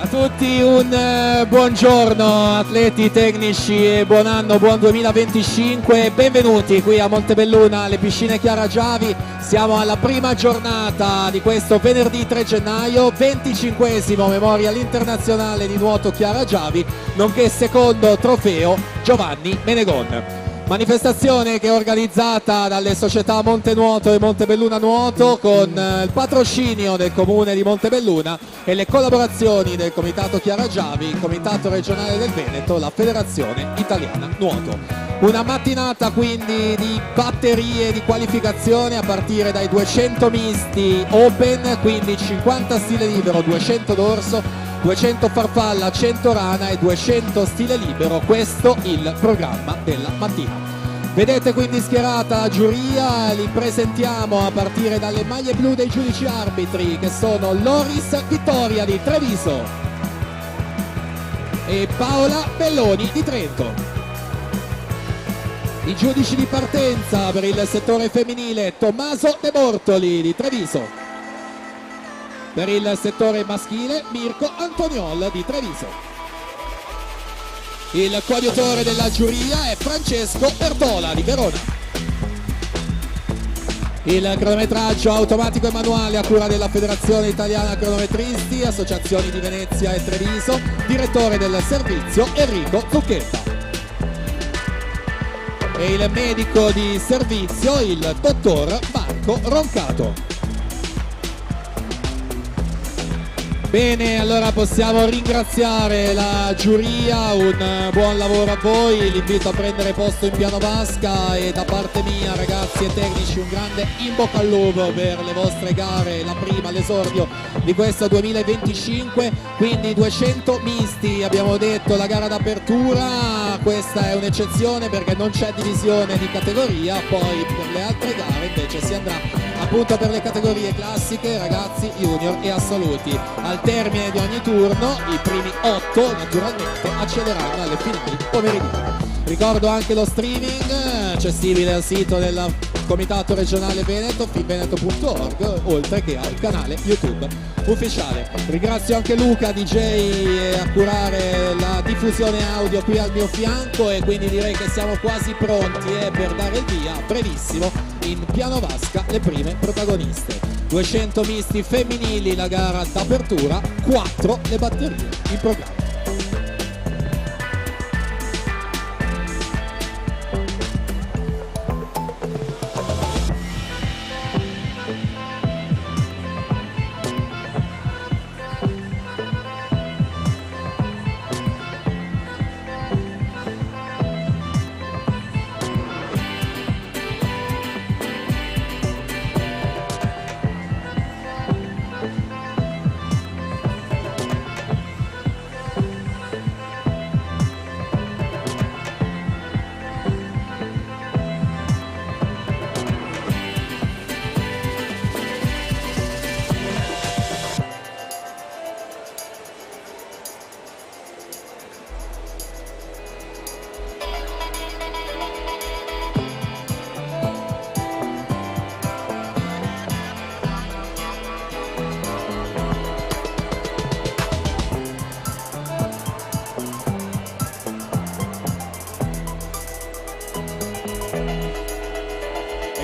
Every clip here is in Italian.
A tutti un buongiorno atleti, tecnici e buon anno, buon 2025. Benvenuti qui a Montebelluna alle piscine Chiara Giavi. Siamo alla prima giornata di questo venerdì 3 gennaio, 25esimo Memorial Internazionale di Nuoto Chiara Giavi, nonché secondo trofeo Giovanni Menegon. Manifestazione che è organizzata dalle società Montenuoto e Montebelluna Nuoto con il patrocinio del comune di Montebelluna e le collaborazioni del Comitato Chiara Giavi, il Comitato regionale del Veneto, la Federazione Italiana Nuoto. Una mattinata quindi di batterie di qualificazione a partire dai 200 misti open, quindi 50 stile libero, 200 dorso, 200 farfalla, 100 rana e 200 stile libero. Questo il programma della mattina. Vedete quindi schierata la giuria, li presentiamo a partire dalle maglie blu dei giudici arbitri che sono Loris Vittoria di Treviso e Paola Belloni di Trento. I giudici di partenza per il settore femminile Tommaso De Bortoli di Treviso. Per il settore maschile Mirko Antoniol di Treviso. Il coadiutore della giuria è Francesco Bertola di Verona. Il cronometraggio automatico e manuale a cura della Federazione Italiana Cronometristi, Associazioni di Venezia e Treviso, direttore del servizio Enrico Zucchetta. E il medico di servizio, il dottor Marco Roncato. Bene, allora possiamo ringraziare la giuria, un buon lavoro a voi, l'invito a prendere posto in piano vasca e da parte mia ragazzi e tecnici un grande in bocca al lupo per le vostre gare, la prima, l'esordio di questo 2025, quindi 200 misti, abbiamo detto la gara d'apertura, questa è un'eccezione perché non c'è divisione di categoria, poi per le altre gare invece si andrà appunto per le categorie classiche, ragazzi, junior e assoluti. Al termine di ogni turno i primi 8 naturalmente accederanno alle finali pomeridiane. Ricordo anche lo streaming accessibile al sito del Comitato Regionale Veneto, finveneto.org, oltre che al canale YouTube ufficiale. Ringrazio anche Luca DJ a curare la diffusione audio qui al mio fianco e quindi direi che siamo quasi pronti per dare il via, brevissimo, in piano vasca le prime protagoniste. 200 misti femminili la gara d'apertura, 4 le batterie in programma.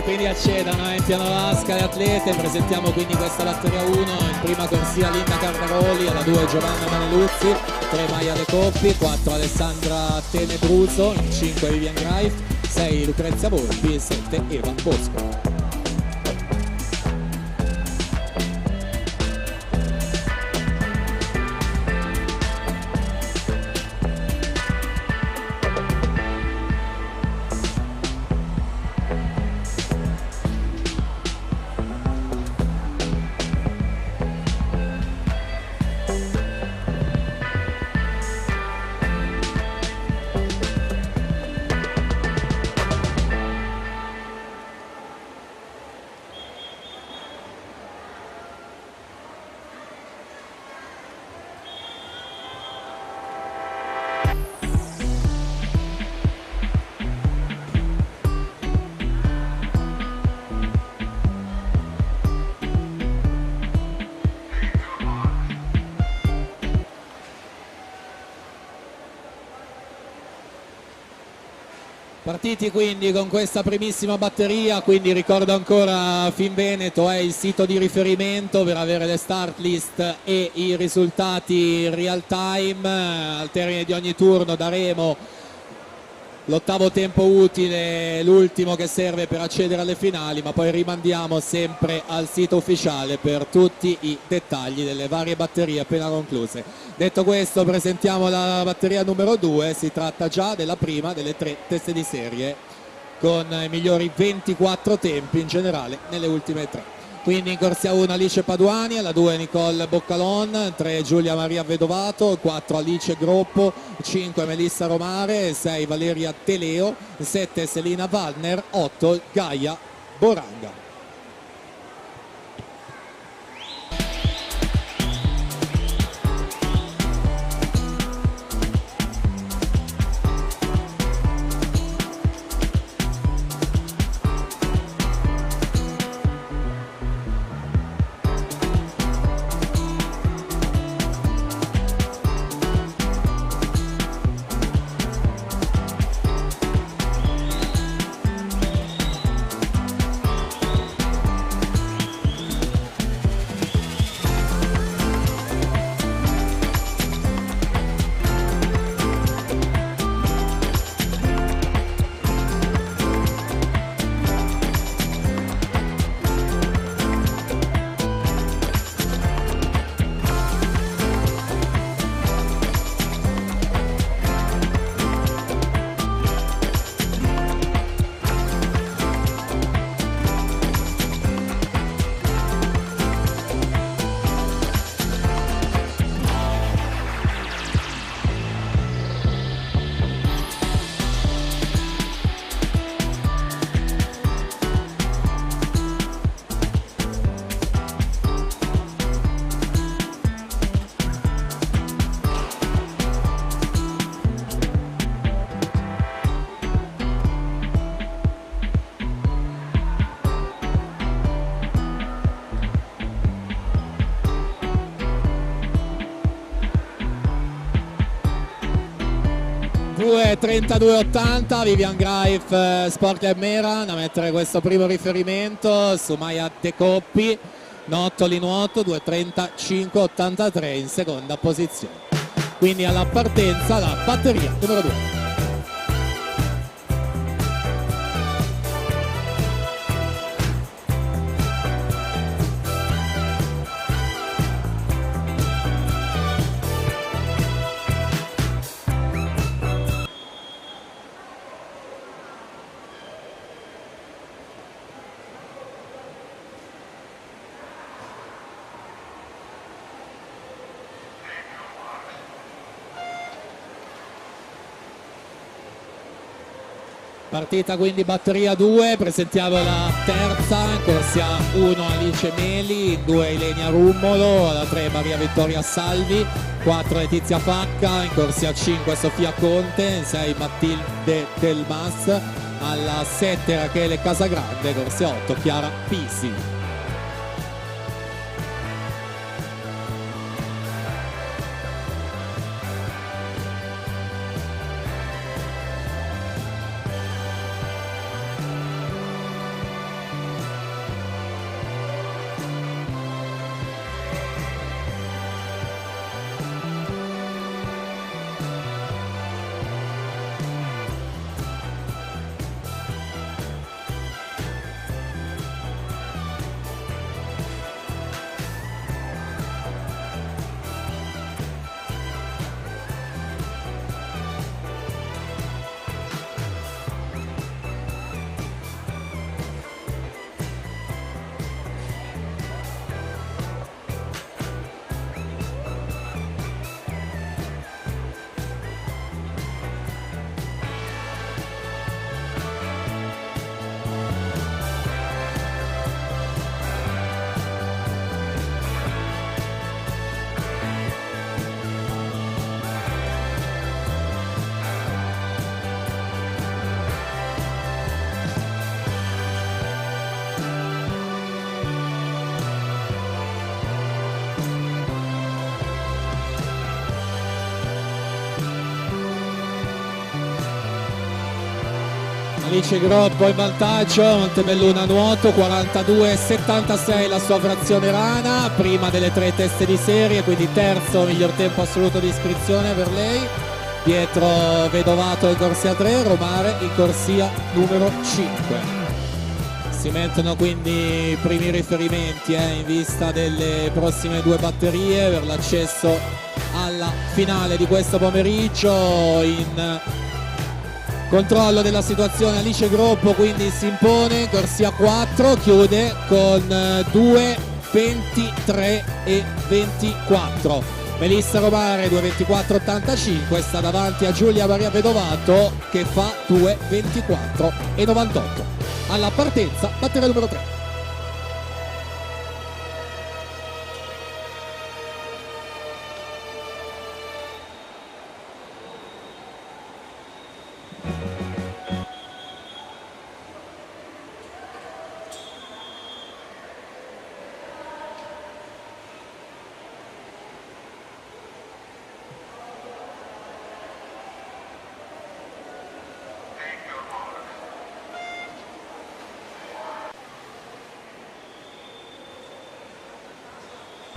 Quindi accedono in piano vasca le atlete, presentiamo quindi questa batteria 1, in prima corsia Linda Carnaroli, alla 2 Giovanna Maneluzzi, 3 Maia De Coppi, 4 Alessandra Tenebruso, 5 Vivian Greif, 6 Lucrezia Volpi e 7 Eva Bosco. Partiti quindi con questa primissima batteria, quindi ricordo ancora Finveneto è il sito di riferimento per avere le start list e i risultati real time. Al termine di ogni turno daremo l'ottavo tempo utile, l'ultimo che serve per accedere alle finali, ma poi rimandiamo sempre al sito ufficiale per tutti i dettagli delle varie batterie appena concluse. Detto questo, presentiamo la batteria numero 2, si tratta già della prima delle 3 teste di serie con i migliori 24 tempi in generale nelle ultime 3. Quindi in corsia 1 Alice Paduani, alla 2 Nicole Boccalon, 3 Giulia Maria Vedovato, 4 Alice Groppo, 5 Melissa Romare, 6 Valeria Teleo, 7 Selina Wallner, 8 Gaia Boranga. Due 32,80 Vivian Greif Sport Club Meran a mettere questo primo riferimento su Maya De Coppi, Nottoli Nuoto 2:35,83 in seconda posizione. Quindi alla partenza la batteria numero 2. Partita quindi batteria 2, presentiamo la terza, in corsia 1 Alice Meli, in 2 Ilenia Rummolo, alla 3 Maria Vittoria Salvi, 4 Letizia Facca, in corsia 5 Sofia Conte, in 6 Matilde Del Mas, alla 7 Rachele Casagrande, corsia 8 Chiara Pisi. Alice Groppo in vantaggio, Montebelluna nuoto 42,76 la sua frazione rana, prima delle 3 teste di serie, quindi terzo miglior tempo assoluto di iscrizione per lei. Pietro Vedovato in corsia 3, Romare in corsia numero 5. Si mettono quindi i primi riferimenti in vista delle prossime 2 batterie per l'accesso alla finale di questo pomeriggio. In controllo della situazione Alice Groppo quindi si impone, corsia 4, chiude con 2:23 e 24. Melissa Romare 2:24,85 sta davanti a Giulia Maria Vedovato che fa 2:24 e 98. Alla partenza, batteria numero 3.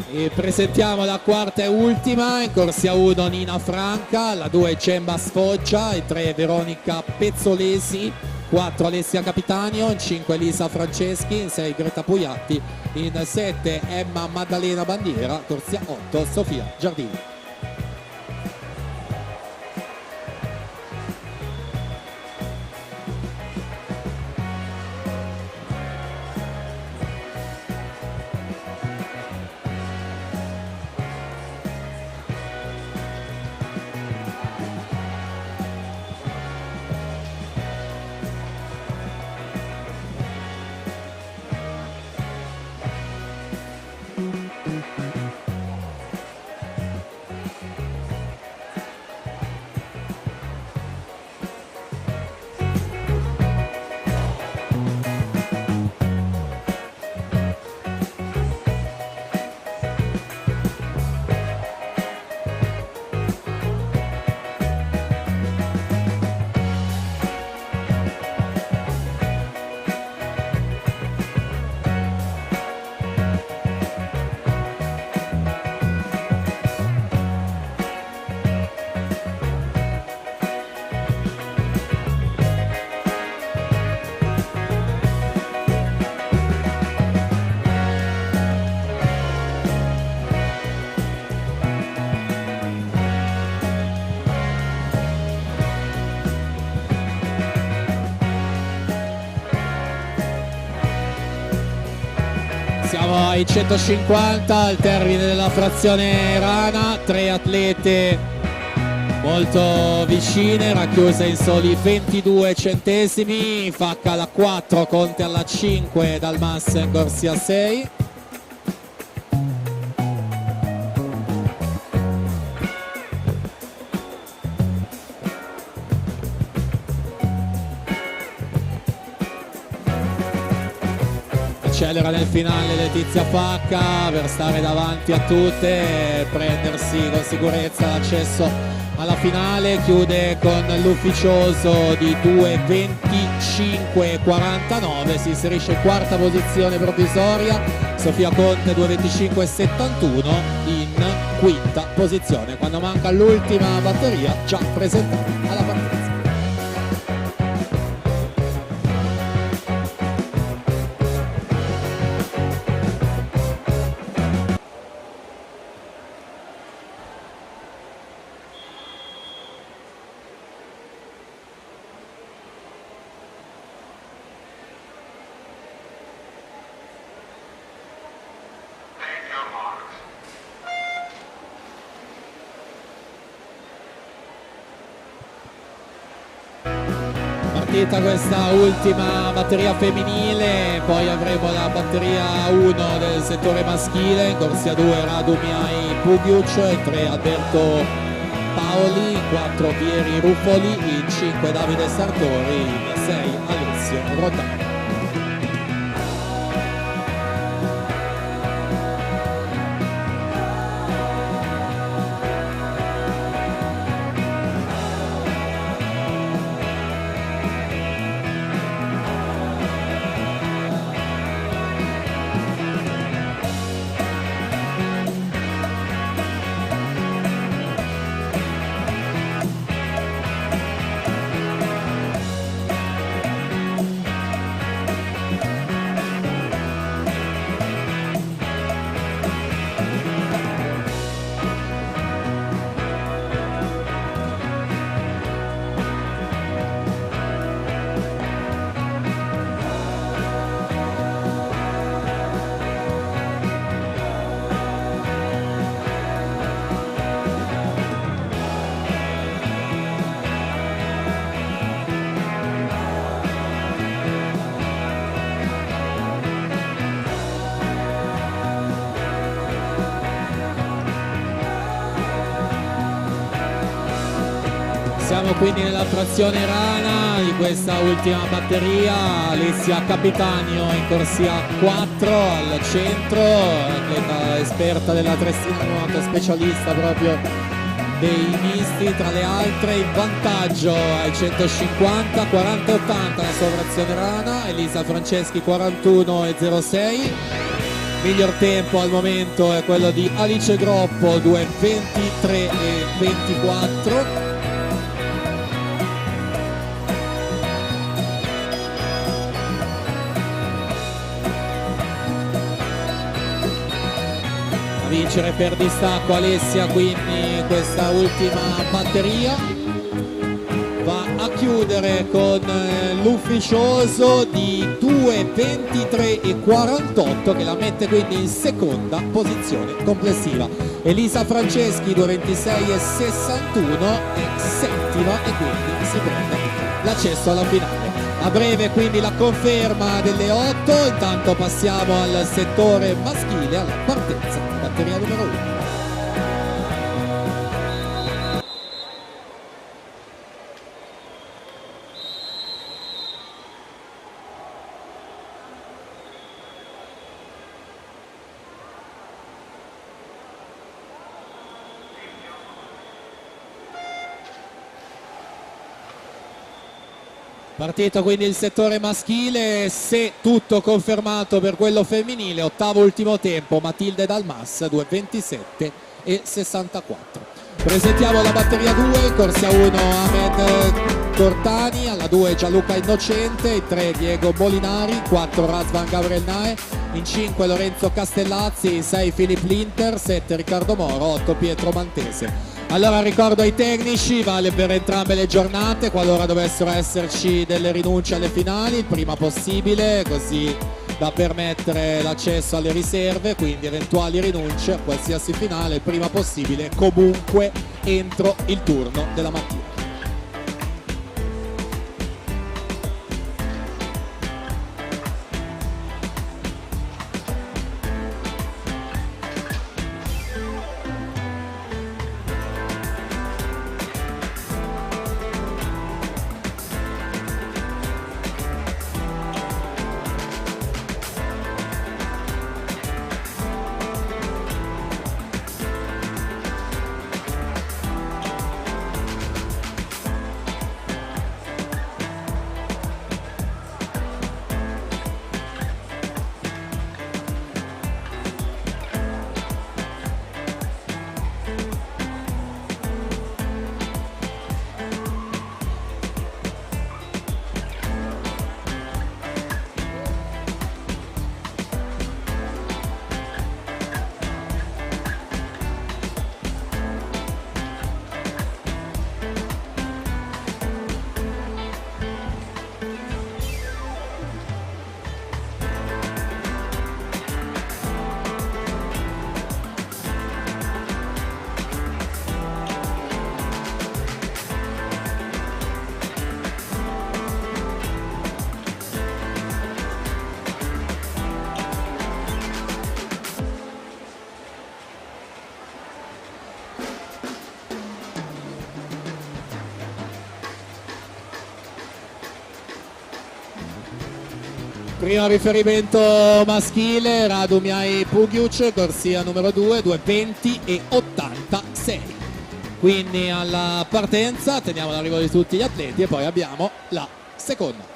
E presentiamo la quarta e ultima, in corsia 1 Nina Franca, la 2 Gemma Sfoggia, in 3 Veronica Pezzolesi, 4 Alessia Capitanio, in 5 Elisa Franceschi, in 6 Greta Pugliatti, in 7 Emma Maddalena Bandiera, corsia 8 Sofia Giardini. Siamo ai 150 al termine della frazione rana, 3 atlete molto vicine, racchiuse in soli 22 centesimi, Facca alla 4, Conte alla 5, Dalmassa in corsia 6. Accelera nel finale Letizia Facca per stare davanti a tutte e prendersi con sicurezza l'accesso alla finale. Chiude con l'ufficioso di 2:25,49, si inserisce in quarta posizione provvisoria Sofia Conte 2:25,71 in quinta posizione quando manca l'ultima batteria già presentata alla partenza. Partita questa ultima batteria femminile, poi avremo la batteria 1 del settore maschile, in corsia 2 Radu Miai Pugiuc, in 3 Alberto Paoli, in 4 Pieri Ruffoli, in 5 Davide Sartori, in 6 Alessio Rodani. Siamo quindi nella trazione rana di questa ultima batteria. Alessia Capitanio in corsia 4 al centro, atleta esperta della Trestina nuoto, specialista proprio dei misti tra le altre, in vantaggio ai 150, 40 e 80 la sua trazione rana. Elisa Franceschi 41,06. Miglior tempo al momento è quello di Alice Groppo 2:23,24. A vincere per distacco Alessia, quindi questa ultima batteria va a chiudere con l'ufficioso di 2:23,48 che la mette quindi in seconda posizione complessiva. Elisa Franceschi 2:26,61 è settima e quindi si prende l'accesso alla finale. A breve quindi la conferma delle 8, intanto passiamo al settore maschile, alla partenza, batteria numero 1. Partito quindi il settore maschile, se tutto confermato per quello femminile. Ottavo ultimo tempo, Matilde Dalmas 2:27,64. Presentiamo la batteria 2, corsia 1 Ahmed Cortani, alla 2 Gianluca Innocente, in 3 Diego Molinari, in 4 Razvan Gabriel Nae, in 5 Lorenzo Castellazzi, in 6 Filip Linter, 7 Riccardo Moro, 8 Pietro Mantese. Allora ricordo ai tecnici, vale per entrambe le giornate, qualora dovessero esserci delle rinunce alle finali, il prima possibile, così da permettere l'accesso alle riserve, quindi eventuali rinunce a qualsiasi finale, il prima possibile, comunque entro il turno della mattina. Primo riferimento maschile, Radu Miai Pugiuc, corsia numero 2, 2:20,86. Quindi alla partenza teniamo l'arrivo di tutti gli atleti e poi abbiamo la seconda.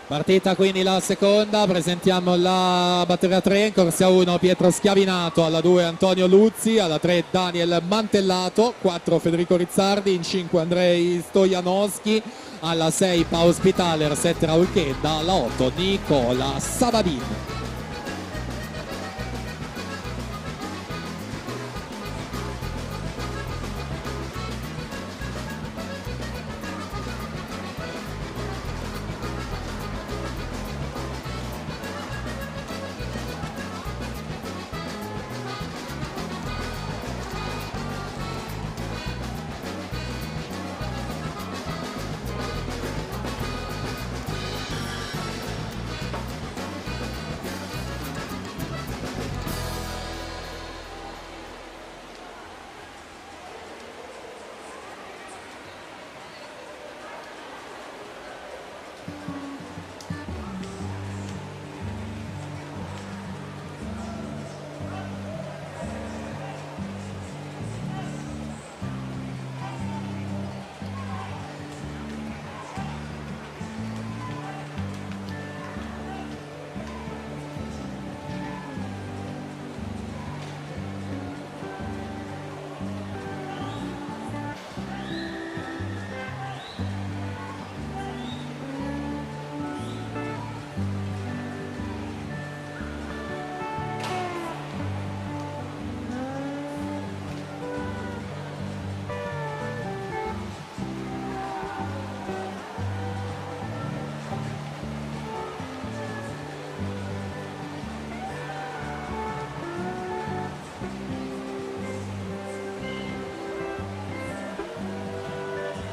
Partita quindi la seconda, presentiamo la batteria 3, in corsia 1 Pietro Schiavinato, alla 2 Antonio Luzzi, alla 3 Daniel Mantellato, 4 Federico Rizzardi, in 5 Andrei Stojanowski, alla 6 Paolo Spitaler, 7 Raul Chedda, alla 8 Nicola Savadin.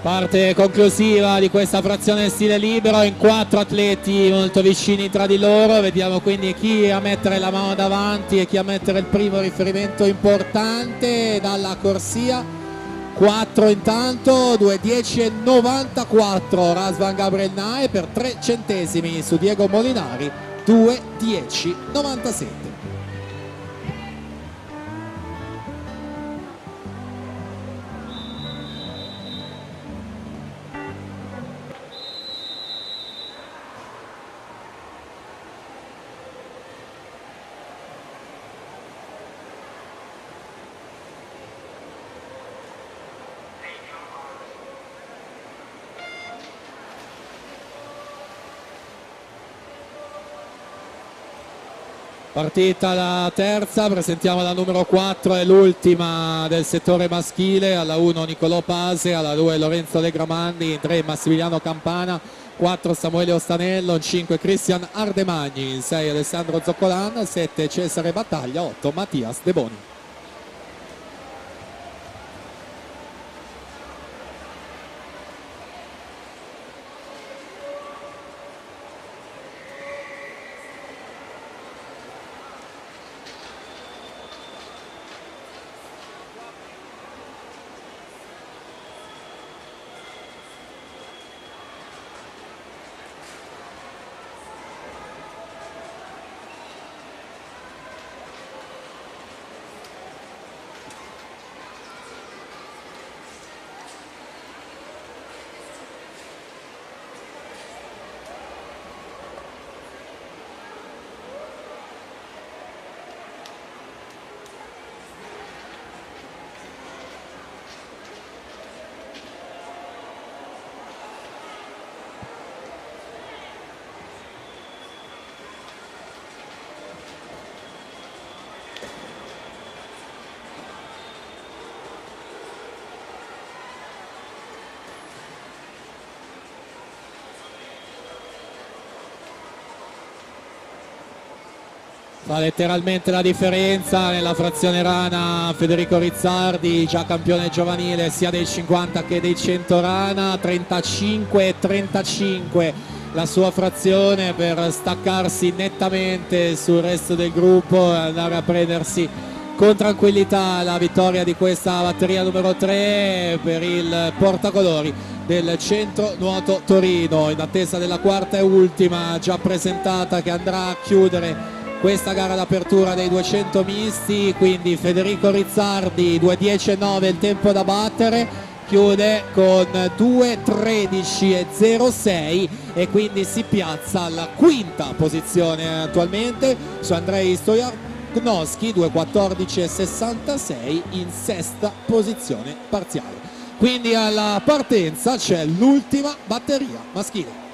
Parte conclusiva di questa frazione stile libero in 4 atleti molto vicini tra di loro. Vediamo quindi chi a mettere la mano davanti e chi a mettere il primo riferimento importante dalla corsia. 4 intanto, 2:10,94 Razvan Gabriel Nae per 3 centesimi su Diego Molinari, 2:10,97. Partita la terza, presentiamo la numero 4, è l'ultima del settore maschile, alla 1 Nicolò Pase, alla 2 Lorenzo Legramandi, 3 Massimiliano Campana, 4 Samuele Ostanello, 5 Cristian Ardemagni, 6 Alessandro Zoccolan, 7 Cesare Battaglia, 8 Mattias De Boni. Fa letteralmente la differenza nella frazione rana Federico Rizzardi, già campione giovanile sia dei 50 che dei 100 rana, 35-35 la sua frazione per staccarsi nettamente sul resto del gruppo e andare a prendersi con tranquillità la vittoria di questa batteria numero 3 per il portacolori del Centro Nuoto Torino, in attesa della quarta e ultima già presentata che andrà a chiudere questa gara d'apertura dei 200 misti. Quindi Federico Rizzardi 2:10,9 il tempo da battere, chiude con 2:13,06 e quindi si piazza alla quinta posizione attualmente su Andrei Stojanovski, 2:14,66 in sesta posizione parziale. Quindi alla partenza c'è l'ultima batteria maschile.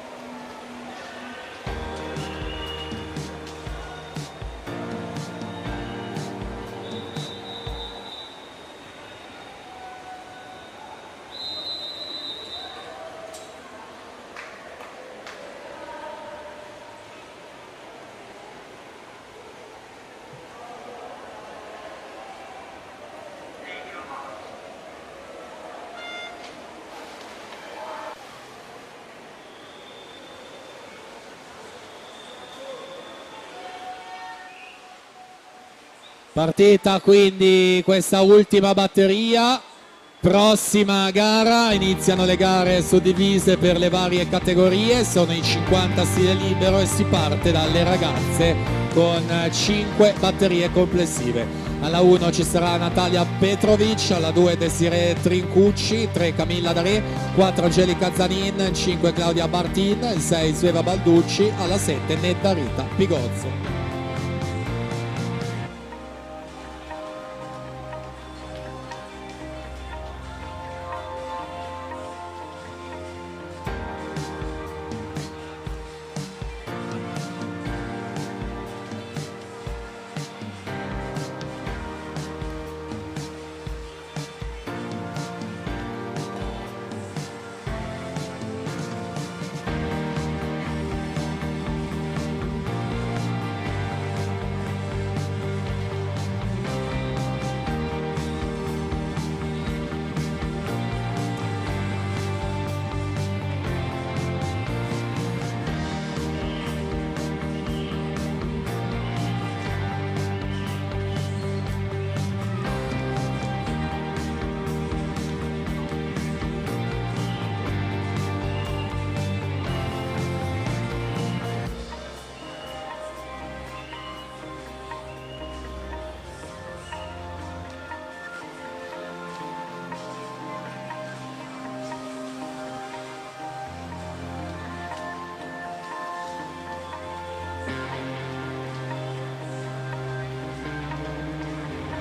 Partita quindi questa ultima batteria, prossima gara, iniziano le gare suddivise per le varie categorie, sono i 50 stile libero e si parte dalle ragazze con 5 batterie complessive. Alla 1 ci sarà Natalia Petrovic, alla 2 Desiree Trincucci, 3 Camilla Daré, 4 Angelica Zanin, 5 Claudia Bartin, 6 Sueva Balducci, alla 7 Nedda Rita Pigozzo.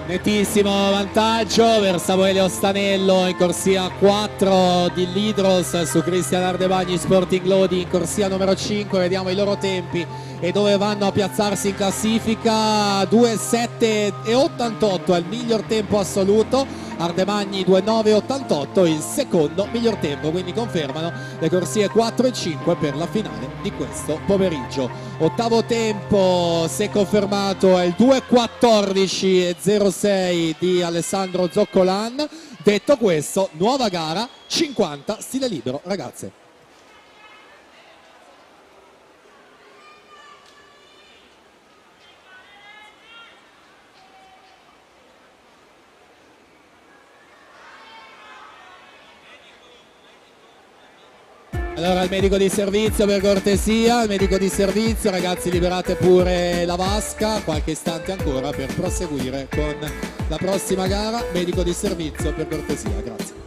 Nettissimo vantaggio per Samuele Ostanello in corsia 4 di Lidros su Cristian Ardebagni Sporting Lodi in corsia numero 5. Vediamo i loro tempi e dove vanno a piazzarsi in classifica. 2.7.88 è il miglior tempo assoluto, Ardebagni 2.9.88 il secondo miglior tempo, quindi confermano le corsie 4 e 5 per la finale di questo pomeriggio. Ottavo tempo, se confermato, è il 2.14.06 di Alessandro Zoccolan. Detto questo, nuova gara 50 stile libero, ragazze. Allora il medico di servizio, per cortesia, il medico di servizio, ragazzi, liberate pure la vasca, qualche istante ancora per proseguire con la prossima gara. Medico di servizio, per cortesia, grazie.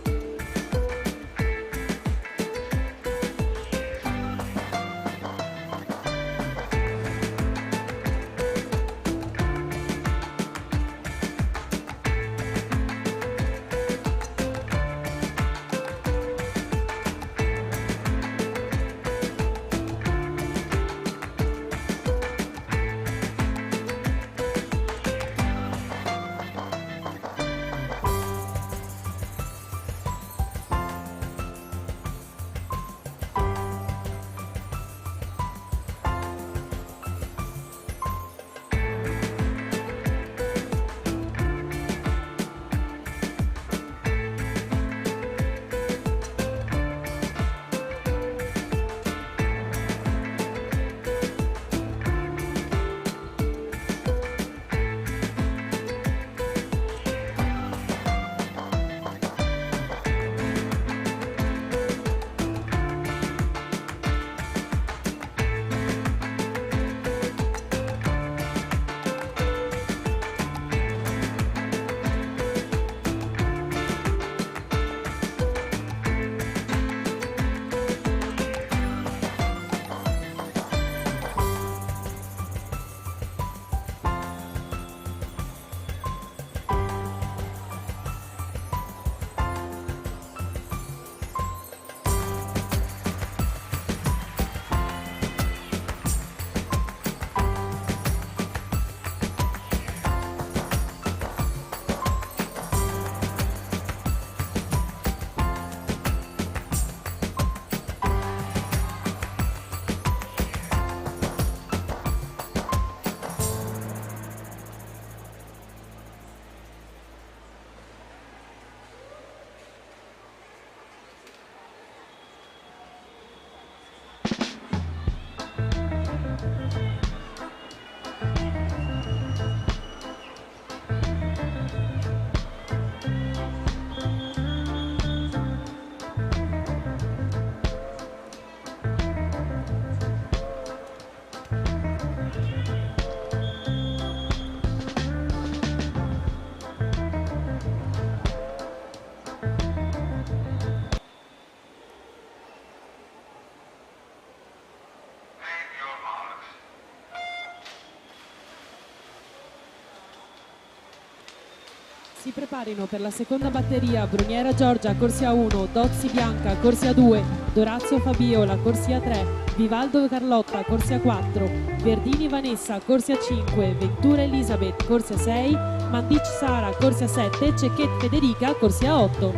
Si preparino per la seconda batteria Bruniera Giorgia, corsia 1, Dozzi Bianca, corsia 2, Dorazio Fabiola, corsia 3, Vivaldo Carlotta, corsia 4, Verdini Vanessa, corsia 5, Ventura Elisabeth, corsia 6, Mandic Sara, corsia 7, Cecchet Federica, corsia 8.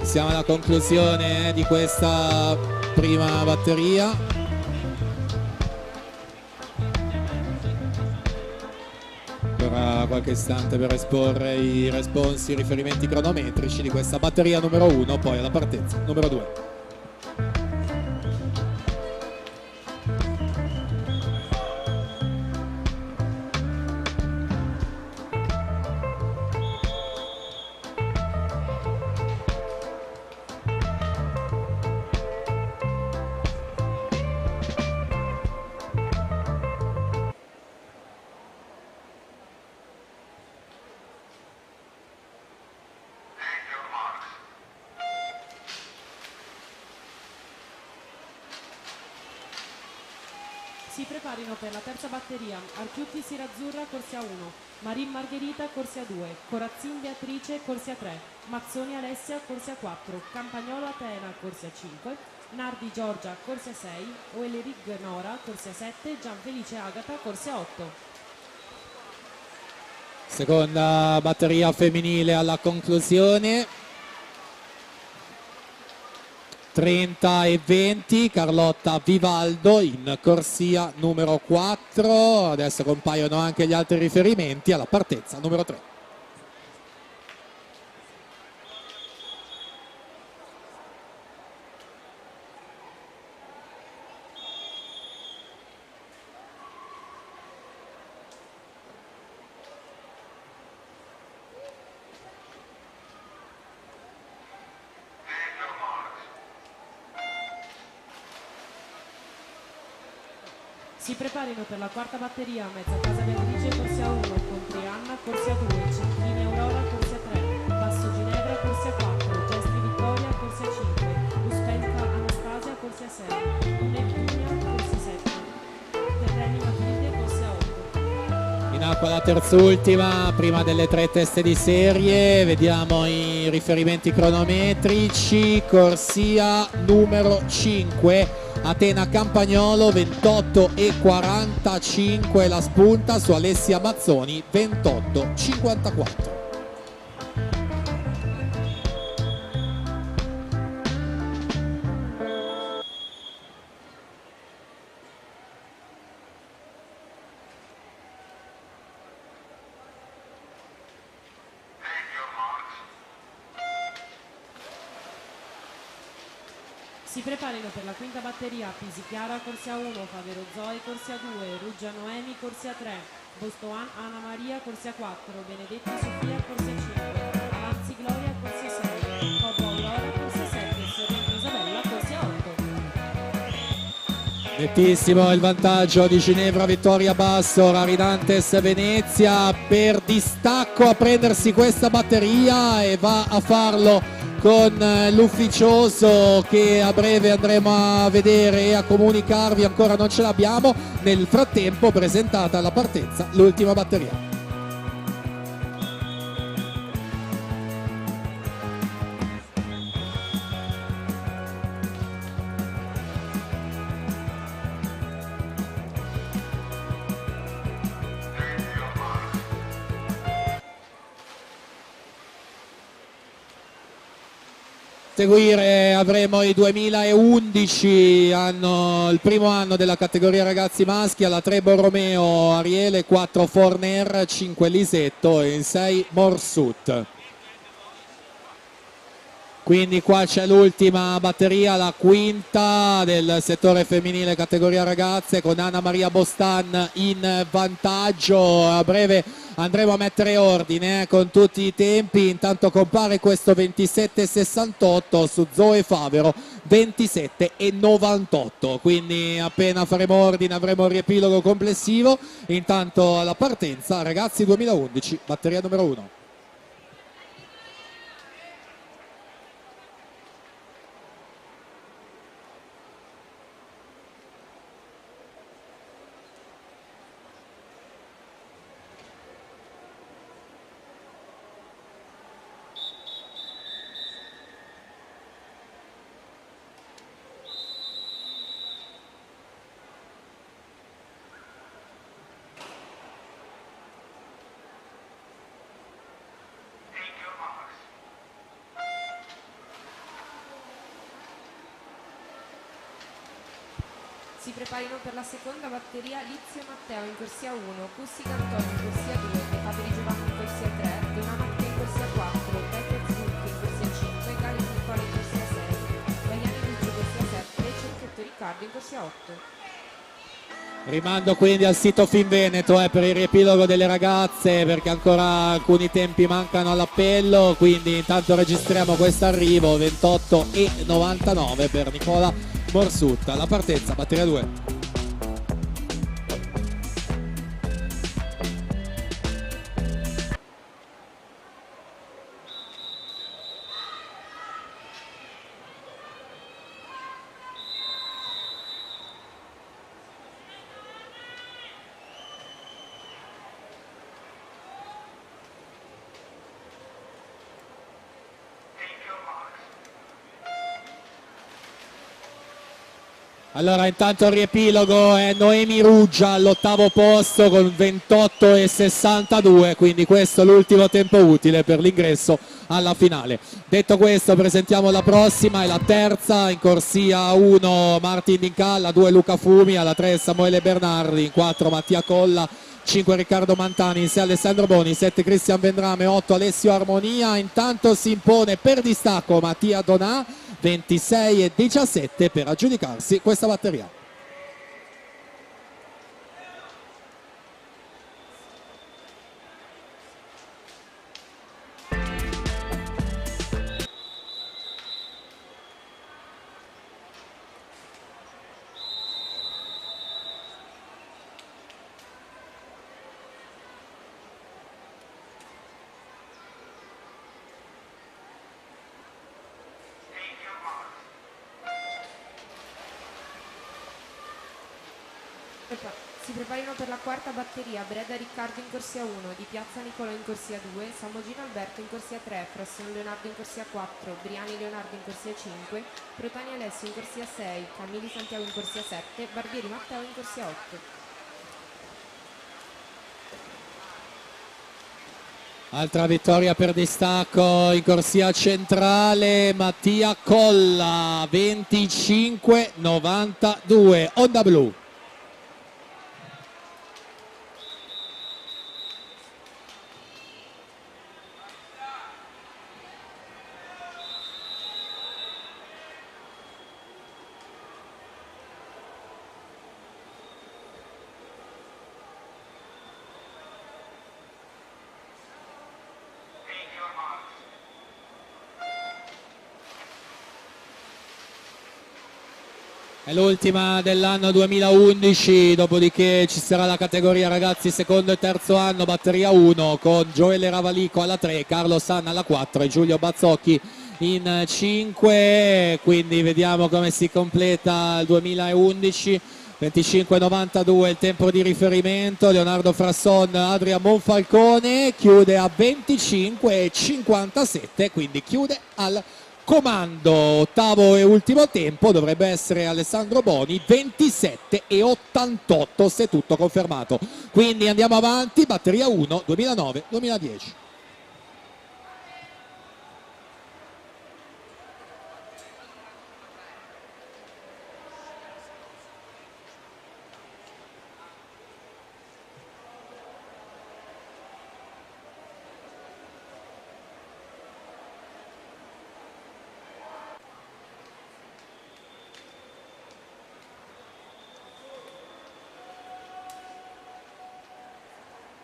Siamo alla conclusione di questa prima batteria. Qualche istante per esporre i responsi, i riferimenti cronometrici di questa batteria numero 1, poi alla partenza numero 2. Si preparino per la terza batteria Archiutti Sirazzurra, corsia 1, Marin Margherita, corsia 2, Corazzin Beatrice, corsia 3, Mazzoni Alessia, corsia 4, Campagnolo Atena, corsia 5, Nardi Giorgia, corsia 6, Oelerig Nora, corsia 7, Gianfelice Agata, corsia 8. Seconda batteria femminile alla conclusione. 30 e 20, Carlotta Vivaldo in corsia numero 4. Adesso compaiono anche gli altri riferimenti alla partenza numero 3. Si preparino per la quarta batteria Mezza Casa Beatrice, corsia 1, Contrianna, corsia 2, Centrini Aurora, corsia 3, Basso Ginevra, corsia 4, Gestri Vittoria, corsia 5, Uspelka Anastasia, corsia 6, Neptunia, corsia 7, Terreni Matilde, corsia 8. In acqua la terzultima, prima delle 3 teste di serie, vediamo i riferimenti cronometrici. Corsia numero 5, Atena Campagnolo, 28 e 45 la spunta su Alessia Mazzoni, 28,54. Si preparino per la quinta batteria Pisichiara, corsia 1, Favero Zoe, corsia 2, Ruggia Noemi, corsia 3, Bostoan Anna Maria, corsia 4, Benedetti Sofia, corsia 5, Avanzi Gloria, corsia 6, Cobo Aurora, corsia 7, Sorrento Isabella, corsia 8. Nettissimo il vantaggio di Ginevra Vittoria Basso, Raridantes Venezia per distacco a prendersi questa batteria e va a farlo con l'ufficioso che a breve andremo a vedere e a comunicarvi, ancora non ce l'abbiamo. Nel frattempo presentata alla partenza l'ultima batteria. Seguire avremo i 2011, il primo anno della categoria ragazzi maschi, alla 3 Borromeo Ariele, 4 Forner, 5 Lisetto e in 6 Morsut. Quindi qua c'è l'ultima batteria, la quinta del settore femminile categoria ragazze, con Anna Maria Bostan in vantaggio. A breve andremo a mettere ordine con tutti i tempi. Intanto compare questo 27,68 su Zoe Favero, 27,98. Quindi appena faremo ordine avremo il riepilogo complessivo. Intanto alla partenza ragazzi 2011, batteria numero 1. Si preparino per la seconda batteria Lizio Matteo in corsia 1, Cussi Cantoni in corsia 2, De Fabri Giovanni in corsia 3, Dona Matteo in corsia 4, Peppe Zucchi in corsia 5, Gali Nicola in corsia 6, Gagliani Luigi in corsia 7 e Cerchetto Riccardo in corsia 8. Rimando quindi al sito Finveneto per il riepilogo delle ragazze, perché ancora alcuni tempi mancano all'appello, quindi intanto registriamo questo arrivo 28,99 per Nicola Morsutta. La partenza, batteria 2. Allora intanto il riepilogo è Noemi Ruggia all'8° posto con 28,62, quindi questo è l'ultimo tempo utile per l'ingresso alla finale. Detto questo presentiamo la prossima, è la terza, in corsia 1 Martin Dincalla, 2 Luca Fumi, alla 3 Samuele Bernardi, in 4 Mattia Colla, 5 Riccardo Mantani, in 6 Alessandro Boni, 7 Cristian Vendrame, 8 Alessio Armonia. Intanto si impone per distacco Mattia Donà, 26,17 per aggiudicarsi questa batteria. Si preparino per la quarta batteria Breda Riccardo in corsia 1, Di Piazza Nicolò in corsia 2, Samogino Alberto in corsia 3, Frasson Leonardo in corsia 4, Briani Leonardo in corsia 5, Protani Alessio in corsia 6, Camilli Santiago in corsia 7, Barbieri Matteo in corsia 8. Altra vittoria per distacco in corsia centrale, Mattia Colla, 25,92, Onda Blu. È l'ultima dell'anno 2011, dopodiché ci sarà la categoria ragazzi secondo e terzo anno, batteria 1 con Gioele Ravalico alla 3, Carlo Sanna alla 4 e Giulio Bazzocchi in 5, quindi vediamo come si completa il 2011. 25,92 il tempo di riferimento, Leonardo Frasson, Adria Monfalcone chiude a 25,57, quindi chiude al comando. Ottavo e ultimo tempo dovrebbe essere Alessandro Boni, 27,88 se tutto confermato. Quindi andiamo avanti, batteria 1 2009-2010.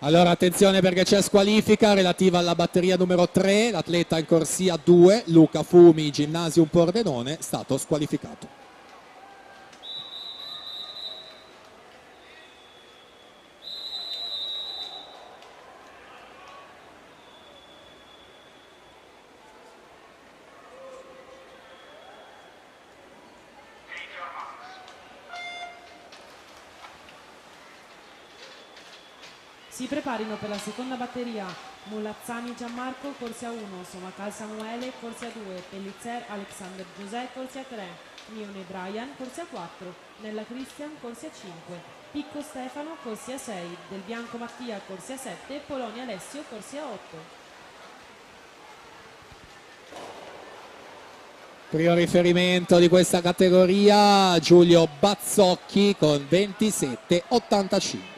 Allora attenzione perché c'è squalifica relativa alla batteria numero 3, l'atleta in corsia 2, Luca Fumi, Ginnasium Pordenone, stato squalificato. Si preparino per la seconda batteria Mulazzani Gianmarco, corsia 1, Somacal Samuele, corsia 2, Pellizzer Alexander Giuseppe, corsia 3, Mione Brian, corsia 4, Nella Cristian, corsia 5, Picco Stefano, corsia 6, Del Bianco Mattia, corsia 7, Polonia Alessio, corsia 8. Primo riferimento di questa categoria, Giulio Bazzocchi con 27,85.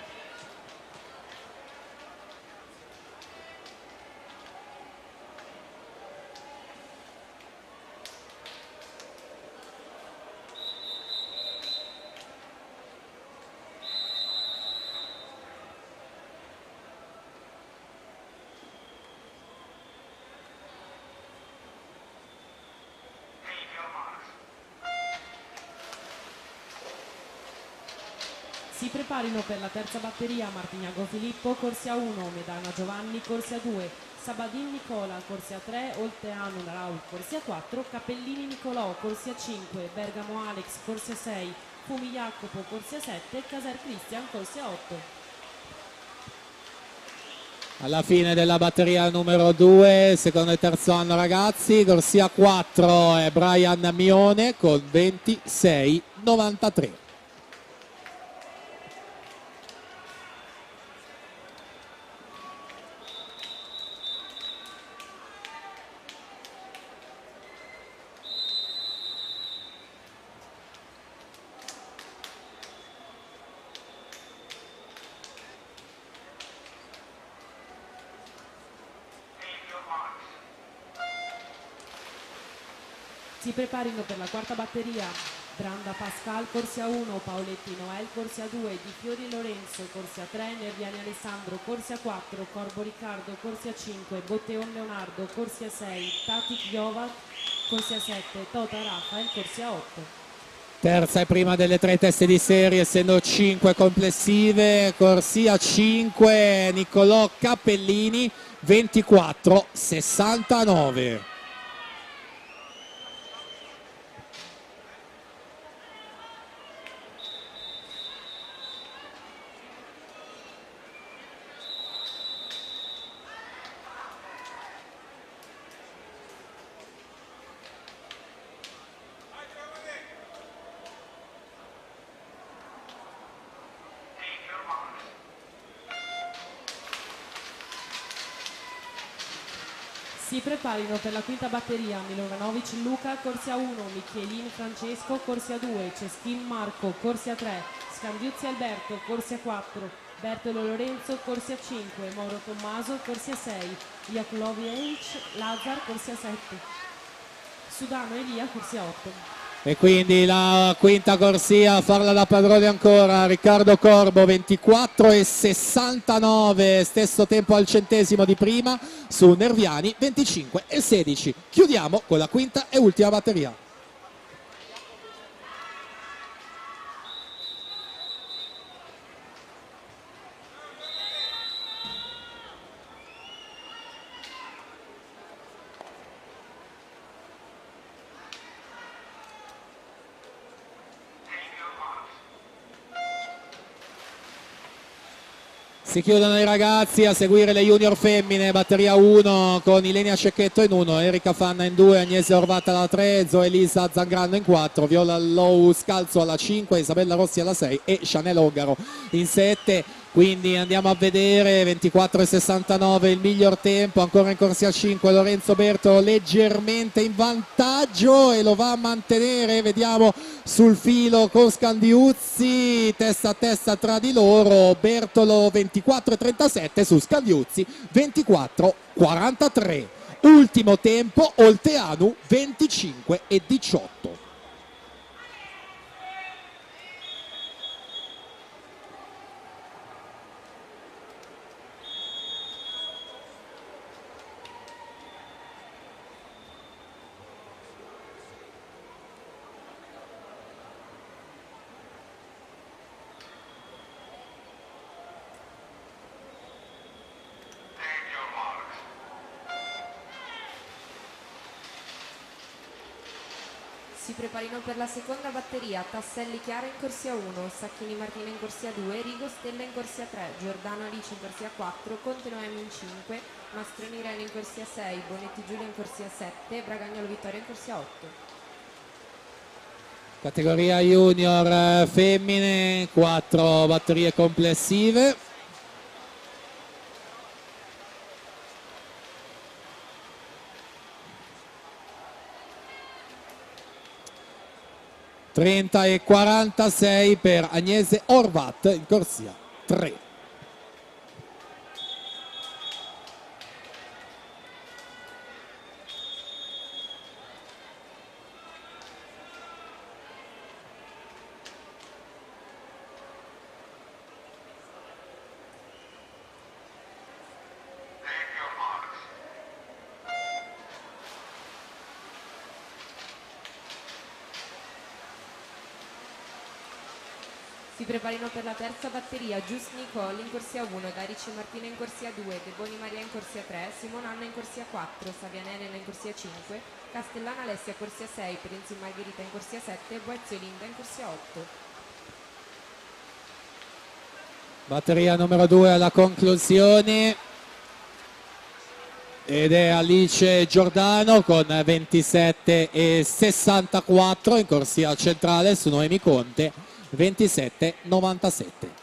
Si preparino per la terza batteria Martignago Filippo, corsia 1, Medana Giovanni, corsia 2, Sabadin Nicola, corsia 3, Olteano Raul, corsia 4, Capellini Nicolò, corsia 5, Bergamo Alex, corsia 6, Fumi Jacopo, corsia 7, Caser Cristian, corsia 8. Alla fine della batteria numero 2, secondo e terzo anno ragazzi, corsia 4 è Brian Mione con 26,93. Si preparino per la quarta batteria Branda Pascal, corsia 1, Paoletti Noel, corsia 2, Di Fiori Lorenzo, corsia 3, Nerviani Alessandro, corsia 4, Corbo Riccardo, corsia 5, Botteon Leonardo, corsia 6, Tatic Jovac, corsia 7, Tota Rafael, corsia 8. Terza e prima delle 3 teste di serie, essendo 5 complessive, corsia 5 Niccolò Cappellini 24,69. Si preparino per la quinta batteria Milovanovic Luca, corsia 1, Michelin Francesco, corsia 2, Ceschin Marco, corsia 3, Scandiuzzi Alberto, corsia 4, Bertolo Lorenzo, corsia 5, Moro Tommaso, corsia 6, Jakulovic Lazar, corsia 7, Sudano Elia, corsia 8. E quindi la quinta corsia a farla da padrone ancora Riccardo Corbo 24,69, stesso tempo al centesimo di prima su Nerviani 25,16. Chiudiamo con la quinta e ultima batteria. Si chiudono i ragazzi, a seguire le junior femmine, batteria 1 con Ilenia Cecchetto in 1, Erika Fanna in 2, Agnese Orvata alla 3, Zoelisa Zangrano in 4, Viola Lou Scalzo alla 5, Isabella Rossi alla 6 e Chanel Ongaro in 7. Quindi andiamo a vedere 24,69 il miglior tempo, ancora in corsia 5 Lorenzo Bertolo leggermente in vantaggio e lo va a mantenere, vediamo sul filo con Scandiuzzi, testa a testa tra di loro, Bertolo 24,37 su Scandiuzzi 24,43. Ultimo tempo Olteanu 25,18. Si preparino per la seconda batteria Tasselli Chiara in corsia 1, Sacchini Martina in corsia 2, Rigo Stella in corsia 3, Giordano Alice in corsia 4, Conte Noemi in 5, Mastroni Irene in corsia 6, Bonetti Giulia in corsia 7, Bragagnolo Vittoria in corsia 8. Categoria junior femmine, 4 batterie complessive. (30,46) per Agnese Orvat in corsia 3. Si preparino per la terza batteria Gius Nicole in corsia 1, Darici Martina in corsia 2, De Boni Maria in corsia 3, Simon Anna in corsia 4, Saviana Elena in corsia 5, Castellana Alessia corsia 6, Prenzi Margherita in corsia 7, Boezio Linda in corsia 8. Batteria numero 2 alla conclusione. ed è Alice Giordano con 27,64 in corsia centrale su Noemi Conte 27,97.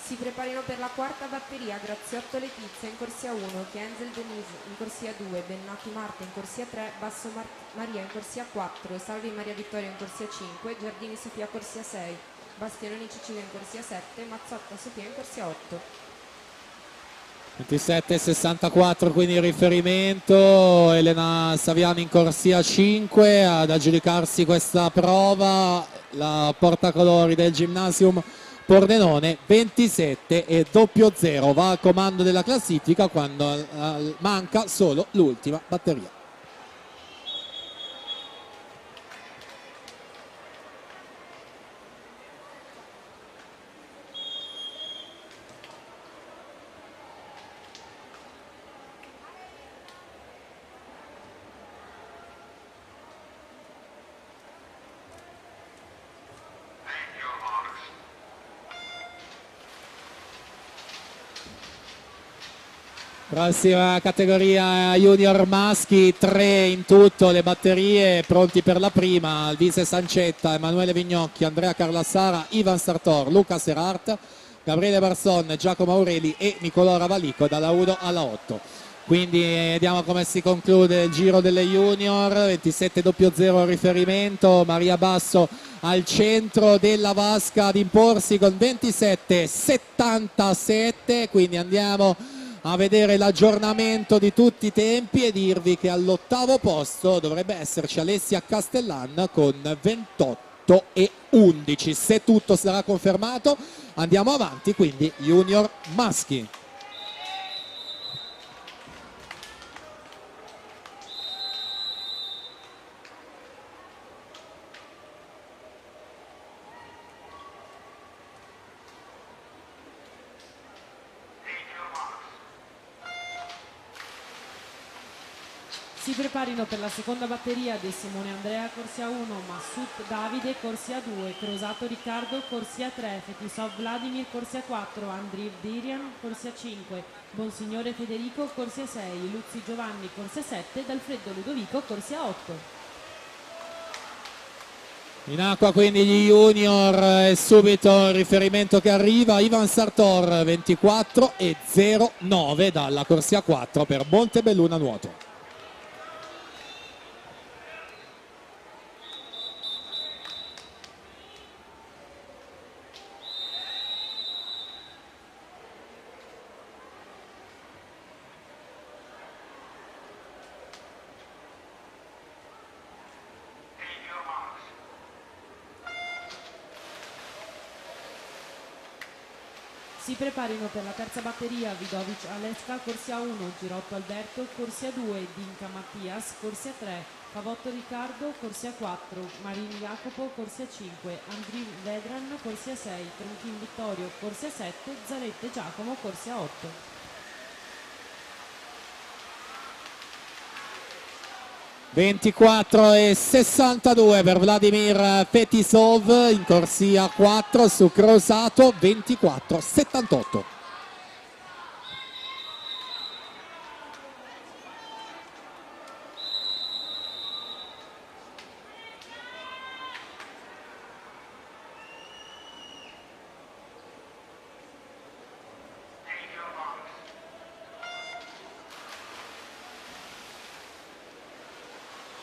Si preparino per la quarta batteria Graziotto Letizia in corsia 1, Kenzel Denise in corsia 2, Bennati Marta in corsia 3, Basso Maria in corsia 4, Salvi Maria Vittoria in corsia 5, Giardini Sofia corsia 6, Bastianoni Cecilia in corsia 7, Mazzotta Sofia in corsia 8. 27,64 quindi il riferimento. Elena Saviani in corsia 5 ad aggiudicarsi questa prova, la portacolori del Gymnasium Pordenone 27,00, va al comando della classifica quando manca solo l'ultima batteria. Prossima categoria junior maschi, 3 in tutto le batterie, pronti per la prima: Alvise Sancetta, Emanuele Vignocchi, Andrea Carlassara, Ivan Sartor, Luca Serart, Gabriele Barson, Giacomo Aureli e Nicolò Ravalico dalla 1 alla 8. Quindi vediamo come si conclude il giro delle junior. 27,00 riferimento, Maria Basso al centro della vasca ad imporsi con 27,77, quindi andiamo a vedere l'aggiornamento di tutti i tempi e dirvi che all'8° posto dovrebbe esserci Alessia Castellan con 28,11. Se tutto sarà confermato andiamo avanti, quindi junior maschi. Si preparino per la seconda batteria De Simone Andrea corsia 1, Massut Davide corsia 2, Crosato Riccardo corsia 3, Fetisov Vladimir corsia 4, Andriv Dirian corsia 5, Bonsignore Federico corsia 6, Luzzi Giovanni corsia 7, Dalfreddo Ludovico corsia 8. In acqua quindi gli junior, e subito il riferimento che arriva: Ivan Sartor 24,09 dalla corsia 4 per Montebelluna Nuoto. Si preparino per la terza batteria Vidovic Aleska corsia 1, Girotto Alberto corsia 2, Dinka Mattias corsia 3, Favotto Riccardo corsia 4, Marini Jacopo corsia 5, Andriv Vedran corsia 6, Tronchin Vittorio corsia 7, Zarette Giacomo corsia 8. 24,62 per Vladimir Fetisov in corsia 4 su Crosato 24,78.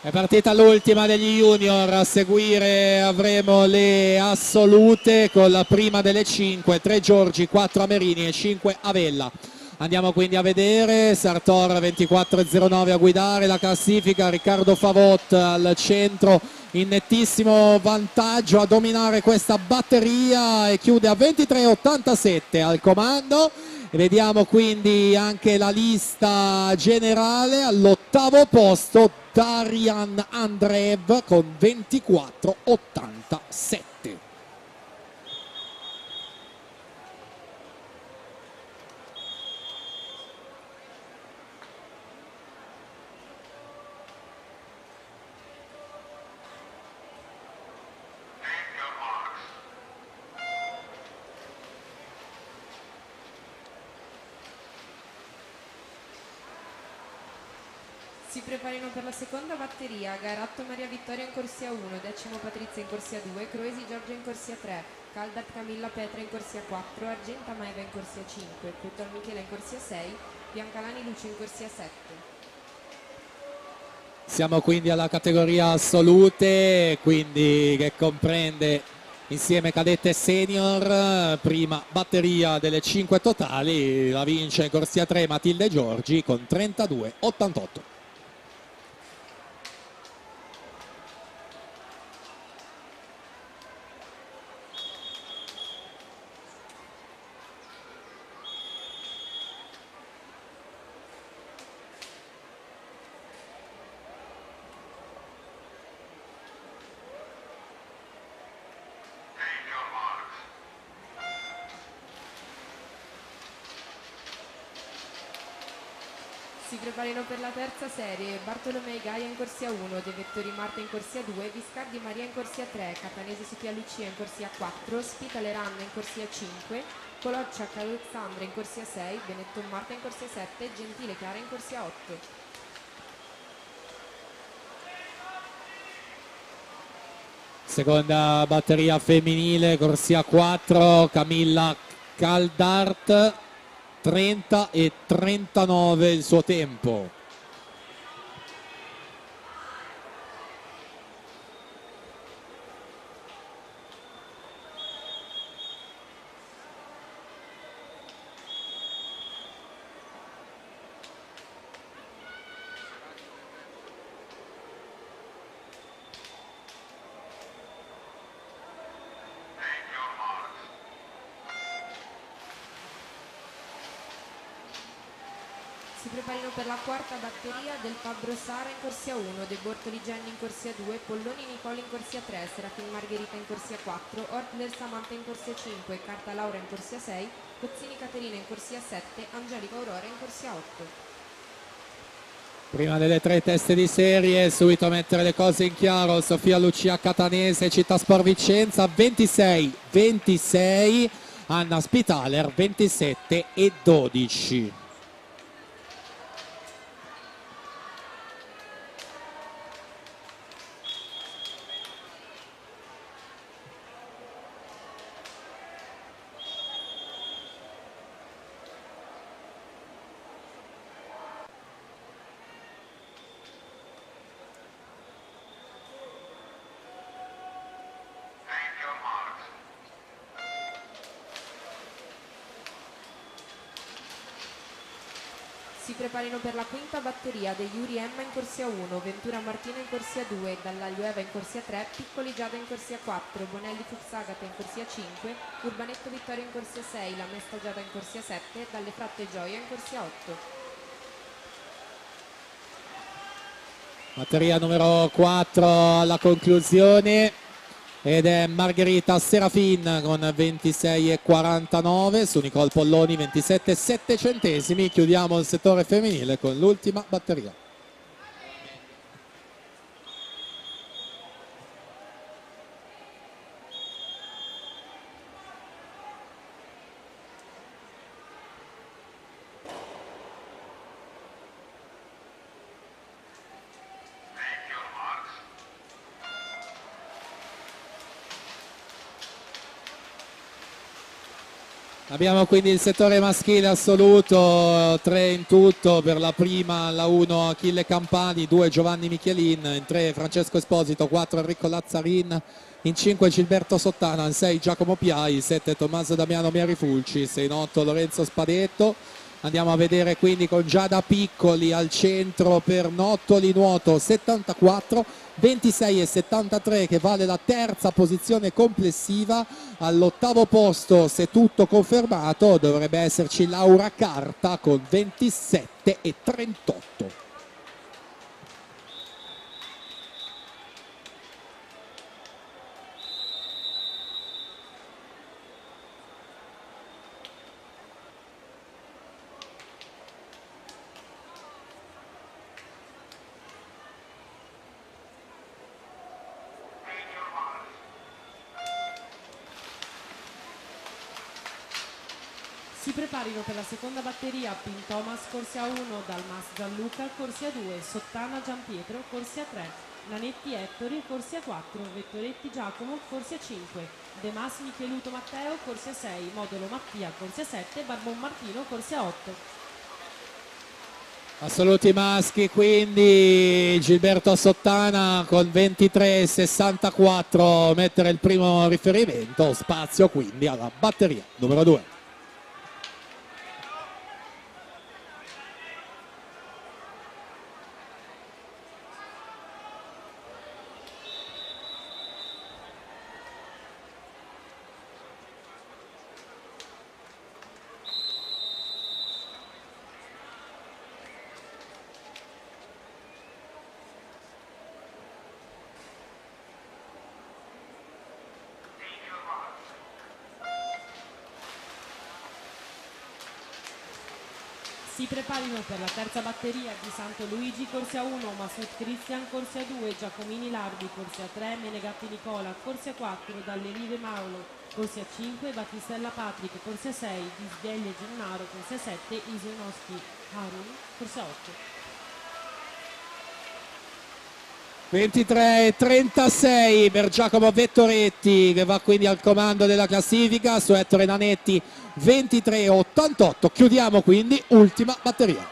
È partita l'ultima degli junior, a seguire avremo le assolute con la prima delle 5, 3 Giorgi, 4 Amerini e 5 Avella. Andiamo quindi a vedere: Sartor 24,09 a guidare la classifica, Riccardo Favot al centro in nettissimo vantaggio a dominare questa batteria e chiude a 23,87 al comando. E vediamo quindi anche la lista generale. All'8° posto Darian Andreev con 24,87. Si preparino per la seconda batteria Garatto Maria Vittoria in corsia 1, Decimo Patrizia in corsia 2, Croesi Giorgia in corsia 3, Caldat Camilla Petra in corsia 4, Argenta Maeva in corsia 5, Putol Michela in corsia 6, Biancalani Luce in corsia 7. Siamo quindi alla categoria assolute, quindi che comprende insieme cadette e senior. Prima batteria delle 5 totali, la vince in corsia 3 Matilde Giorgi con 32,88. Si preparino per la terza serie Bartolomei Gaia in corsia 1, De Vettori Marta in corsia 2, Viscardi Maria in corsia 3, Catanese Sofia Lucia in corsia 4, Spitale Ranna in corsia 5, Coloccia Alessandra in corsia 6, Benetton Marta in corsia 7, Gentile Chiara in corsia 8. Seconda batteria femminile, corsia 4, Camilla Caldart, 30,39 il suo tempo. Si preparino per la quarta batteria del Fabbro Sara in corsia 1, De Bortoli Jenny in corsia 2, Polloni Nicola in corsia 3, Serafin Margherita in corsia 4, Ortler Samantha in corsia 5, Carta Laura in corsia 6, Cozzini Caterina in corsia 7, Angelica Aurora in corsia 8. Prima delle 3 teste di serie, subito a mettere le cose in chiaro, Sofia Lucia Catanese, Città Sport Vicenza, 26-26, Anna Spitaler, 27-12. Si preparino per la quinta batteria De Yuri Emma in corsia 1, Ventura Martina in corsia 2, Dallaglio Eva in corsia 3, Piccoli Giada in corsia 4, Bonelli Fuxagata in corsia 5, Urbanetto Vittorio in corsia 6, La Mesta Giada in corsia 7, Dalle Fratte Gioia in corsia 8. Batteria numero 4 alla conclusione ed è Margherita Serafin con 26,49 su Nicole Polloni 27,7 centesimi. Chiudiamo il settore femminile con l'ultima batteria. Abbiamo quindi il settore maschile assoluto, 3 in tutto, per la prima la 1 Achille Campani, 2 Giovanni Michelin, in 3 Francesco Esposito, 4 Enrico Lazzarin, in 5 Gilberto Sottana, in 6 Giacomo Piai, 7 Tommaso Damiano Miarifulci, 6 in 8 Lorenzo Spadetto. Andiamo a vedere quindi con Giada Piccoli al centro per Nottoli Nuoto 74, 26,73 che vale la terza posizione complessiva. All'8° posto, se tutto confermato, dovrebbe esserci Laura Carta con 27,38. Si preparino per la seconda batteria Pin Thomas, corsia 1, Dalmas Gianluca, corsia 2, Sottana Giampietro, corsia 3, Nanetti Ettore, corsia 4, Vettoretti Giacomo, corsia 5, De Mas Micheluto Matteo, corsia 6, Modolo Mattia, corsia 7, Barbon Martino, corsia 8. Assoluti maschi, quindi Gilberto Sottana con 23,64 mettere il primo riferimento, spazio quindi alla batteria numero 2. Si preparino per la terza batteria di Santo Luigi, corsia 1, Masud Cristian, corsia 2, Giacomini Lardi, corsia 3, Menegatti Nicola, corsia 4, Dall'Elive Maulo, corsia 5, Battistella Patrick, corsia 6, Disbieglie Gennaro, corsia 7, Isonoschi Harun, corsia 8. 23,36 per Giacomo Vettoretti, che va quindi al comando della classifica, su Ettore Nanetti 23,88. Chiudiamo quindi ultima batteria.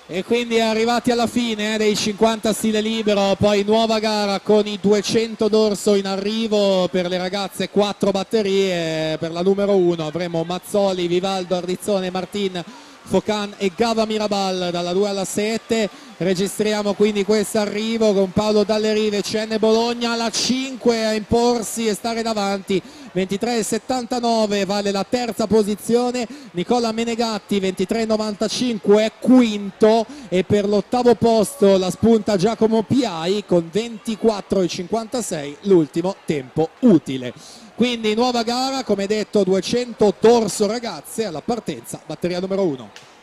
E quindi arrivati alla fine dei 50 stile libero, poi nuova gara con i 200 dorso in arrivo per le ragazze, 4 batterie. Per la numero 1 avremo Mazzoli, Vivaldo, Ardizzone, Martin, Focan e Gava Mirabal dalla 2 alla 7. Registriamo quindi questo arrivo con Paolo Dalle Rive, CN Bologna alla 5 a imporsi e stare davanti, 23,79 vale la terza posizione. Nicola Menegatti 23,95 è quinto, e per l'ottavo posto la spunta Giacomo Piai con 24,56 l'ultimo tempo utile. Quindi nuova gara, come detto 200 dorso ragazze, alla partenza batteria numero 1.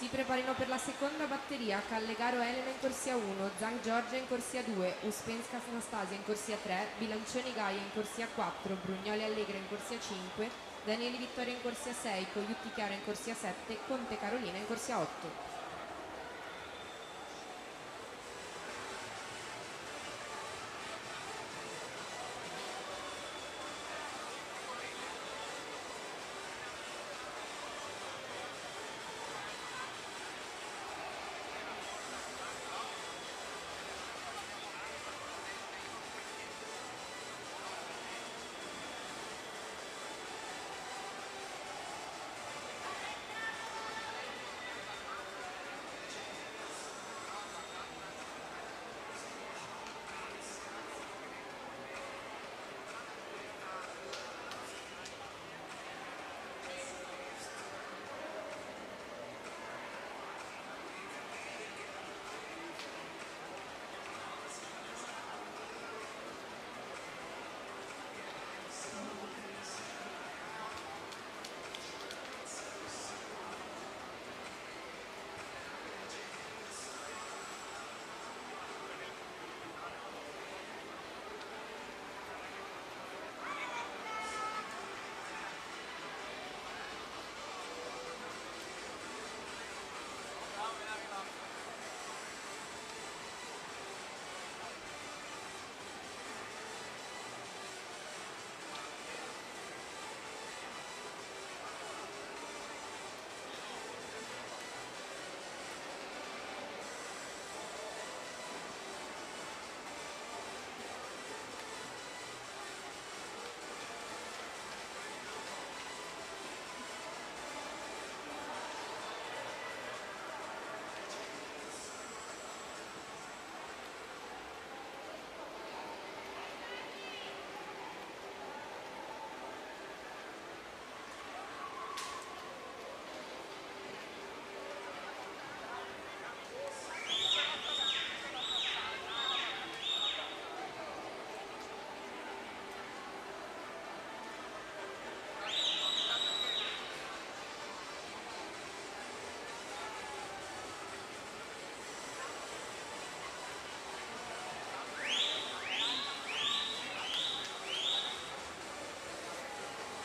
Si preparino per la seconda batteria Callegaro Elena in corsia 1, Zhang Giorgia in corsia 2, Uspenska Anastasia in corsia 3, Bilancioni Gaia in corsia 4, Brugnoli Allegra in corsia 5, Danieli Vittoria in corsia 6, Cogliutti Chiara in corsia 7, Conte Carolina in corsia 8.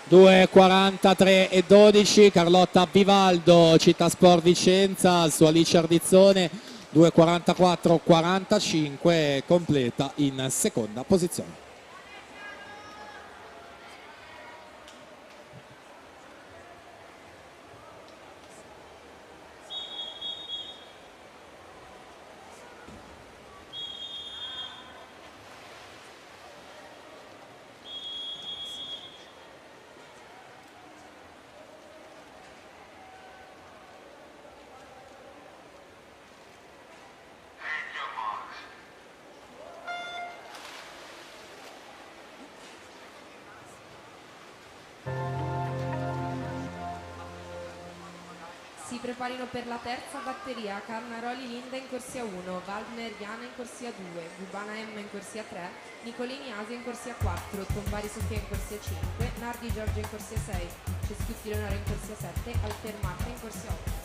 2:43 e 12, Carlotta Vivaldo, Città Sport Vicenza, al suo Alice Ardizzone, 2:44-45, completa in seconda posizione. Si preparino per la terza batteria Carnaroli Linda in corsia 1, Waldner Jana in corsia 2, Gubana Emma in corsia 3, Nicolini Asia in corsia 4, Tombari Sofia in corsia 5, Nardi Giorgio in corsia 6, Ceschiutti Leonora in corsia 7, Alter Marta in corsia 8.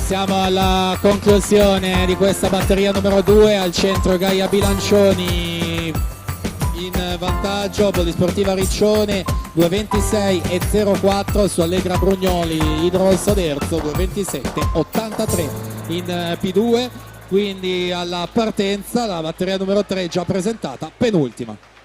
Siamo alla conclusione di questa batteria numero 2, al centro Gaia Bilancioni in vantaggio, Polisportiva Riccione 2:26 e 04 su Allegra Brugnoli, Idros Oderzo 2:27-83 in P2, quindi alla partenza la batteria numero 3 già presentata, penultima.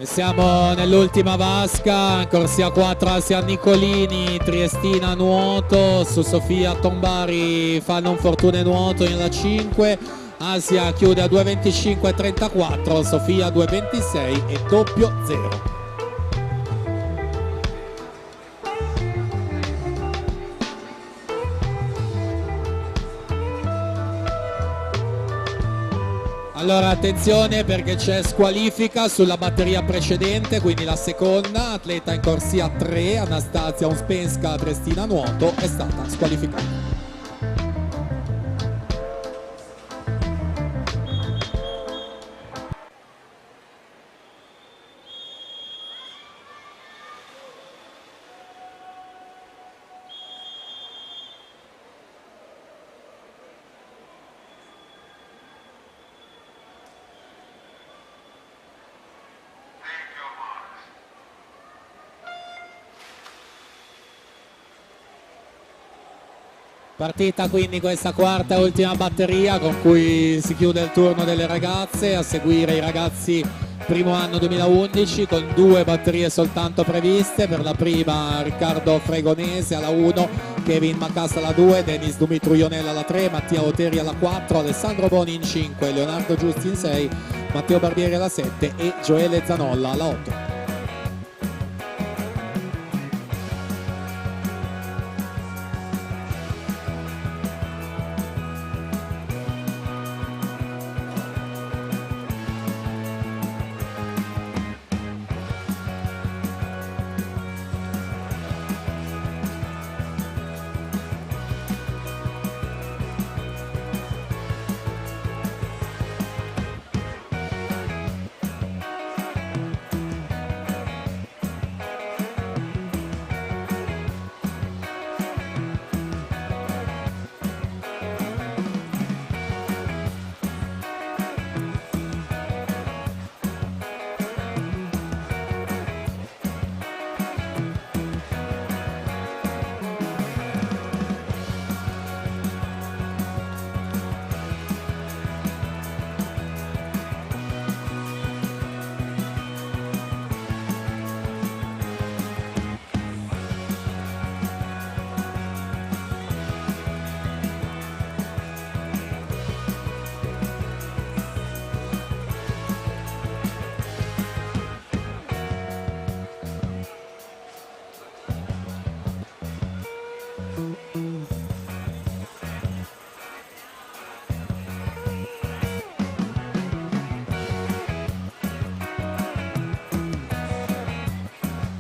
E siamo nell'ultima vasca, corsia 4 Asia Nicolini, Triestina nuoto, su Sofia Tombari fa non fortune nuoto nella 5, Asia chiude a 2.25.34, Sofia 2.26 e doppio 0. Allora attenzione perché c'è squalifica sulla batteria precedente, quindi la seconda, atleta in corsia 3, Anastasia Unspenska Triestina nuoto, è stata squalificata. Partita quindi questa quarta e ultima batteria con cui si chiude il turno delle ragazze, a seguire i ragazzi primo anno 2011 con 2 batterie soltanto previste. Per la prima Riccardo Fregonese alla 1, Kevin Macassa alla 2, Denis Dumitru Ionella alla 3, Mattia Oteri alla 4, Alessandro Boni in 5, Leonardo Giusti in 6, Matteo Barbieri alla 7 e Gioele Zanolla alla 8.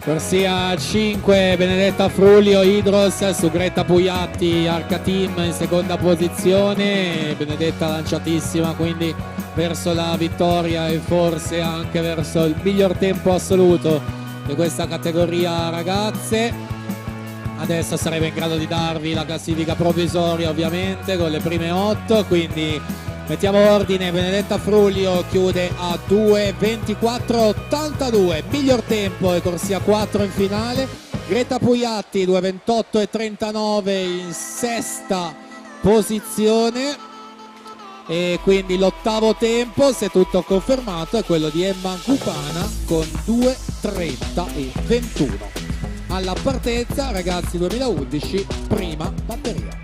Corsia 5 Benedetta Frullio Hydros su Greta Pugliatti Arca Team in seconda posizione, Benedetta lanciatissima quindi verso la vittoria e forse anche verso il miglior tempo assoluto di questa categoria ragazze. Adesso sarebbe in grado di darvi la classifica provvisoria ovviamente con le prime 8, quindi mettiamo ordine. Benedetta Frullio chiude a 2.24.82, miglior tempo e corsia 4 in finale. Greta Pugliatti 2.28.39 in sesta posizione e quindi l'ottavo tempo, se tutto confermato, è quello di Emma Cupana con 2.30.21. Alla partenza ragazzi 2011, prima batteria.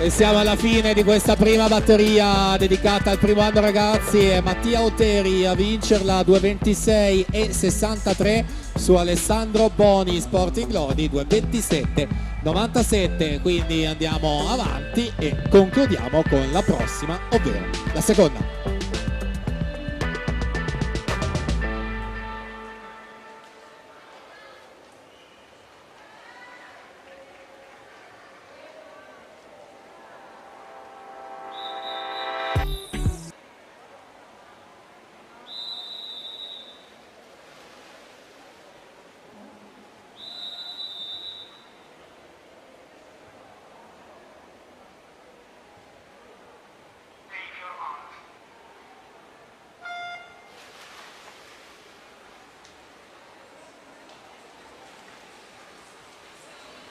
E siamo alla fine di questa prima batteria dedicata al primo anno ragazzi. È Mattia Oteri a vincerla 2:26 e 63 su Alessandro Boni Sporting Lodi 2:27-97. Quindi andiamo avanti e concludiamo con la prossima, ovvero la seconda.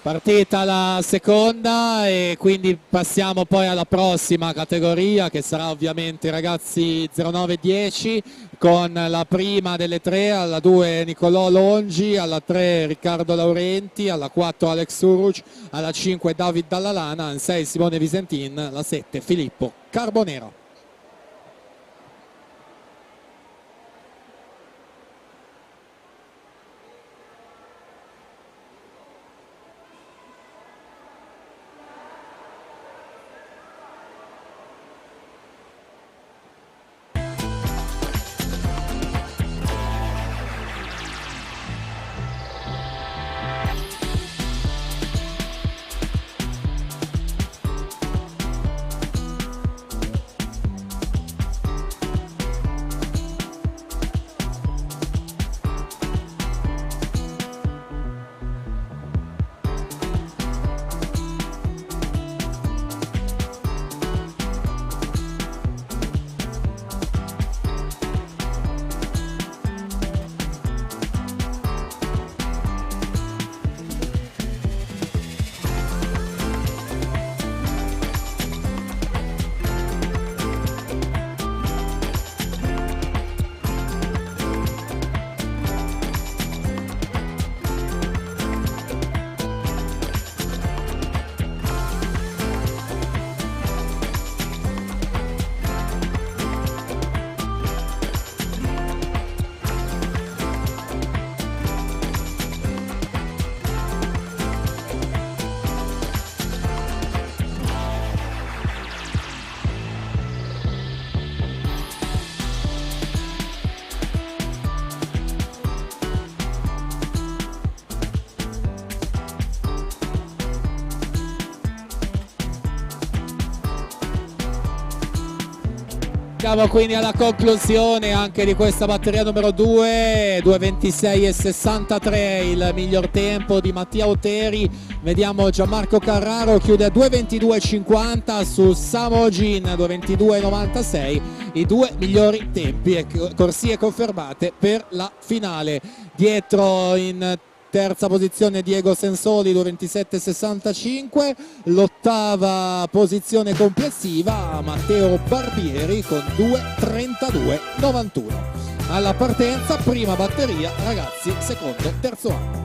Partita la seconda e quindi passiamo poi alla prossima categoria che sarà ovviamente i ragazzi 09-10 con la prima delle tre, alla 2 Nicolò Longi, alla 3 Riccardo Laurenti, alla 4 Alex Uruc, alla 5 David Dallalana, alla 6 Simone Visentin, alla 7 Filippo Carbonero. Siamo quindi alla conclusione anche di questa batteria numero 2, 2:26 e 63 il miglior tempo di Mattia Oteri. Vediamo Gianmarco Carraro chiude a 2:22,50 su Samo Gin 2:22,96, i due migliori tempi e corsie confermate per la finale. Dietro in terza posizione Diego Sensoli 2:27,65, l'ottava posizione complessiva Matteo Barbieri con 2:32,91. Alla partenza prima batteria ragazzi secondo terzo anno.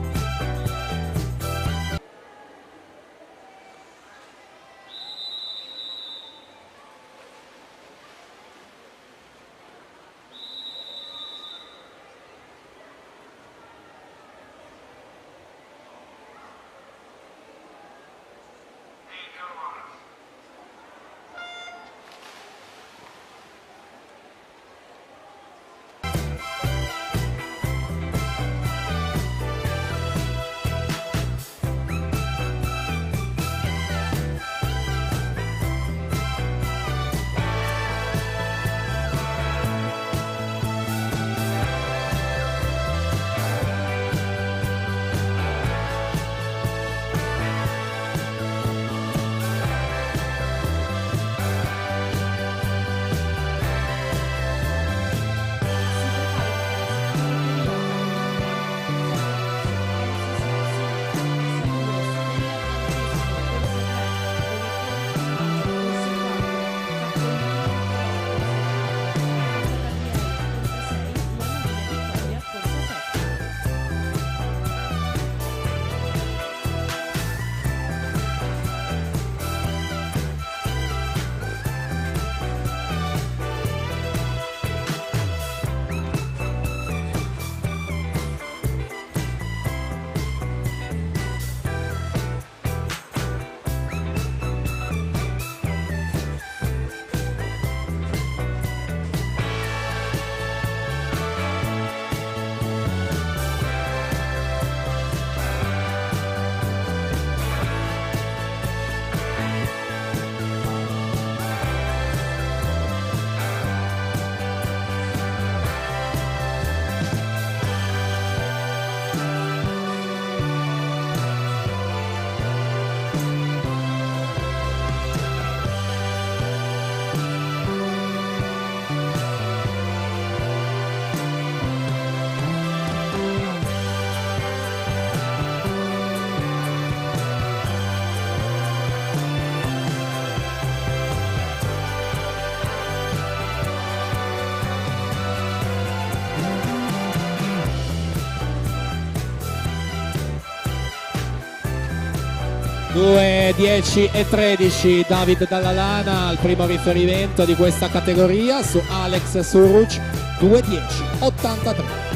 2:10 e 13 David Dallalana al primo riferimento di questa categoria su Alex Suruc, 2:10 83.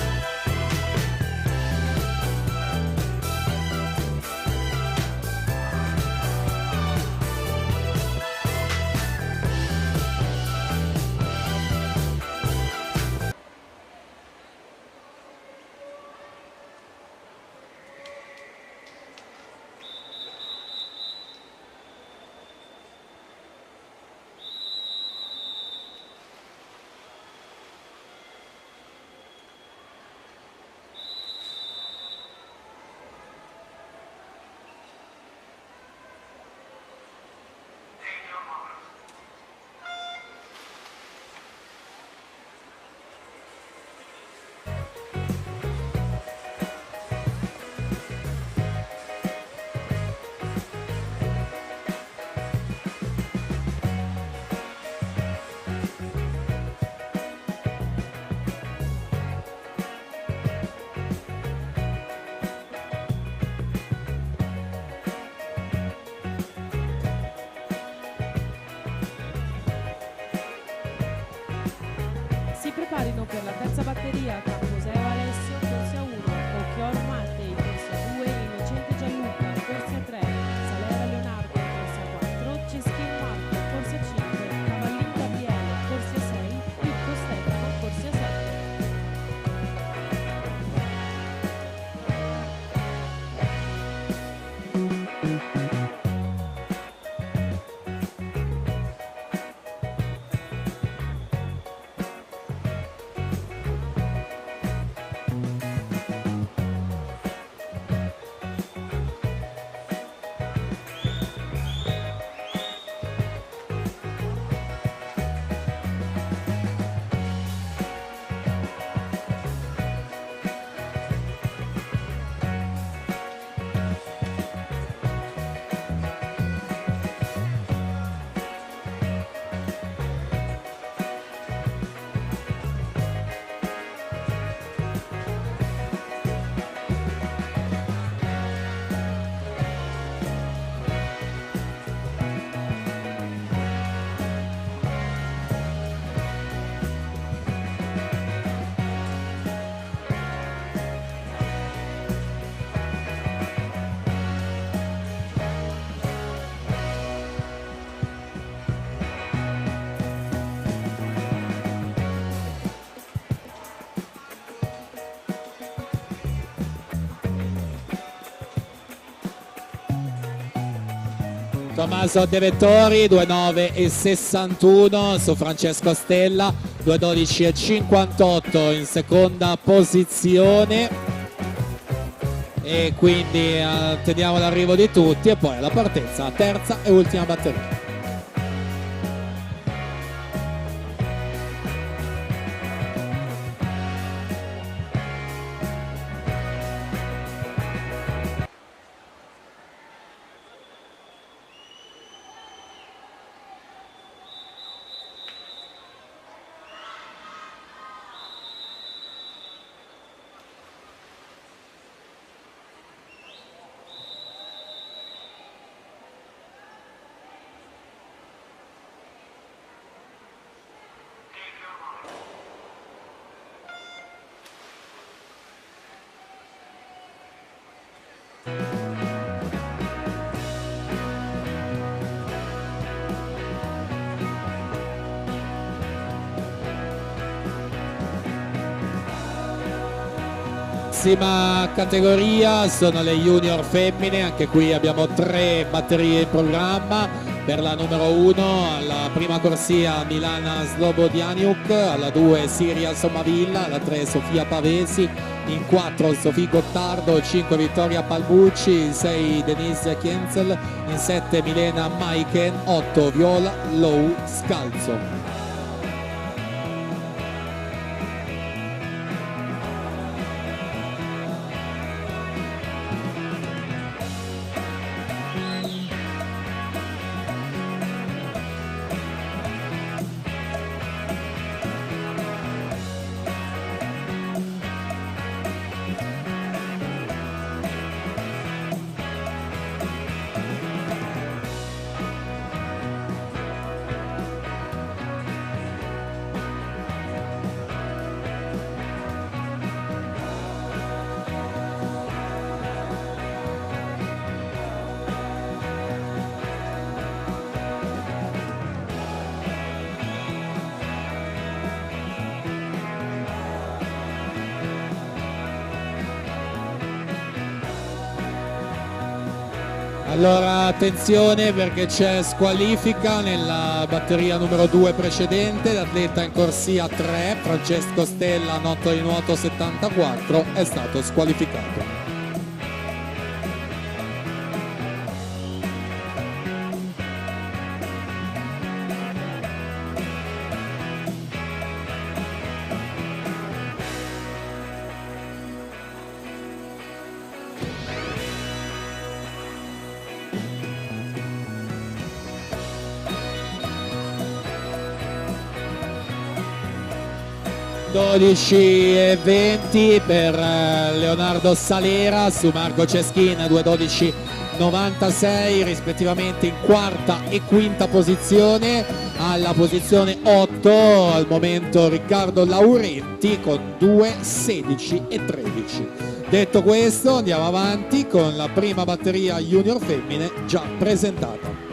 Si preparino per la terza batteria Camposeo Alessio, corsia 1, Occhioro Mattei, corsia 2, Innocente Gianluca, corsia 3, Salera Leonardo, corsia 4, Ceschin Marco, corsia 5, Cavallin Gabriele, corsia 6, Picco Stefano, corsia 7. Tommaso De Vettori 2:9 e 61 su Francesco Stella, 2:12 e 58 in seconda posizione, e quindi attendiamo l'arrivo di tutti e poi alla partenza terza e ultima batteria. Prossima categoria sono le junior femmine, anche qui abbiamo 3 batterie in programma. Per la numero 1 alla prima corsia Milana Slobodianiuk, alla 2 Siria Sommavilla, alla 3 Sofia Pavesi, in 4 Sofì Gottardo, 5 Vittoria Palbucci, in 6 Denise Kienzel, in 7 Milena Maiken, 8 Viola Lou Scalzo. Allora attenzione perché c'è squalifica nella batteria numero 2 precedente, l'atleta in corsia 3, Francesco Stella, noto di nuoto 74, è stato squalificato. e 20 per Leonardo Salera su Marco Ceschin, 2:12:96 rispettivamente in quarta e quinta posizione. Alla posizione 8 al momento Riccardo Lauretti con 2:16:13. Detto questo andiamo avanti con la prima batteria junior femmine già presentata.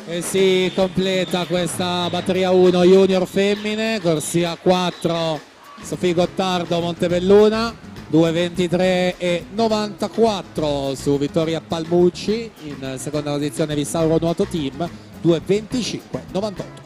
E si completa questa batteria 1 junior femmine, corsia 4 Sofì Gottardo Montebelluna, 2:23:94 su Vittoria Palmucci, in seconda posizione Visauro Nuoto Team, 2:25:98.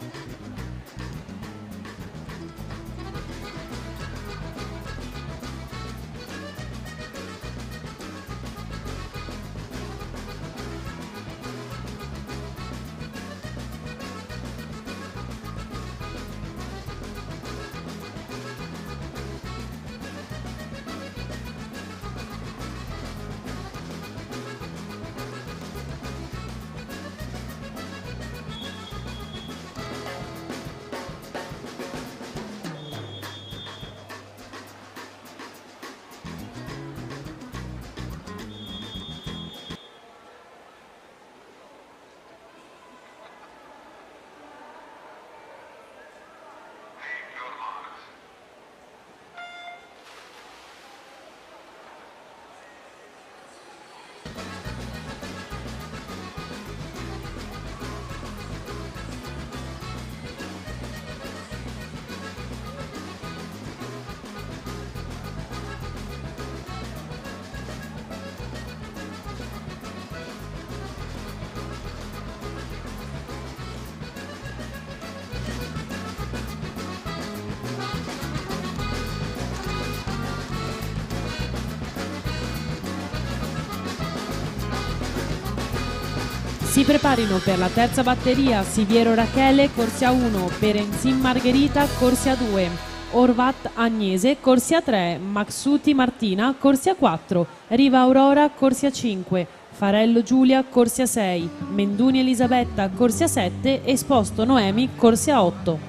Si preparino per la terza batteria Siviero Rachele, corsia 1, Perenzin Margherita, corsia 2, Orvat Agnese, corsia 3, Maxuti Martina, corsia 4, Riva Aurora, corsia 5, Farello Giulia, corsia 6, Menduni Elisabetta, corsia 7, Esposto Noemi, corsia 8.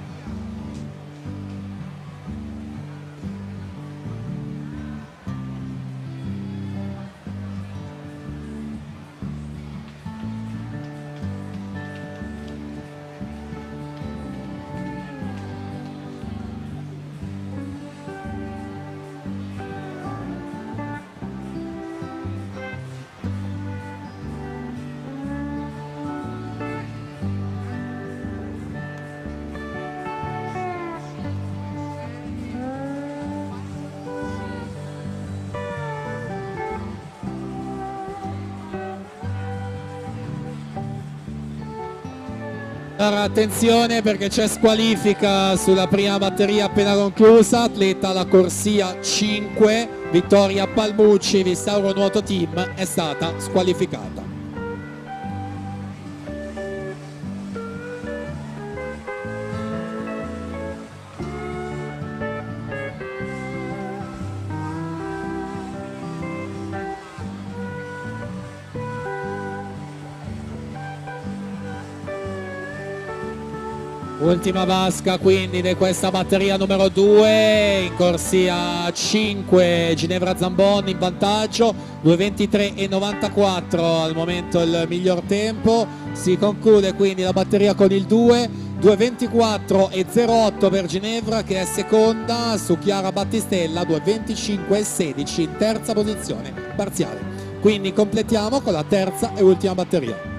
Allora, attenzione perché c'è squalifica sulla prima batteria appena conclusa, atleta alla corsia 5, Vittoria Palmucci, Vistauro Nuoto Team, è stata squalificata. Ultima vasca quindi di questa batteria numero 2, in corsia 5 Ginevra Zambon in vantaggio, 2:23,94 al momento il miglior tempo. Si conclude quindi la batteria con il 2, 2:24,08 per Ginevra che è seconda, su Chiara Battistella 2:25,16 in terza posizione parziale. Quindi completiamo con la terza e ultima batteria.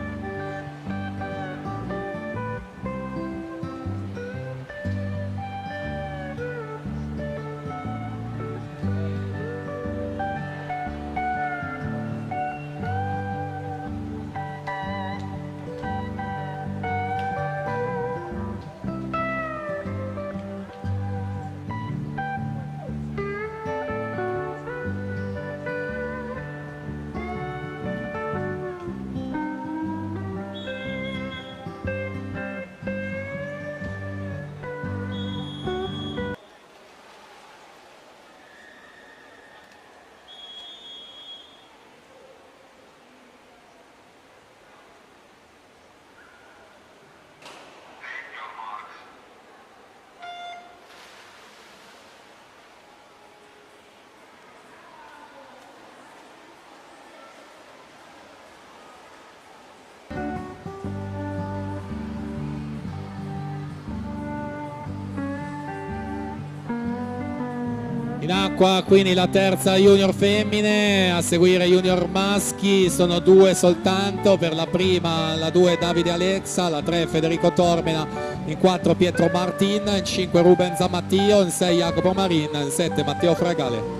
In acqua quindi la terza junior femmine, a seguire junior maschi, sono due soltanto, per la prima la 2 Davide Alexa, la 3 Federico Tormena, in 4 Pietro Martin, in 5 Ruben Zammattio, in 6 Jacopo Marin, in 7 Matteo Fragale.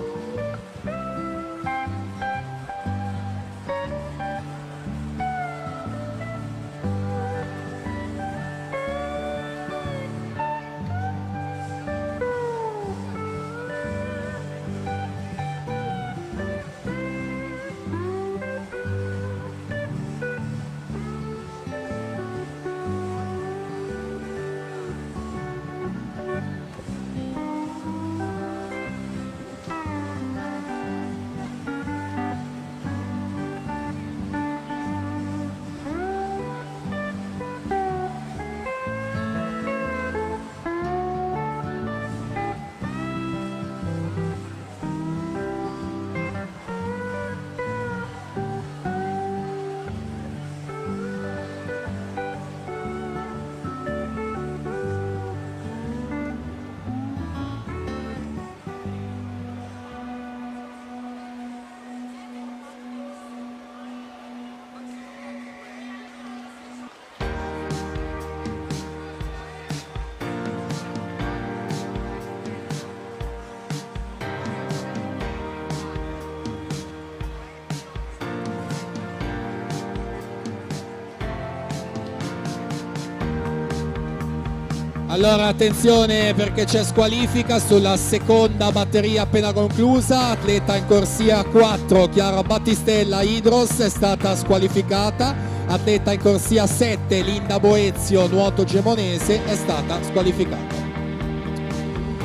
Allora attenzione perché c'è squalifica sulla seconda batteria appena conclusa, atleta in corsia 4 Chiara Battistella Idros è stata squalificata, atleta in corsia 7 Linda Boezio, nuoto gemonese, è stata squalificata.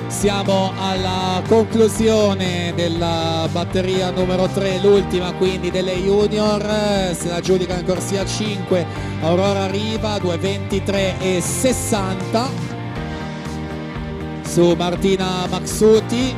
Siamo alla conclusione della batteria numero 3, l'ultima quindi delle junior. Se la giudica in corsia 5 Aurora Riva, 2:23:60 su Martina Maxuti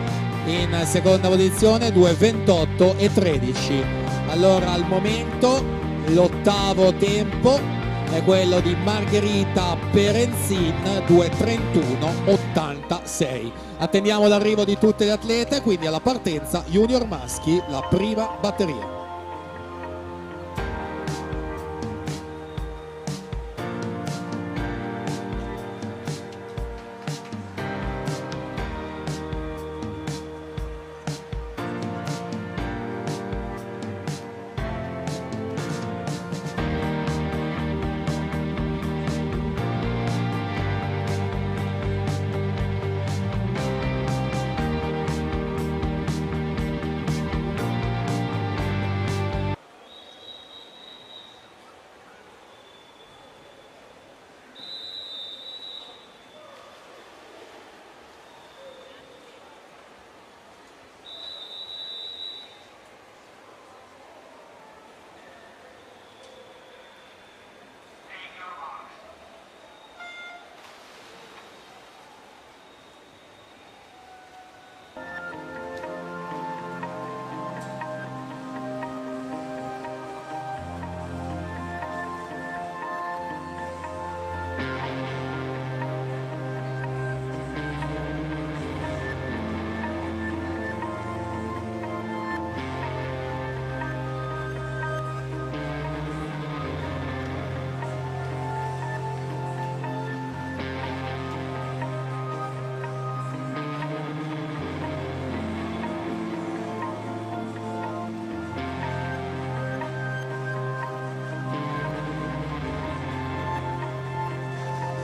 in seconda posizione, 2:28:13. Allora al momento l'ottavo tempo è quello di Margherita Perenzin, 2:31:86. Attendiamo l'arrivo di tutte le atlete, quindi alla partenza junior maschi, la prima batteria.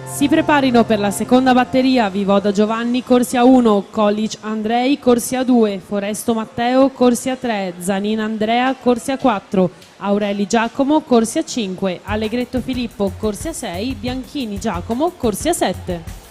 Si preparino per la seconda batteria Vivoda Giovanni, corsia 1, Collic Andrei, corsia 2, Foresto Matteo, corsia 3, Zanina Andrea, corsia 4, Aureli Giacomo, corsia 5, Allegretto Filippo, corsia 6, Bianchini Giacomo, corsia 7.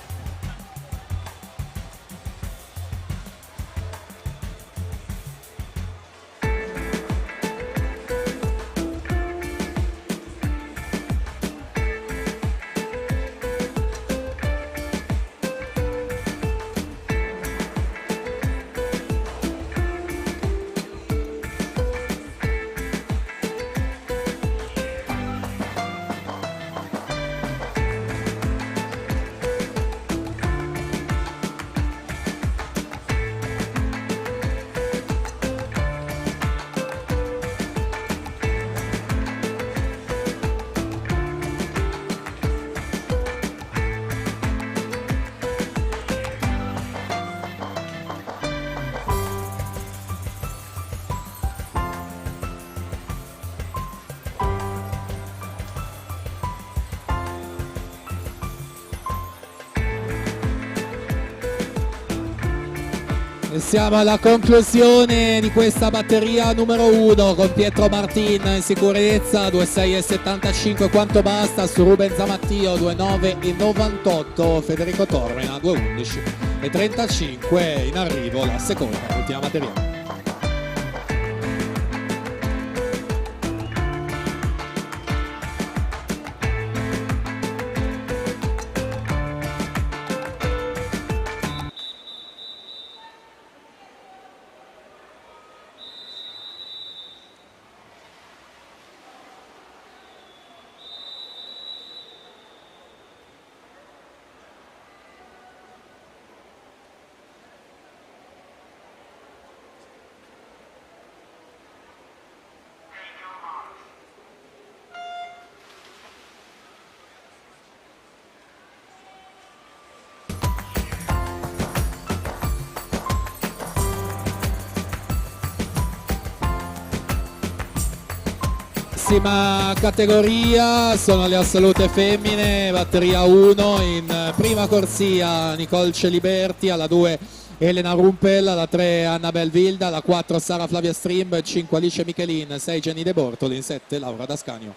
E siamo alla conclusione di questa batteria numero 1 con Pietro Martin in sicurezza, 2:6:75 quanto basta, su Ruben Zamattio 2:9:98, Federico Tormena 2:11:35, in arrivo la seconda, ultima batteria. Categoria sono le assolute femmine, batteria 1 in prima corsia Nicole Celiberti, alla 2 Elena Rumpel, alla 3 Annabel Vilda, alla 4 Sara Flavia Strimb, 5 Alice Michelin, 6 Jenny De Bortoli, 7 Laura Dascanio.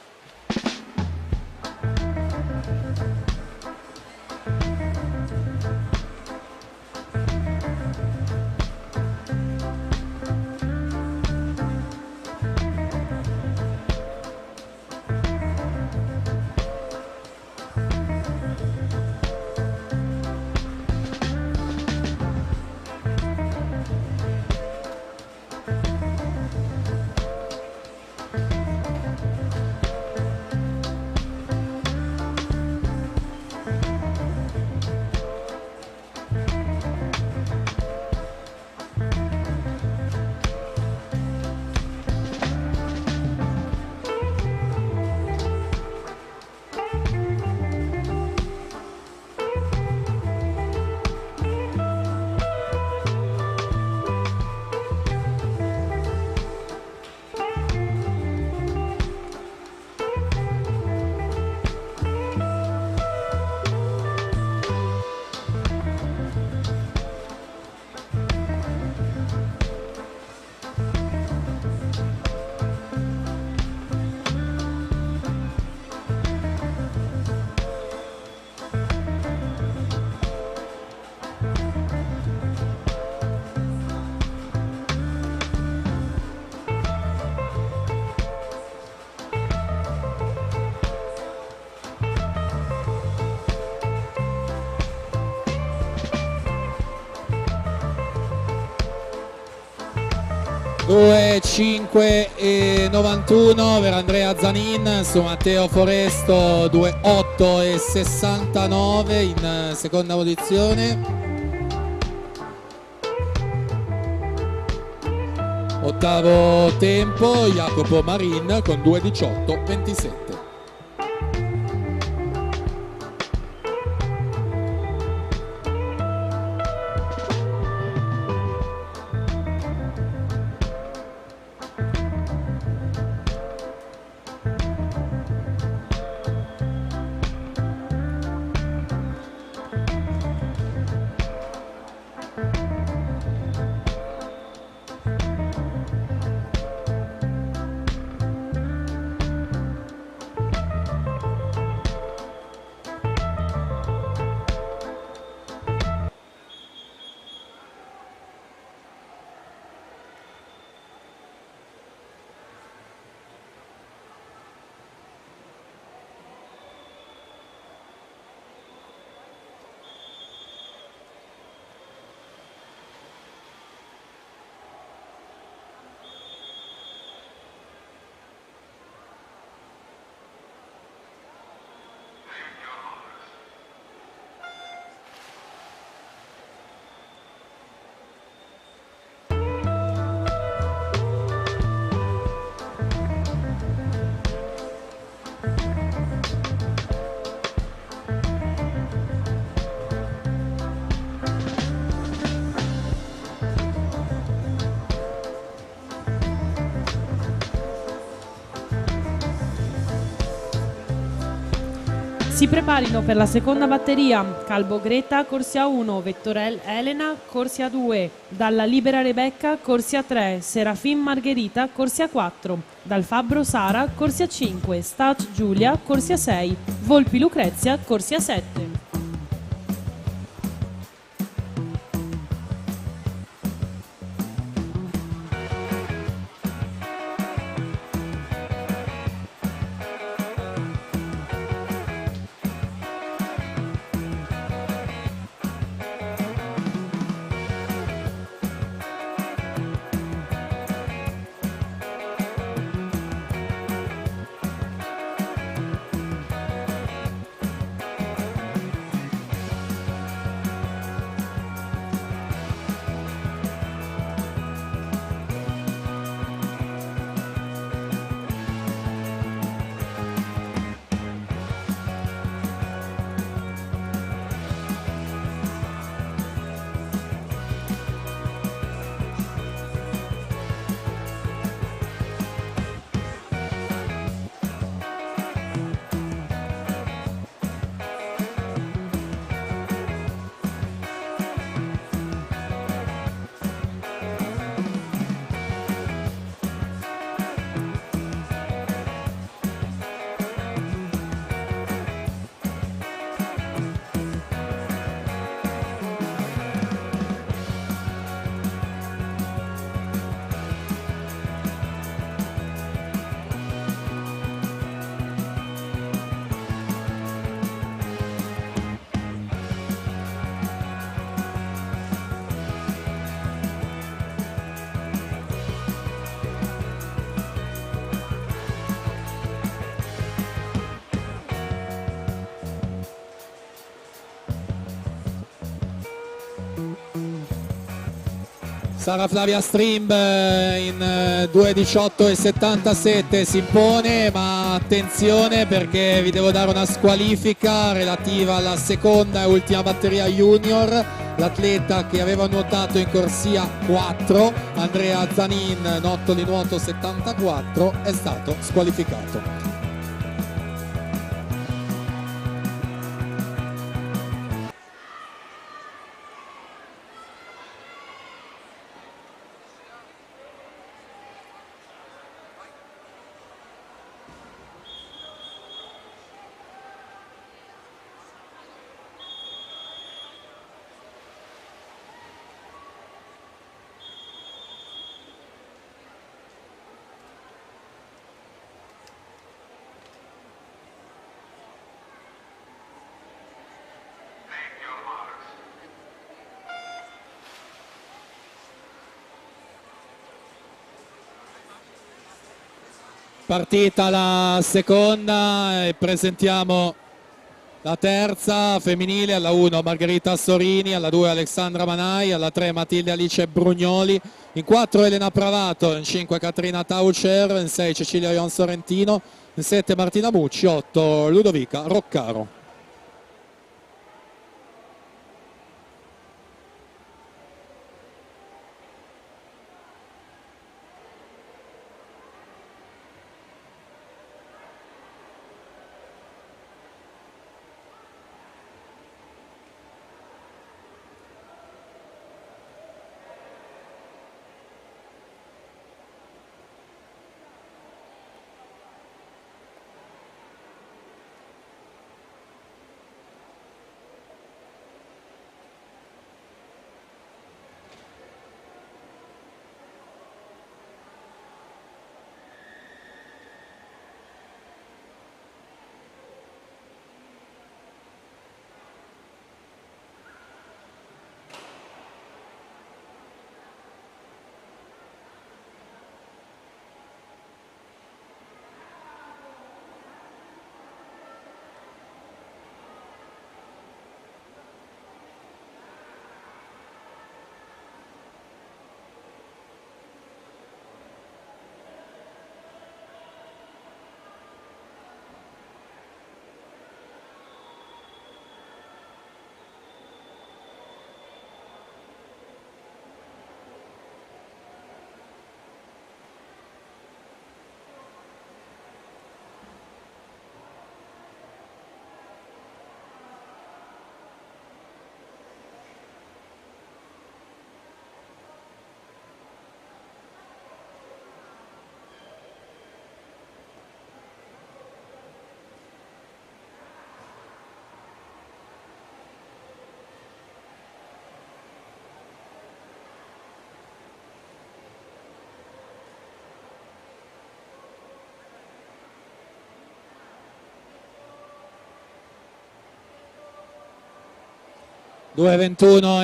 2,5,91 per Andrea Zanin su Matteo Foresto, 2,8,69 in seconda posizione. Ottavo tempo Jacopo Marin con 2,18,27. Si preparino per la seconda batteria Calbo Greta, corsia 1, Vettorel Elena, corsia 2, Dalla Libera Rebecca, corsia 3, Serafin Margherita, corsia 4, Dal Fabbro Sara, corsia 5, Stac Giulia, corsia 6, Volpi Lucrezia, corsia 7. Sara Flavia Strimb in 2,18,77 si impone, ma attenzione perché vi devo dare una squalifica relativa alla seconda e ultima batteria junior. L'atleta che aveva nuotato in corsia 4, Andrea Zanin, notto di nuoto 74, è stato squalificato. Partita la seconda e presentiamo la terza femminile. Alla 1 Margherita Sorini, alla 2 Alexandra Manai, alla 3 Matilde Alice Brugnoli, in 4 Elena Pravato, in 5 Caterina Taucer, in 6 Cecilia Ion Sorrentino, in 7 Martina Mucci, 8 Ludovica Roccaro.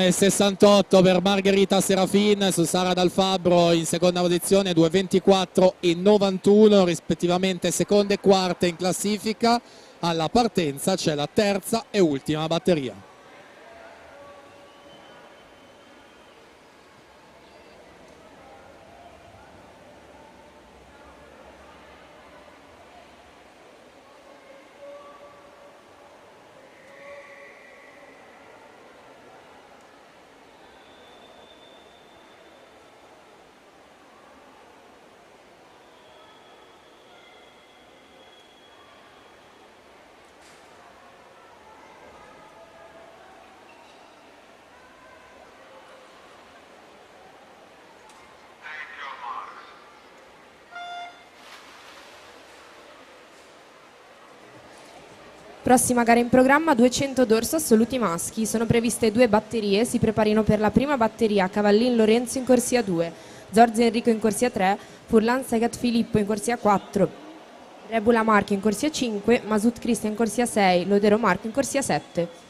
e 68 per Margherita Serafin su Sara Dal Fabbro in seconda posizione, 2:24 e 91 rispettivamente seconde e quarte in classifica. Alla partenza c'è la terza e ultima batteria. Prossima gara in programma, 200 dorso assoluti maschi. Sono previste 2 batterie, si preparino per la prima batteria Cavallin Lorenzo in corsia 2, Zorzi Enrico in corsia 3, Furlan Segat Filippo in corsia 4, Rebula Marco in corsia 5, Masut Cristian in corsia 6, Lodero Marco in corsia 7.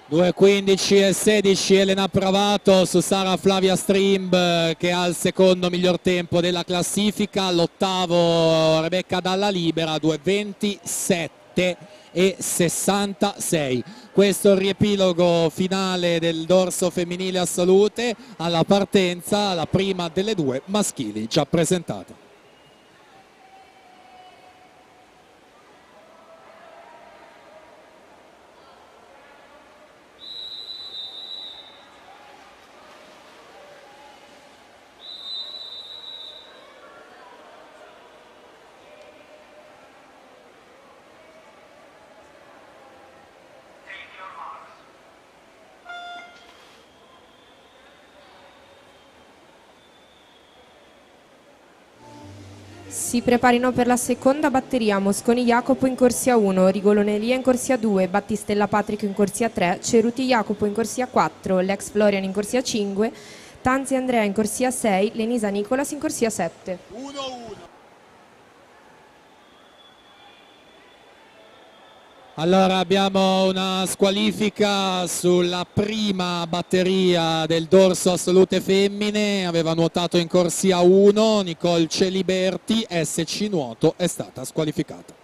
2:15 e 16 Elena Pravato su Sara Flavia Strimb che ha il secondo miglior tempo della classifica, l'ottavo Rebecca Dalla Libera, 2:27 e 66. Questo è il riepilogo finale del dorso femminile assolute alla partenza, la prima delle due maschili già presentate. Si preparino per la seconda batteria Mosconi Jacopo in corsia 1, Rigolone Elia in corsia 2, Battistella Patrick in corsia 3, Ceruti Jacopo in corsia 4, Lex Florian in corsia 5, Tanzi Andrea in corsia 6, Lenisa Nicolas in corsia 7. 1-1. Allora abbiamo una squalifica sulla prima batteria del dorso assolute femmine, aveva nuotato in corsia 1, Nicole Celiberti, SC Nuoto, è stata squalificata.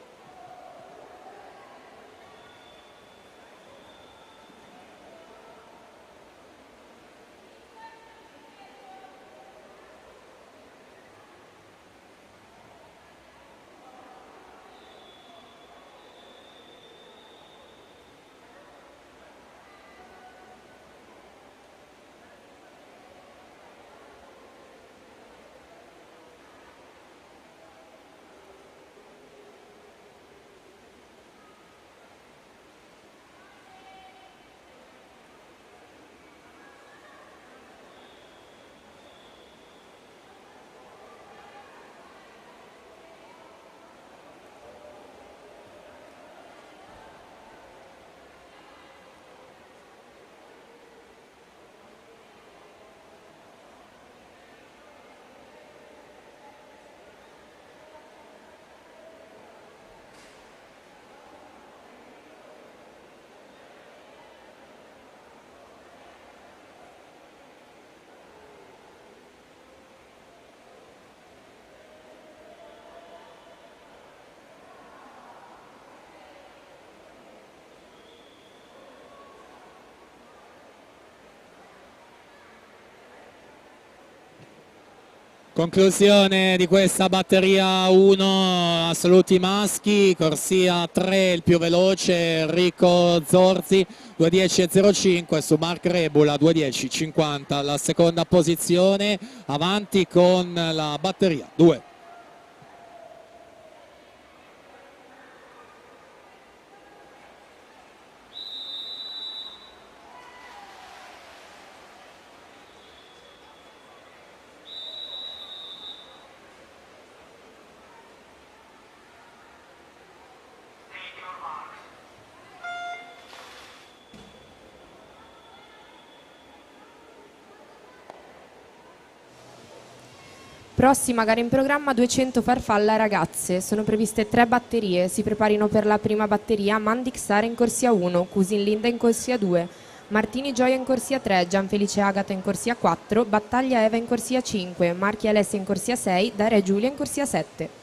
Conclusione di questa batteria 1 assoluti maschi, corsia 3 il più veloce Enrico Zorzi 2:10,05 su Mark Rebula 2:10,50 alla seconda posizione, avanti con la batteria 2. Prossima gara in programma 200 farfalla ragazze, sono previste 3 batterie, si preparino per la prima batteria Mandy Xara in corsia 1, Cusin Linda in corsia 2, Martini Gioia in corsia 3, Gianfelice Agata in corsia 4, Battaglia Eva in corsia 5, Marchi Alessia in corsia 6, Daria Giulia in corsia 7.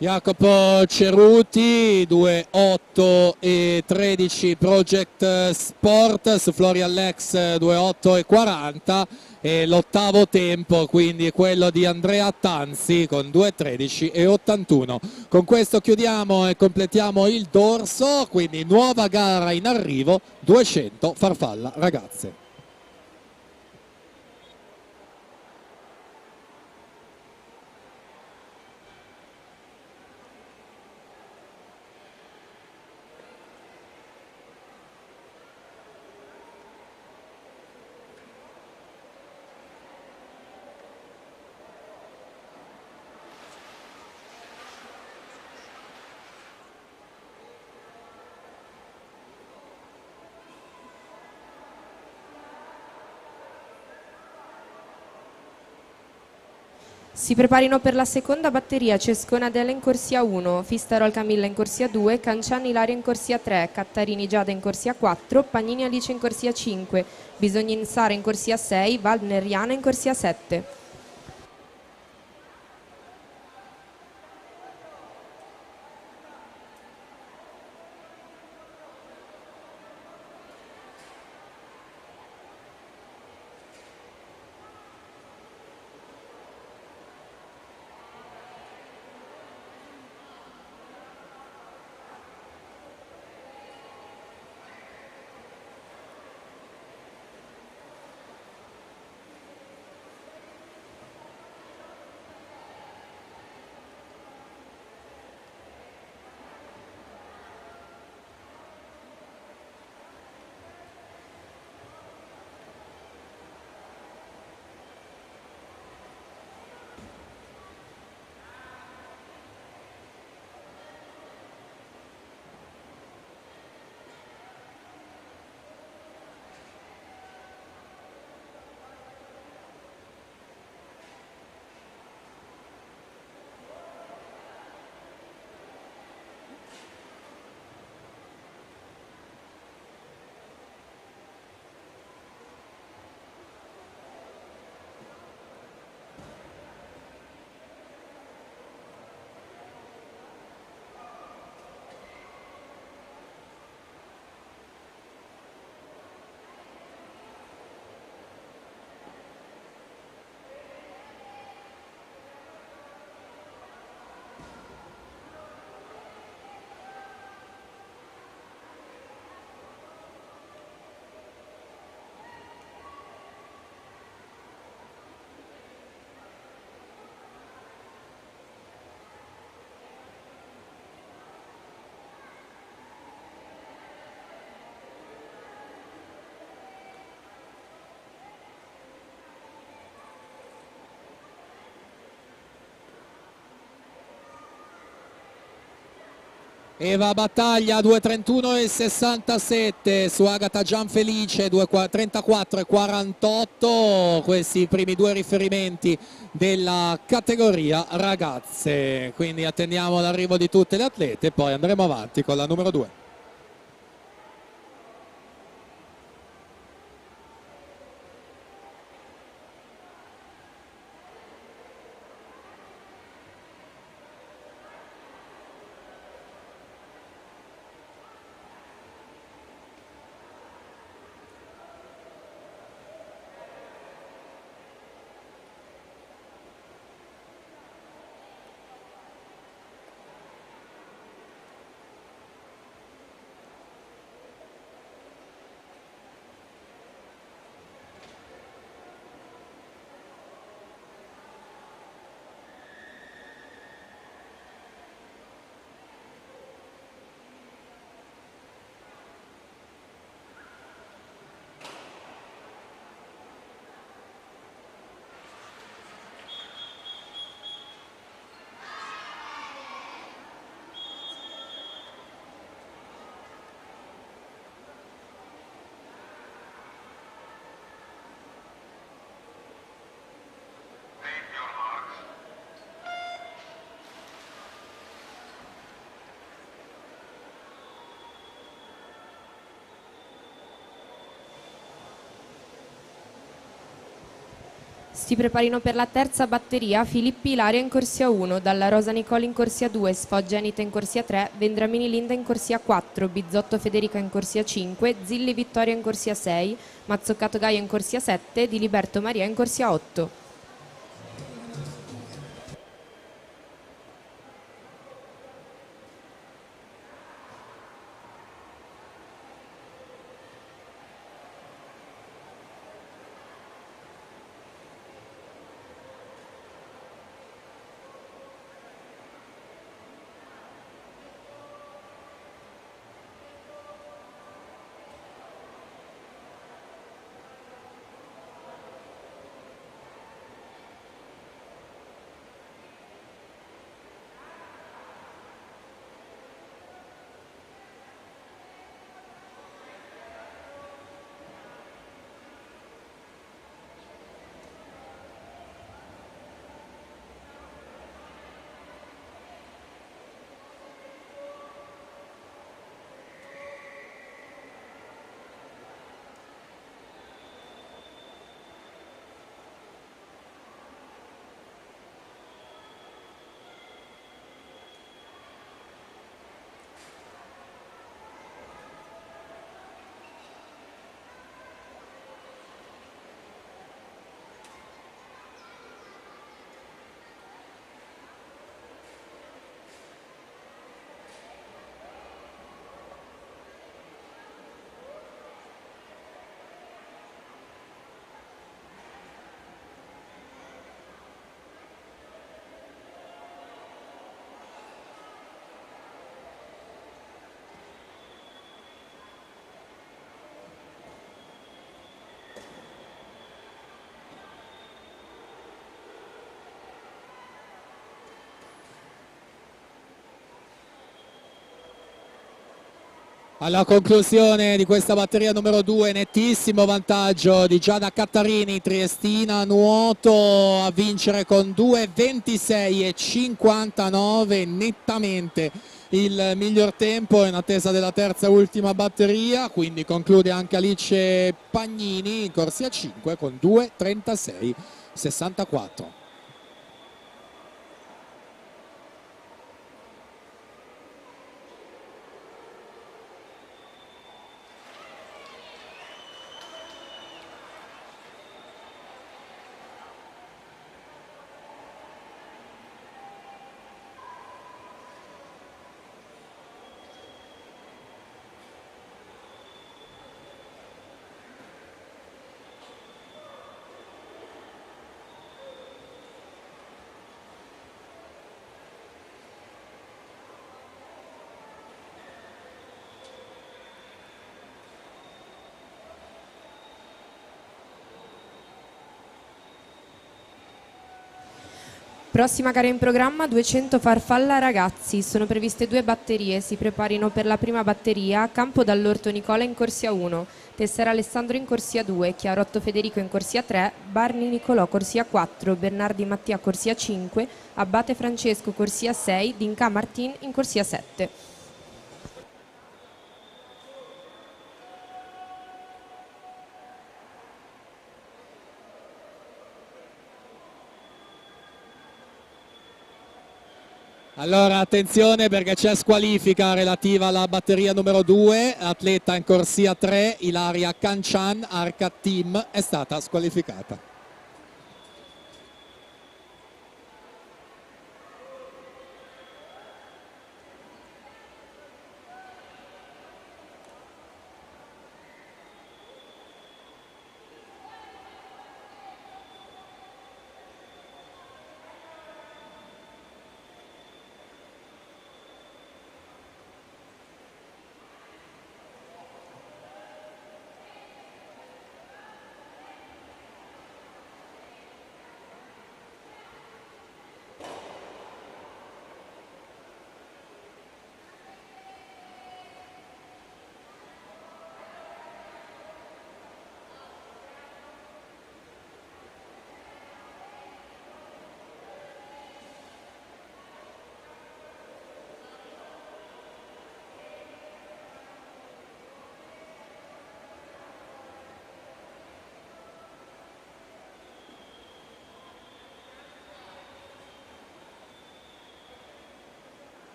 Jacopo Ceruti, 2.8 e 13 Project Sport, su Florian Lex 2.8 e 40, e l'ottavo tempo quindi quello di Andrea Tanzi con 2.13 e 81. Con questo chiudiamo e completiamo il dorso, quindi nuova gara in arrivo, 200 farfalla ragazze. Si preparino per la seconda batteria Cescona Della in corsia 1, Fistarol Camilla in corsia 2, Canciani Ilaria in corsia 3, Cattarini Giada in corsia 4, Pagnini Alice in corsia 5, Bisognin Sara in corsia 6, Waldner Riana in corsia 7. Eva Battaglia 2.31 e 67 su Agata Gianfelice 2.34 e 48, questi i primi due riferimenti della categoria ragazze, quindi attendiamo l'arrivo di tutte le atlete e poi andremo avanti con la numero 2. Si preparino per la terza batteria Filippi Ilaria in corsia 1, Dalla Rosa Nicole in corsia 2, Sfoggia Anita in corsia 3, Vendramini Linda in corsia 4, Bizzotto Federica in corsia 5, Zilli Vittoria in corsia 6, Mazzoccato Gaia in corsia 7, Diliberto Maria in corsia 8. Alla conclusione di questa batteria numero 2, nettissimo vantaggio di Giada Cattarini, triestina nuoto, a vincere con 2:26,59, nettamente il miglior tempo in attesa della terza e ultima batteria. Quindi conclude anche Alice Pagnini in corsia 5 con 2:36,64. Prossima gara in programma, 200 farfalla ragazzi. Sono previste 2 batterie. Si preparino per la prima batteria Campo Dall'Orto Nicola in corsia 1, Tessera Alessandro in corsia 2, Chiarotto Federico in corsia 3, Barni Nicolò corsia 4, Bernardi Mattia corsia 5, Abbate Francesco corsia 6, Dinca Martin in corsia 7. Allora attenzione perché c'è squalifica relativa alla batteria numero 2, atleta in corsia 3, Ilaria Cancian, Arca Team, è stata squalificata.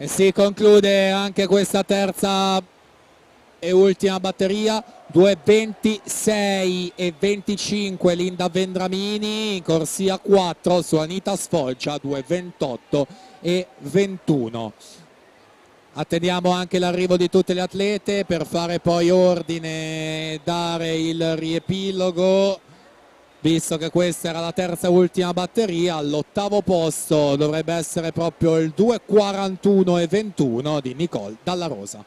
E si conclude anche questa terza e ultima batteria. 2:26 e 25 Linda Vendramini in corsia 4 su Anita Sfoggia 2:28 e 21. Attendiamo anche l'arrivo di tutte le atlete per fare poi ordine e dare il riepilogo, visto che questa era la terza e ultima batteria. All'ottavo posto dovrebbe essere proprio il 2:41 e 21 di Nicole Dalla Rosa.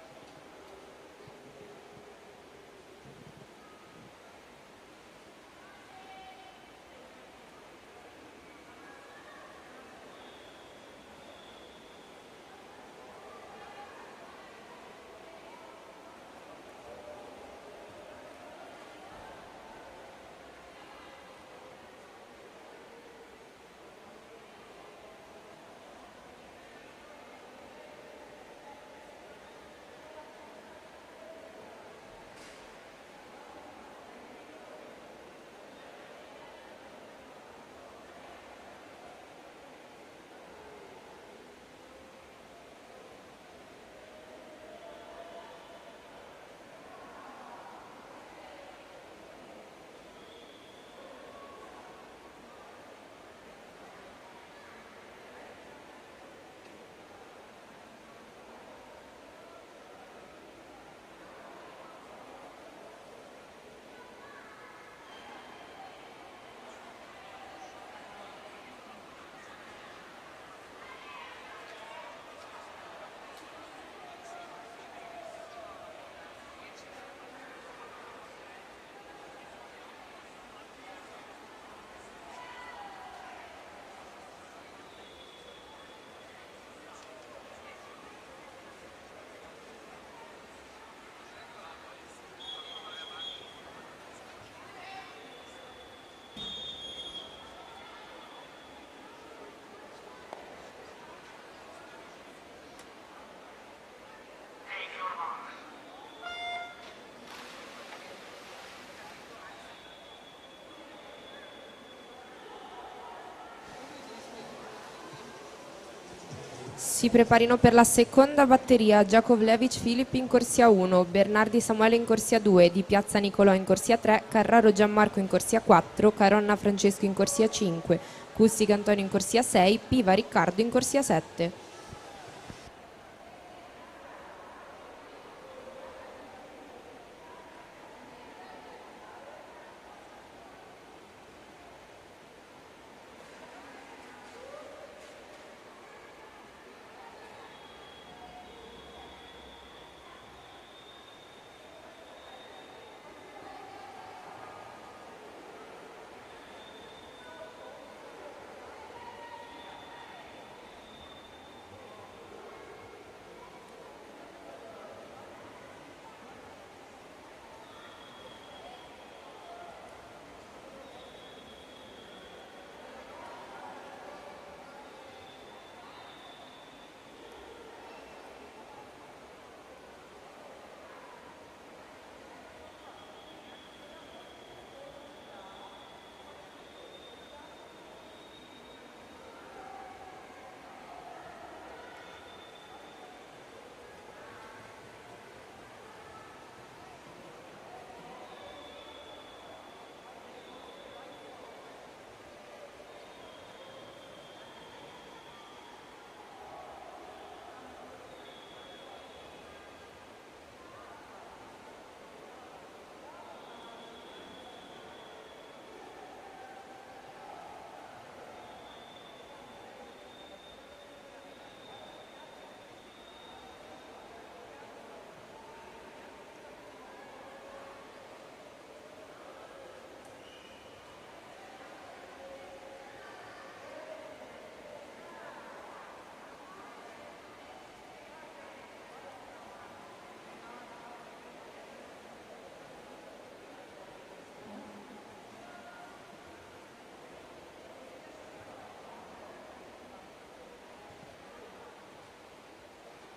Si preparino per la seconda batteria Jakovlevic Filip in corsia 1, Bernardi Samuele in corsia 2, Di Piazza Nicolò in corsia 3, Carraro Gianmarco in corsia 4, Caronna Francesco in corsia 5, Cussica Antonio in corsia 6, Piva Riccardo in corsia 7.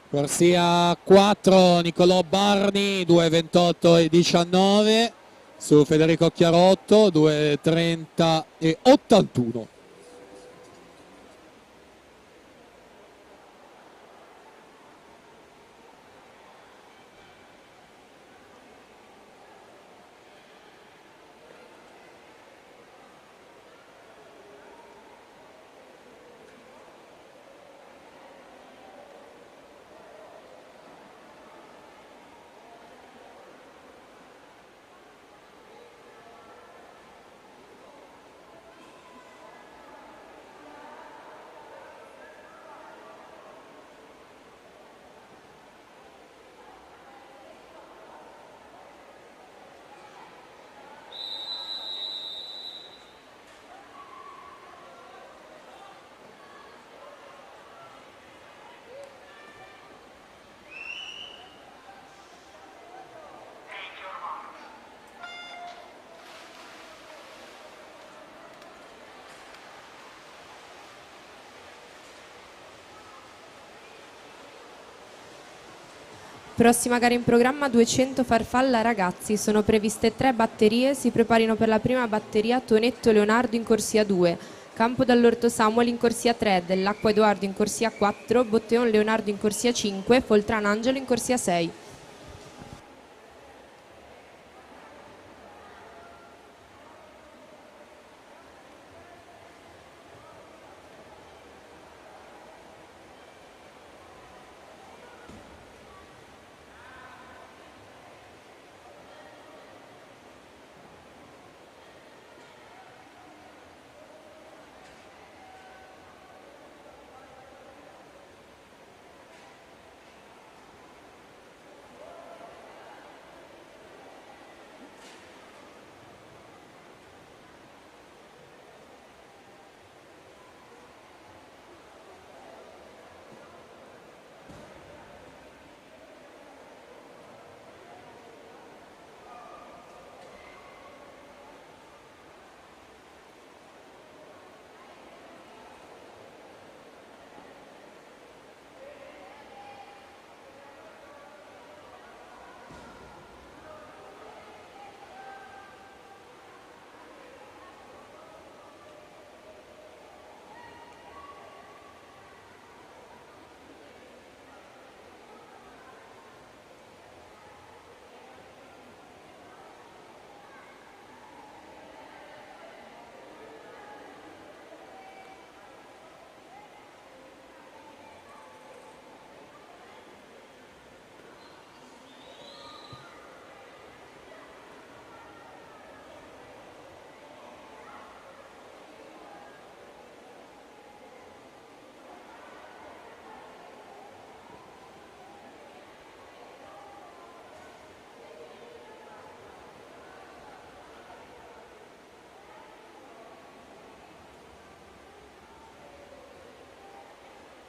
Corsia 4 Nicolò Barni 2:28 e 19 su Federico Chiarotto 2:30 e 81. Prossima gara in programma 200 farfalla ragazzi, sono previste 3 batterie, si preparino per la prima batteria Tonetto Leonardo in corsia 2, Campo dall'Orto Samuel in corsia 3, Dell'Acqua Edoardo in corsia 4, Botteon Leonardo in corsia 5, Foltran Angelo in corsia 6.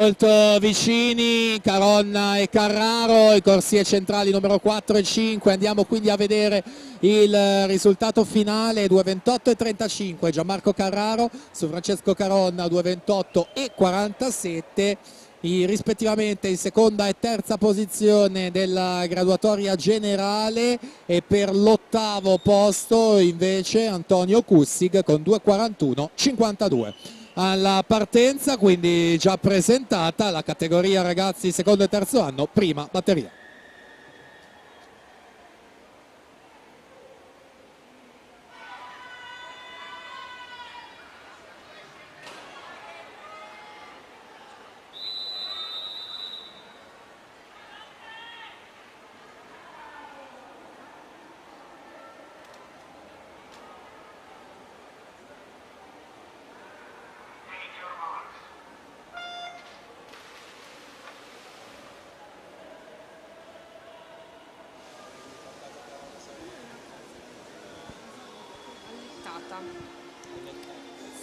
Molto vicini Caronna e Carraro, i corsie centrali numero 4 e 5. Andiamo quindi a vedere il risultato finale: 2:28 e 35 Gianmarco Carraro su Francesco Caronna, 2:28 e 47, rispettivamente in seconda e terza posizione della graduatoria generale, e per l'ottavo posto invece Antonio Cussig con 2:41,52. Alla partenza quindi già presentata la categoria ragazzi secondo e terzo anno, prima batteria.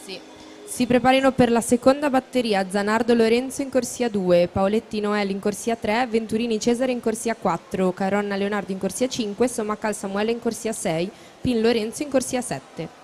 Sì. Si preparino per la seconda batteria Zanardo Lorenzo in corsia 2, Paoletti Noel in corsia 3, Venturini Cesare in corsia 4, Caronna Leonardo in corsia 5, Sommacal Samuele in corsia 6, Pin Lorenzo in corsia 7.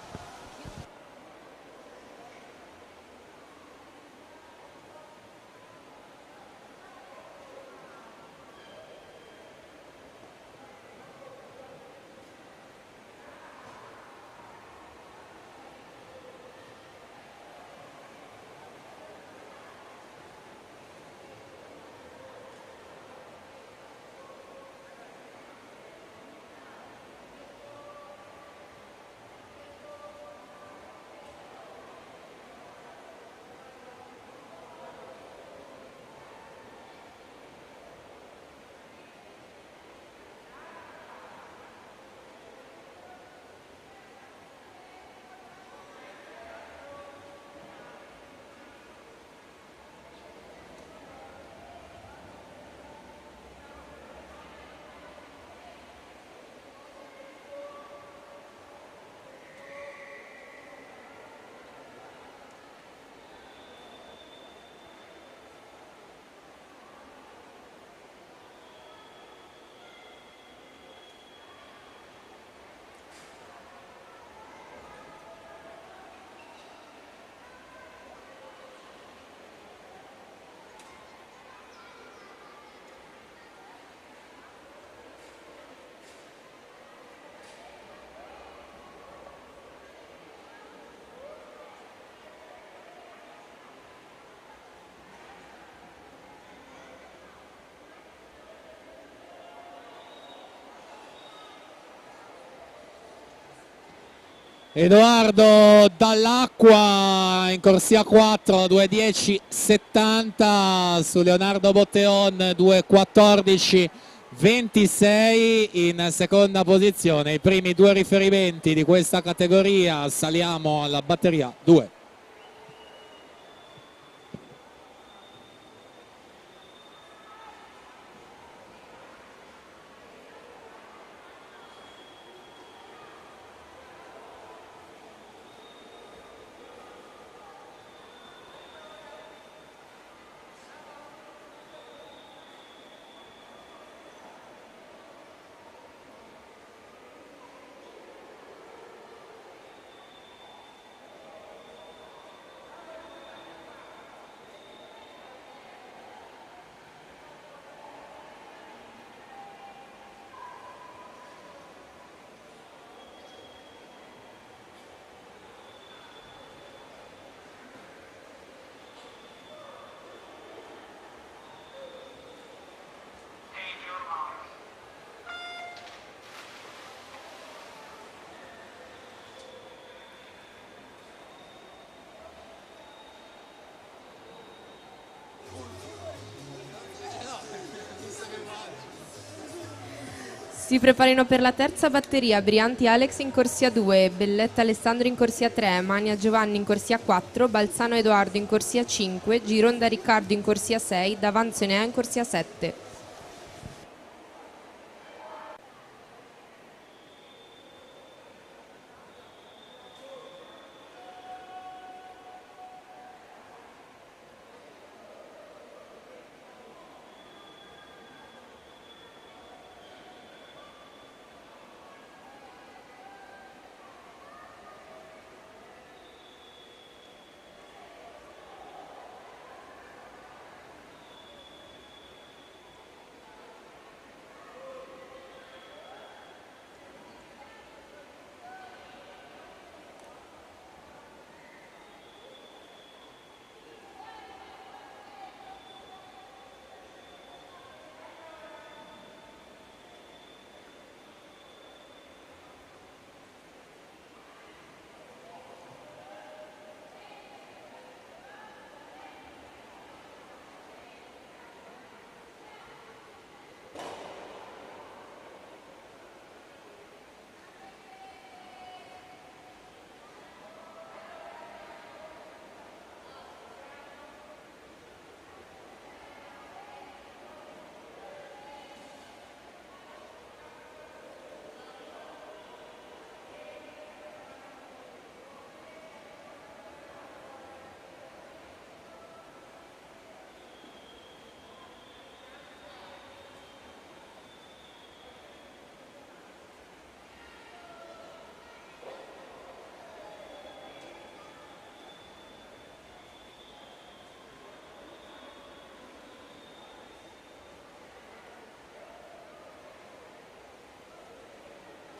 Edoardo Dall'Acqua in corsia 4 2:10:70 su Leonardo Botteon 2:14:26 in seconda posizione. I primi due riferimenti di questa categoria, saliamo alla batteria 2. Si preparino per la terza batteria Brianti Alex in corsia 2, Belletta Alessandro in corsia 3, Mania Giovanni in corsia 4, Balzano Edoardo in corsia 5, Gironda Riccardo in corsia 6, Davanzio Enea in corsia 7.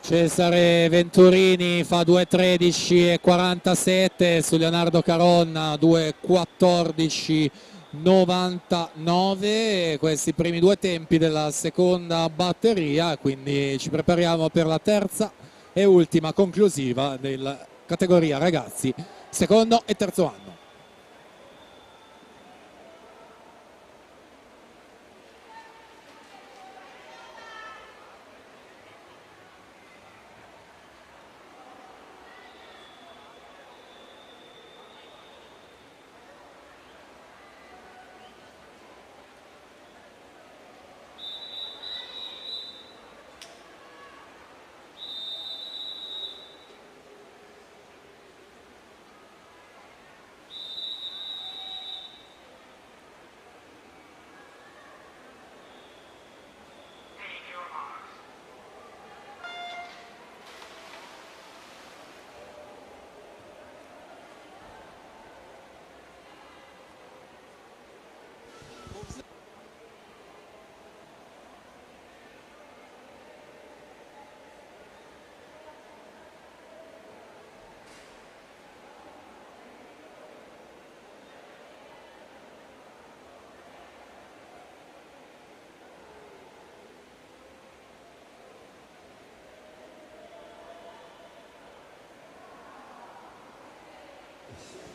Cesare Venturini fa 2:13:47 su Leonardo Caronna 2:14:99. Questi primi due tempi della seconda batteria, quindi ci prepariamo per la terza e ultima conclusiva della categoria ragazzi secondo e terzo anno.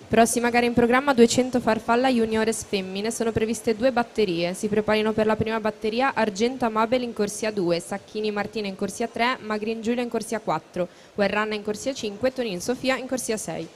Prossima gara in programma 200 farfalla juniores femmine, sono previste 2 batterie. Si preparino per la prima batteria Argenta Mabel in corsia 2, Sacchini Martina in corsia 3, Magrin Giulia in corsia 4, Guerranna in corsia 5, Tonin Sofia in corsia 6.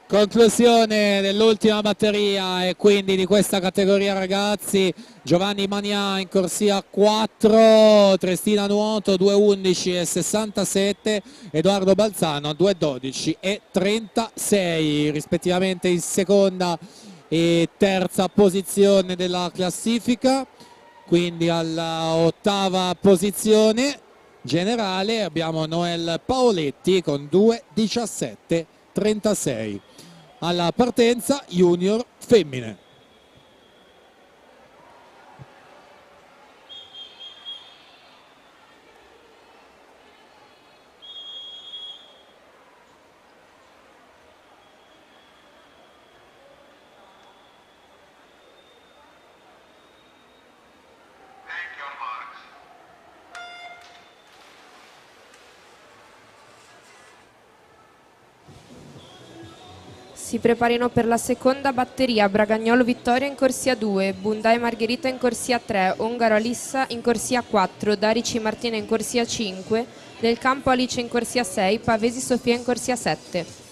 Conclusione dell'ultima batteria e quindi di questa categoria ragazzi. Giovanni Mania in corsia 4, Trestina Nuoto 2.11 e 67, Edoardo Balzano 2.12 e 36 rispettivamente in seconda e terza posizione della classifica. Quindi alla ottava posizione generale abbiamo Noel Paoletti con 2.17.36 alla partenza junior femmine. Si preparino per la seconda batteria Bragagnolo Vittoria in corsia 2, Bundai Margherita in corsia 3, Ongaro Alissa in corsia 4, Darici Martina in corsia 5, Del Campo Alice in corsia 6, Pavesi Sofia in corsia 7.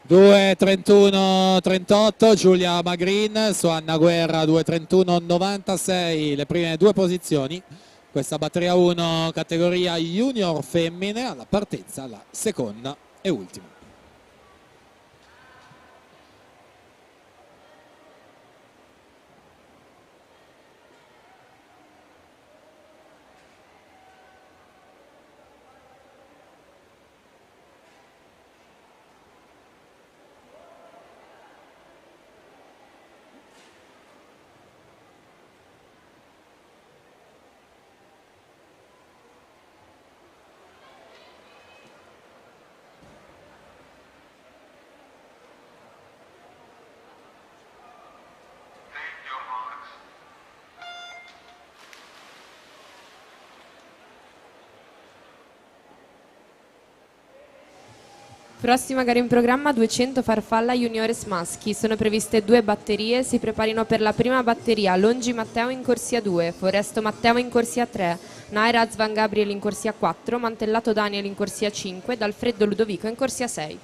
2:31:38 Giulia Magrin su Anna Guerra, 2:31:96 le prime due posizioni. Questa batteria 1 categoria junior femmine, alla partenza la seconda e ultima. Prossima gara in programma 200 farfalla juniores maschi. Sono previste 2 batterie. Si preparino per la prima batteria Longi Matteo in corsia 2, Foresto Matteo in corsia 3, Naira Azvan Gabriel in corsia 4, Mantellato Daniel in corsia 5, Dalfreddo Ludovico in corsia 6.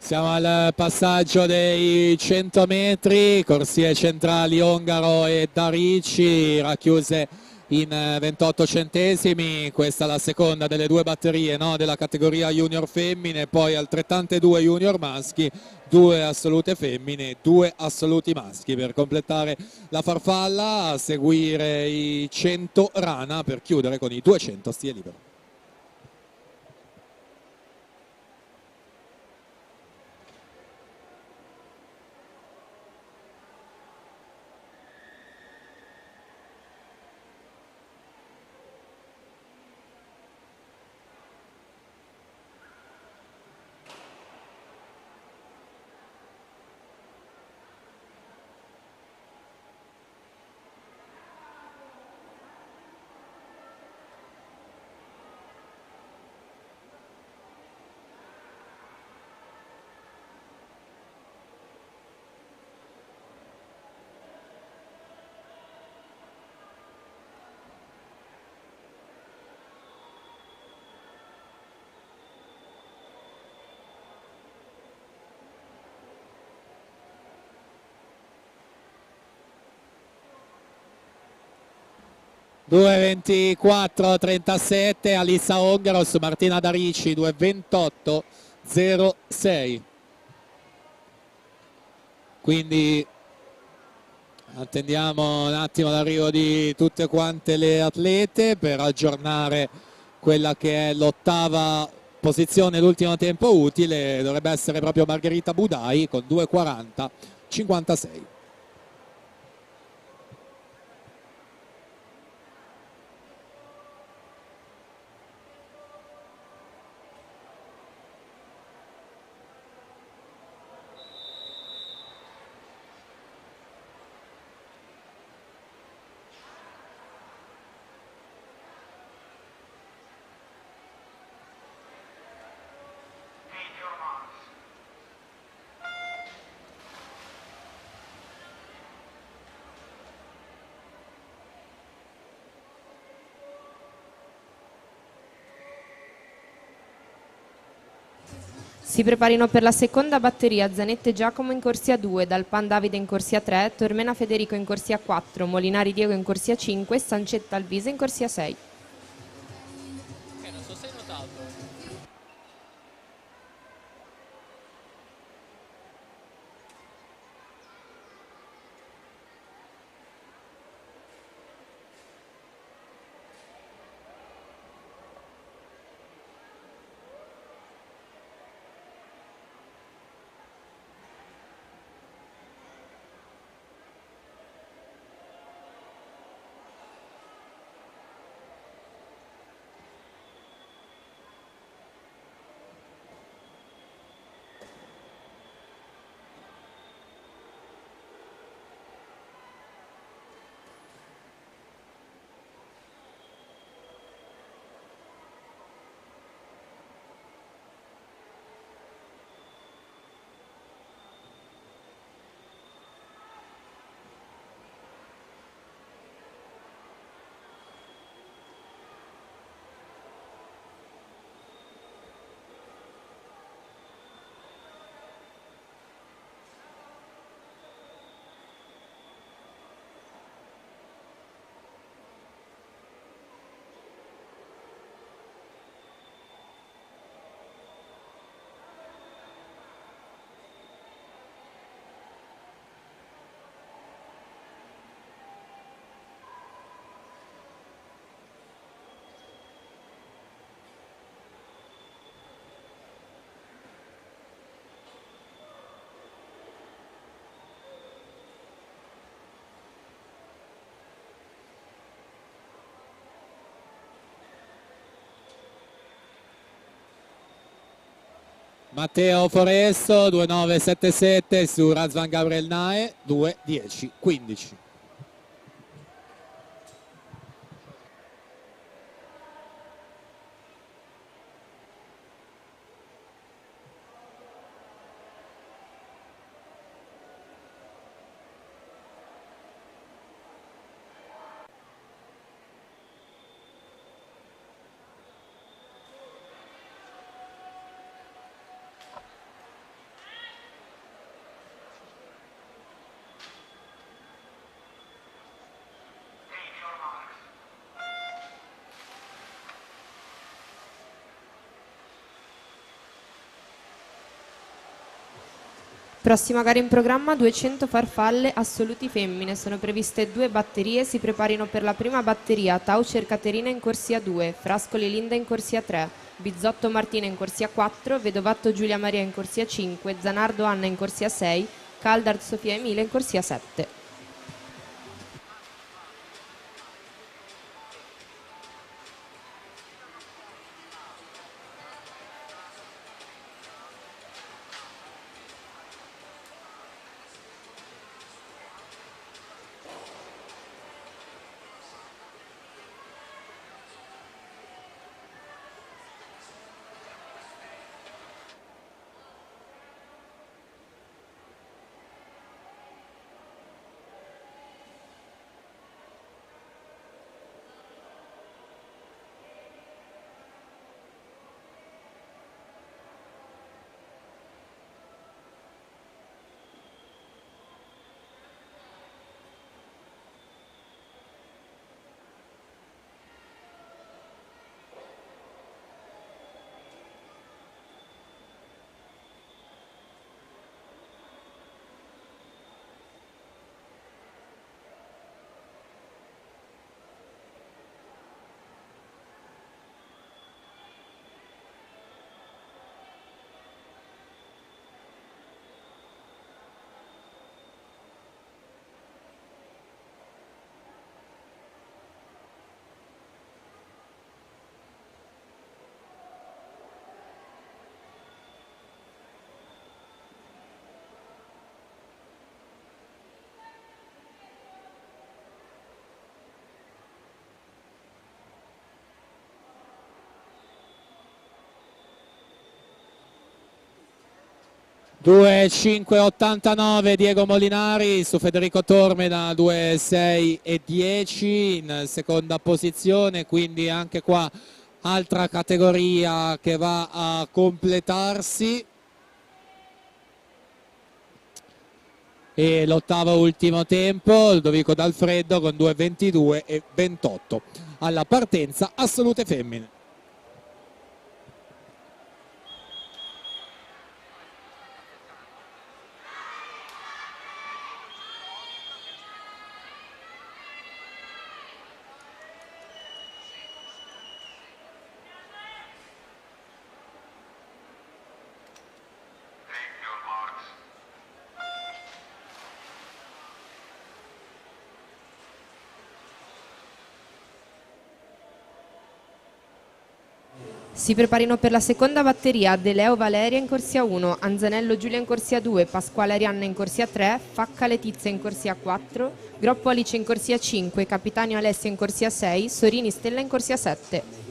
Siamo al passaggio dei 100 metri, corsie centrali Ongaro e Darici racchiuse in 28 centesimi. Questa è la seconda delle due batterie, no? Della categoria junior femmine, poi altrettante 2 junior maschi, 2 assolute femmine, 2 assoluti maschi per completare la farfalla, a seguire i 100 rana per chiudere con i 200 stile libero. Due 24:37 Alissa Ongaro su Martina Darici, 2:28:06. Quindi attendiamo un attimo l'arrivo di tutte quante le atlete per aggiornare quella che è l'ottava posizione, l'ultimo tempo utile. Dovrebbe essere proprio Margherita Budai con 2:40:56. Si preparino per la seconda batteria Zanette Giacomo in corsia 2, Dalpan Davide in corsia 3, Tormena Federico in corsia 4, Molinari Diego in corsia 5, Sancetta Alvise in corsia 6. Non so se hai notato. Matteo Foresto 2977 su Razvan Gabriel Nae 2-10-15. Prossima gara in programma, 200 farfalle assoluti femmine. Sono previste 2 batterie. Si preparino per la prima batteria Taucer Caterina in corsia 2, Frascoli Linda in corsia 3, Bizzotto Martina in corsia 4, Vedovatto Giulia Maria in corsia 5, Zanardo Anna in corsia 6, Caldard Sofia Emilia in corsia 7. Due 5,89 Diego Molinari su Federico Torme da 2,6 e 10 in seconda posizione, quindi anche qua altra categoria che va a completarsi. E l'ottavo ultimo tempo Ludovico D'Alfredo con 2,22 e 28 alla partenza assolute femmine. Si preparino per la seconda batteria De Leo Valeria in corsia 1, Anzanello Giulia in corsia 2, Pasquale Arianna in corsia 3, Facca Letizia in corsia 4, Groppo Alice in corsia 5, Capitanio Alessia in corsia 6, Sorini Stella in corsia 7.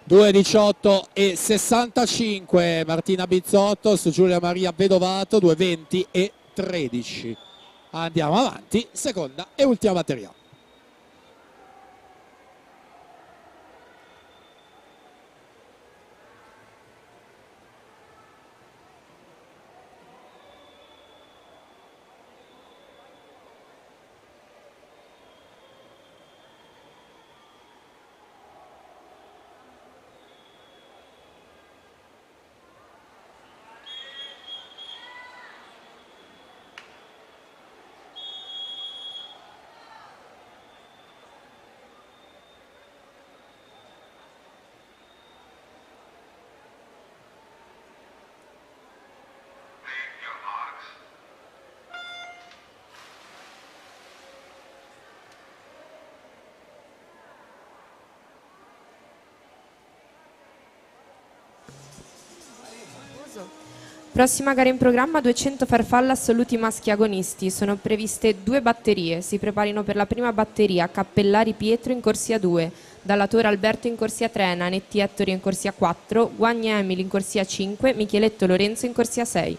2,18 e 65 Martina Bizzotto su Giulia Maria Vedovato, 2,20 e 13. Andiamo avanti, seconda e ultima batteria. Prossima gara in programma, 200 farfalle assoluti maschi agonisti. Sono previste 2 batterie. Si preparino per la prima batteria Cappellari Pietro in corsia 2, Dalla Tora Alberto in corsia 3, Nanetti Ettore in corsia 4, Guagni Emily in corsia 5, Micheletto Lorenzo in corsia 6.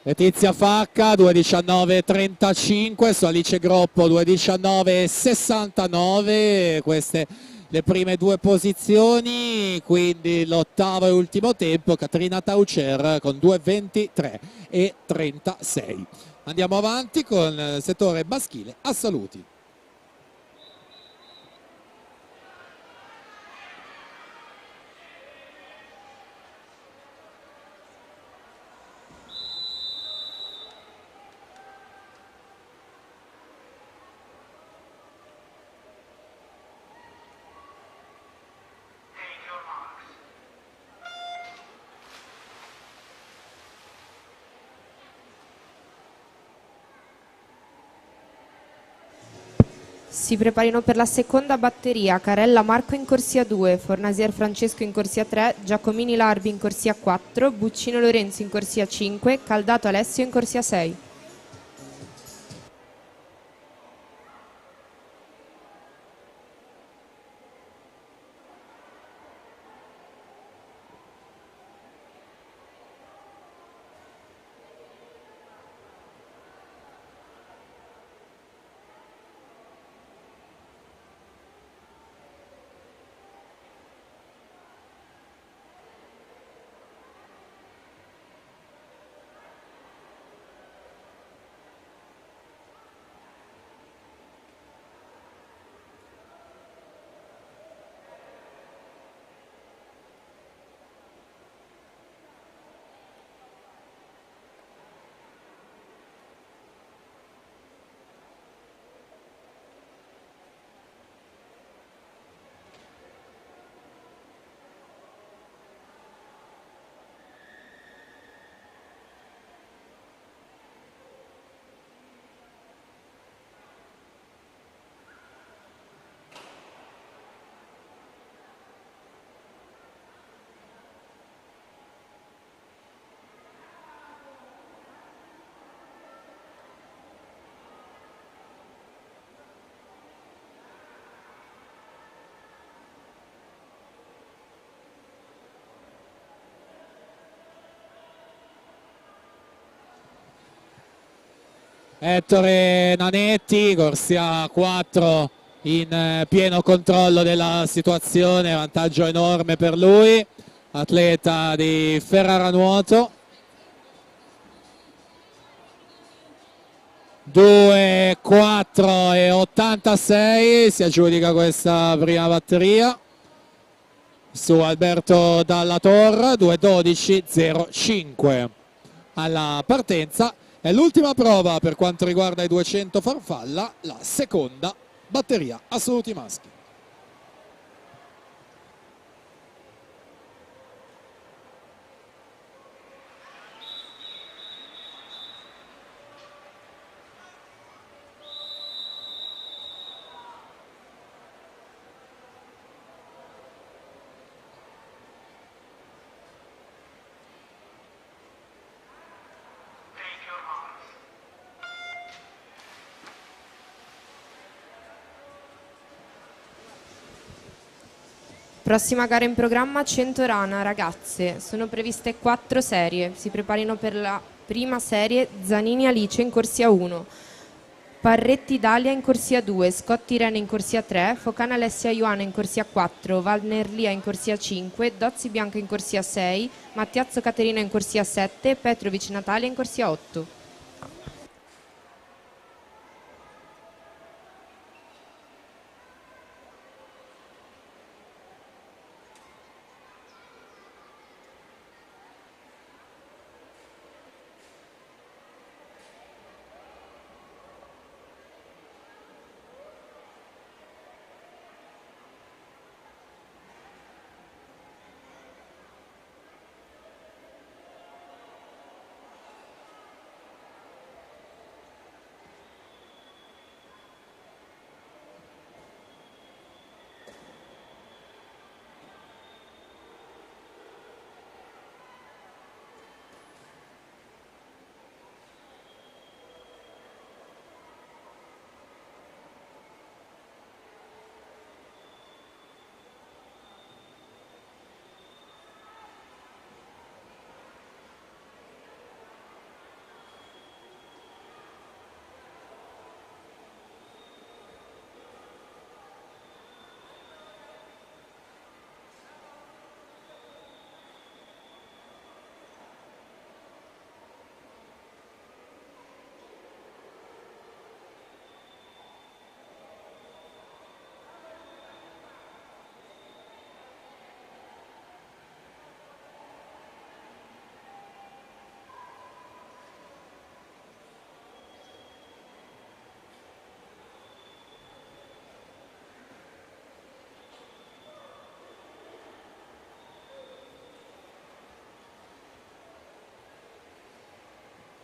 Letizia Facca 2,19,35 su Alice Groppo 2,19,69, queste le prime 2 posizioni, quindi l'ottavo e ultimo tempo Caterina Taucer con 2,23 e 36. Andiamo avanti con il settore maschile assoluti. Si preparino per la seconda batteria Carella Marco in corsia 2, Fornasier Francesco in corsia 3, Giacomini Larbi in corsia 4, Buccino Lorenzo in corsia 5, Caldato Alessio in corsia 6. Ettore Nanetti, corsia 4 in pieno controllo della situazione, vantaggio enorme per lui, atleta di Ferrara Nuoto. 2, 4 e 86 si aggiudica questa prima batteria su Alberto Dalla Torre. 2, 12, 05 alla partenza. È l'ultima prova per quanto riguarda i 200 farfalla, la seconda batteria assoluti maschi. Prossima gara in programma, 100 rana, ragazze. Sono previste 4 serie. Si preparino per la prima serie Zanini Alice in corsia 1, Parretti Dalia in corsia 2, Scotti Irene in corsia 3, Focana Alessia Ioana in corsia 4, Valnerlia in corsia 5, Dozzi Bianca in corsia 6, Mattiazzo Caterina in corsia 7, Petrovic Natalia in corsia 8.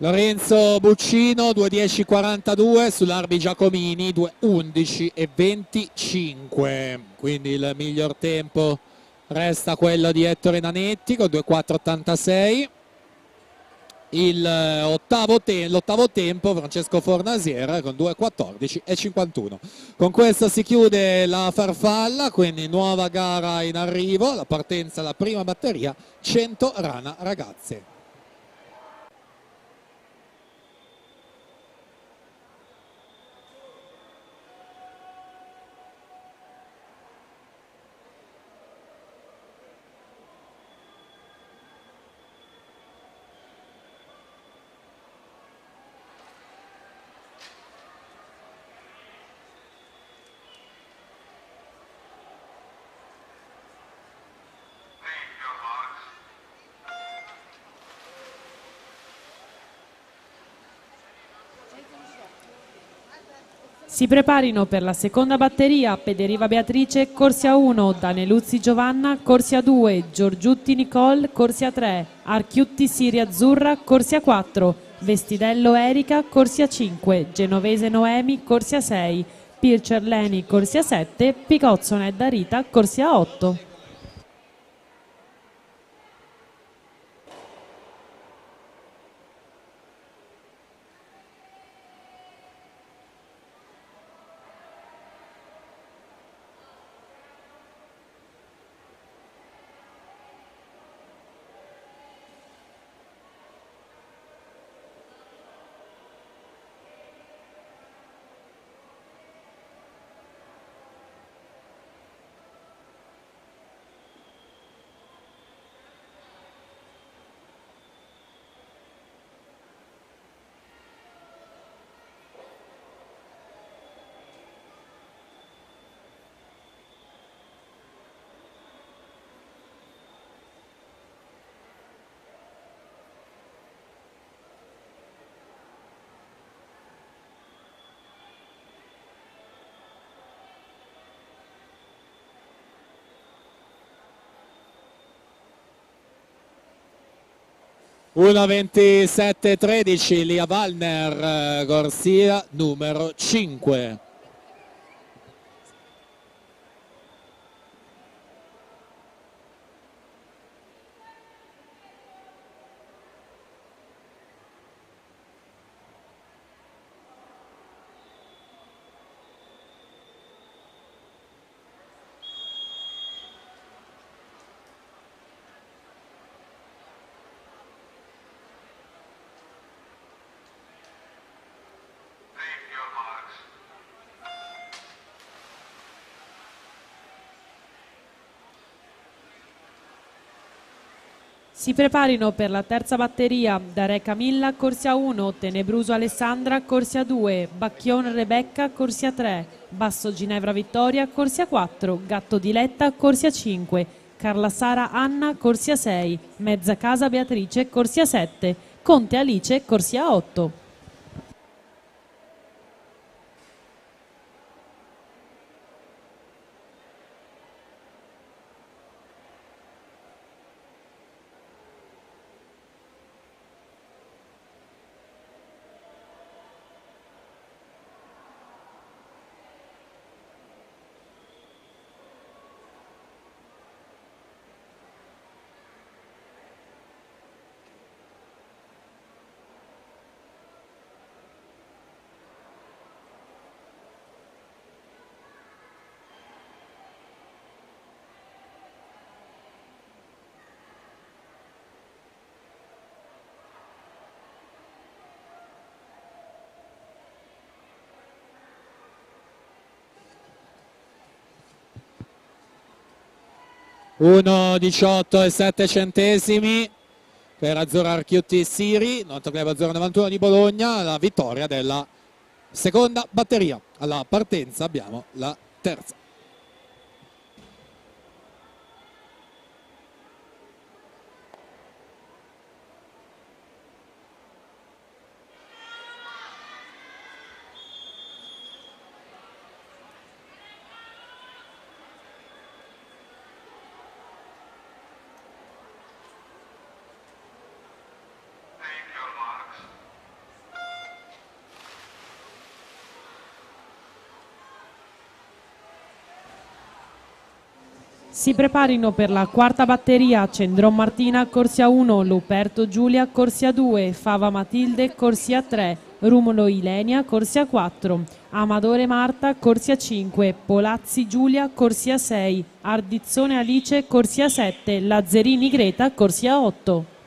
Lorenzo Buccino 2:10:42 sull'Arbi Giacomini 2:11:25, quindi il miglior tempo resta quello di Ettore Nanetti con 2:4:86. L'ottavo tempo Francesco Fornasier con 2:14:51. Con questo si chiude la farfalla, quindi nuova gara in arrivo, la partenza della prima batteria 100 rana ragazze. Si preparino per la seconda batteria Pederiva Beatrice, corsia 1, Daneluzzi Giovanna, corsia 2, Giorgiutti Nicole, corsia 3, Archiutti Siria Azzurra, corsia 4, Vestidello Erika, corsia 5, Genovese Noemi, corsia 6, Pircer Leni, corsia 7, Picozzo Nedda Rita, corsia 8. 1:27:13 Lia Wallner, corsia numero 5. Si preparino per la terza batteria Dare Camilla, corsia 1, Tenebruso Alessandra, corsia 2, Bacchion Rebecca, corsia 3, Basso Ginevra Vittoria, corsia 4, Gatto Diletta, corsia 5, Carla Sara Anna, corsia 6, Mezza Casa Beatrice, corsia 7, Conte Alice, corsia 8. $1,18,07 per Azzurra Archiutti Siri, Notto Club Azzurra 91 di Bologna, la vittoria della seconda batteria. Alla partenza abbiamo la terza. Si preparino per la quarta batteria Cendron Martina, corsia 1, Luperto Giulia, corsia 2, Fava Matilde, corsia 3, Rumolo Ilenia, corsia 4, Amadore Marta, corsia 5, Polazzi Giulia, corsia 6, Ardizzone Alice, corsia 7, Lazzerini Greta, corsia 8.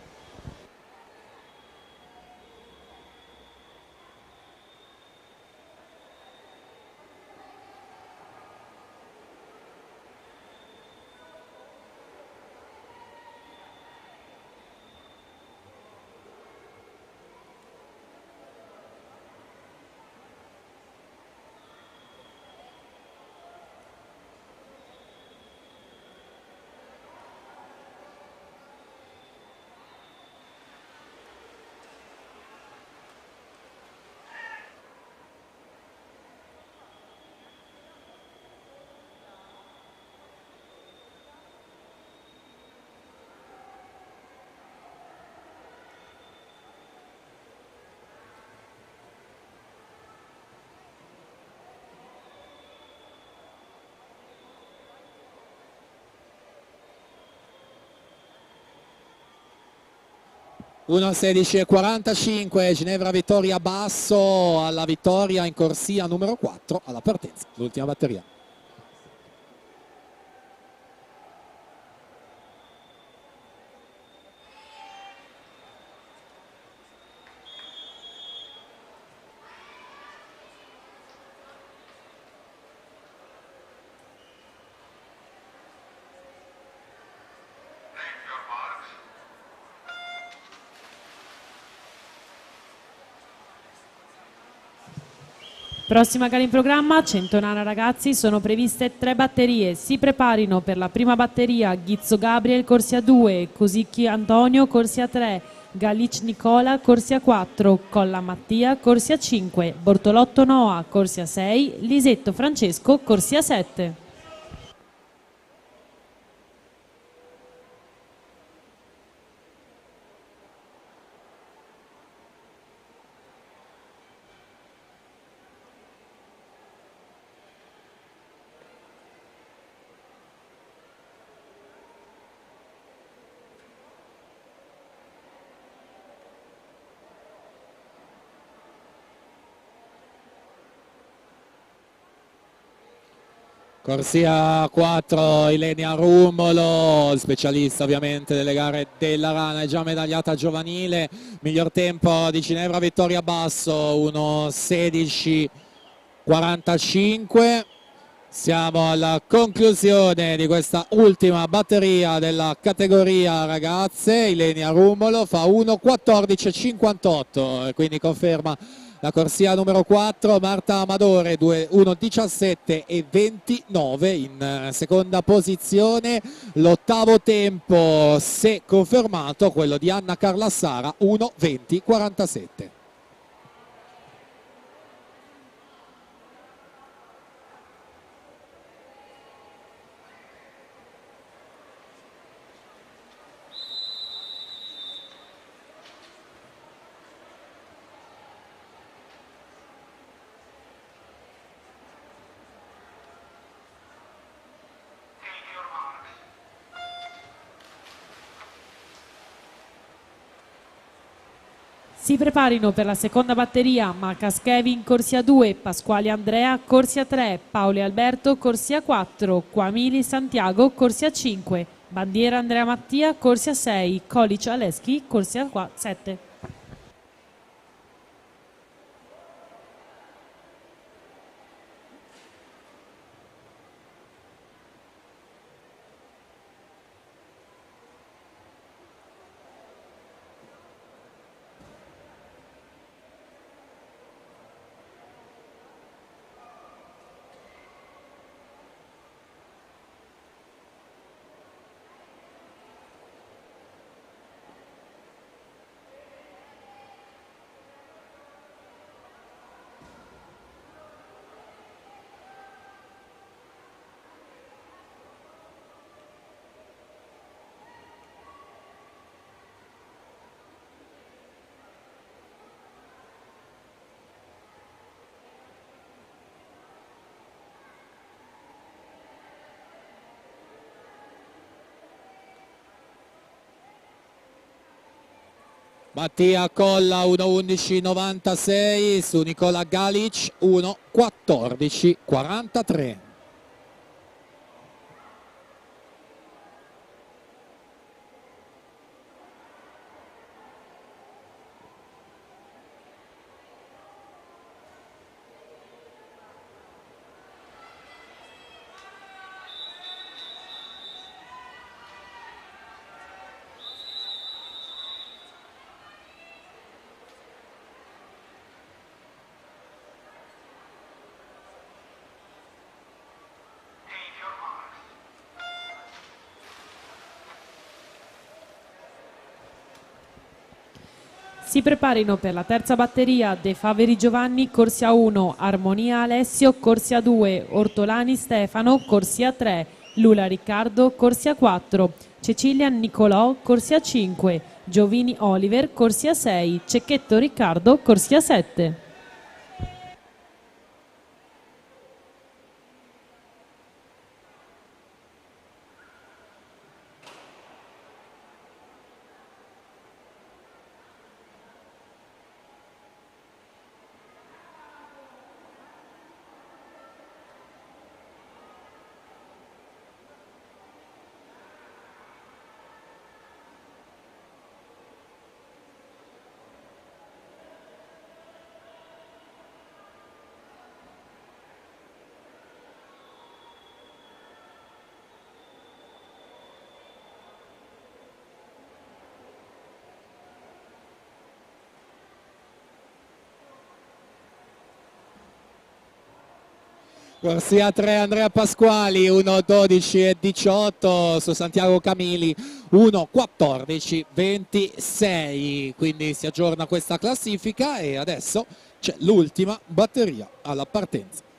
$1,16,45 Ginevra Vittoria Basso alla vittoria in corsia numero 4 alla partenza, l'ultima batteria. Prossima gara in programma, Centonara ragazzi, sono previste 3 batterie. Si preparino per la prima batteria Ghizzo Gabriel, corsia 2, Cosicchi Antonio, corsia 3, Galic Nicola, corsia 4, Colla Mattia, corsia 5, Bortolotto Noa, corsia 6, Lisetto Francesco, corsia 7. Corsia 4 Ilenia Rumolo, specialista ovviamente delle gare della Rana, è già medagliata giovanile, miglior tempo di Ginevra Vittoria Basso 1:16:45. Siamo alla conclusione di questa ultima batteria della categoria ragazze. Ilenia Rumolo fa 1:14:58 e quindi conferma la corsia numero 4. Marta Amadore 1:17:29 in seconda posizione. L'ottavo tempo, se confermato, quello di Anna Carla Sara 1:20:47. Si preparino per la seconda batteria Macas Kevin, corsia 2, Pasquale Andrea, corsia 3, Paolo e Alberto, corsia 4, Quamili Santiago, corsia 5, Bandiera Andrea Mattia, corsia 6, Colic Aleschi, corsia 7. Mattia Colla 1:11:96 su Nicola Galic 1:14:43. Si preparino per la terza batteria De Faveri Giovanni, corsia 1, Armonia Alessio, corsia 2, Ortolani Stefano, corsia 3, Lula Riccardo, corsia 4, Cecilia Nicolò, corsia 5, Giovini Oliver, corsia 6, Cecchetto Riccardo, corsia 7. Corsia 3 Andrea Pasquali 1:12:18 su Santiago Camili 1:14:26, quindi si aggiorna questa classifica e adesso c'è l'ultima batteria alla partenza.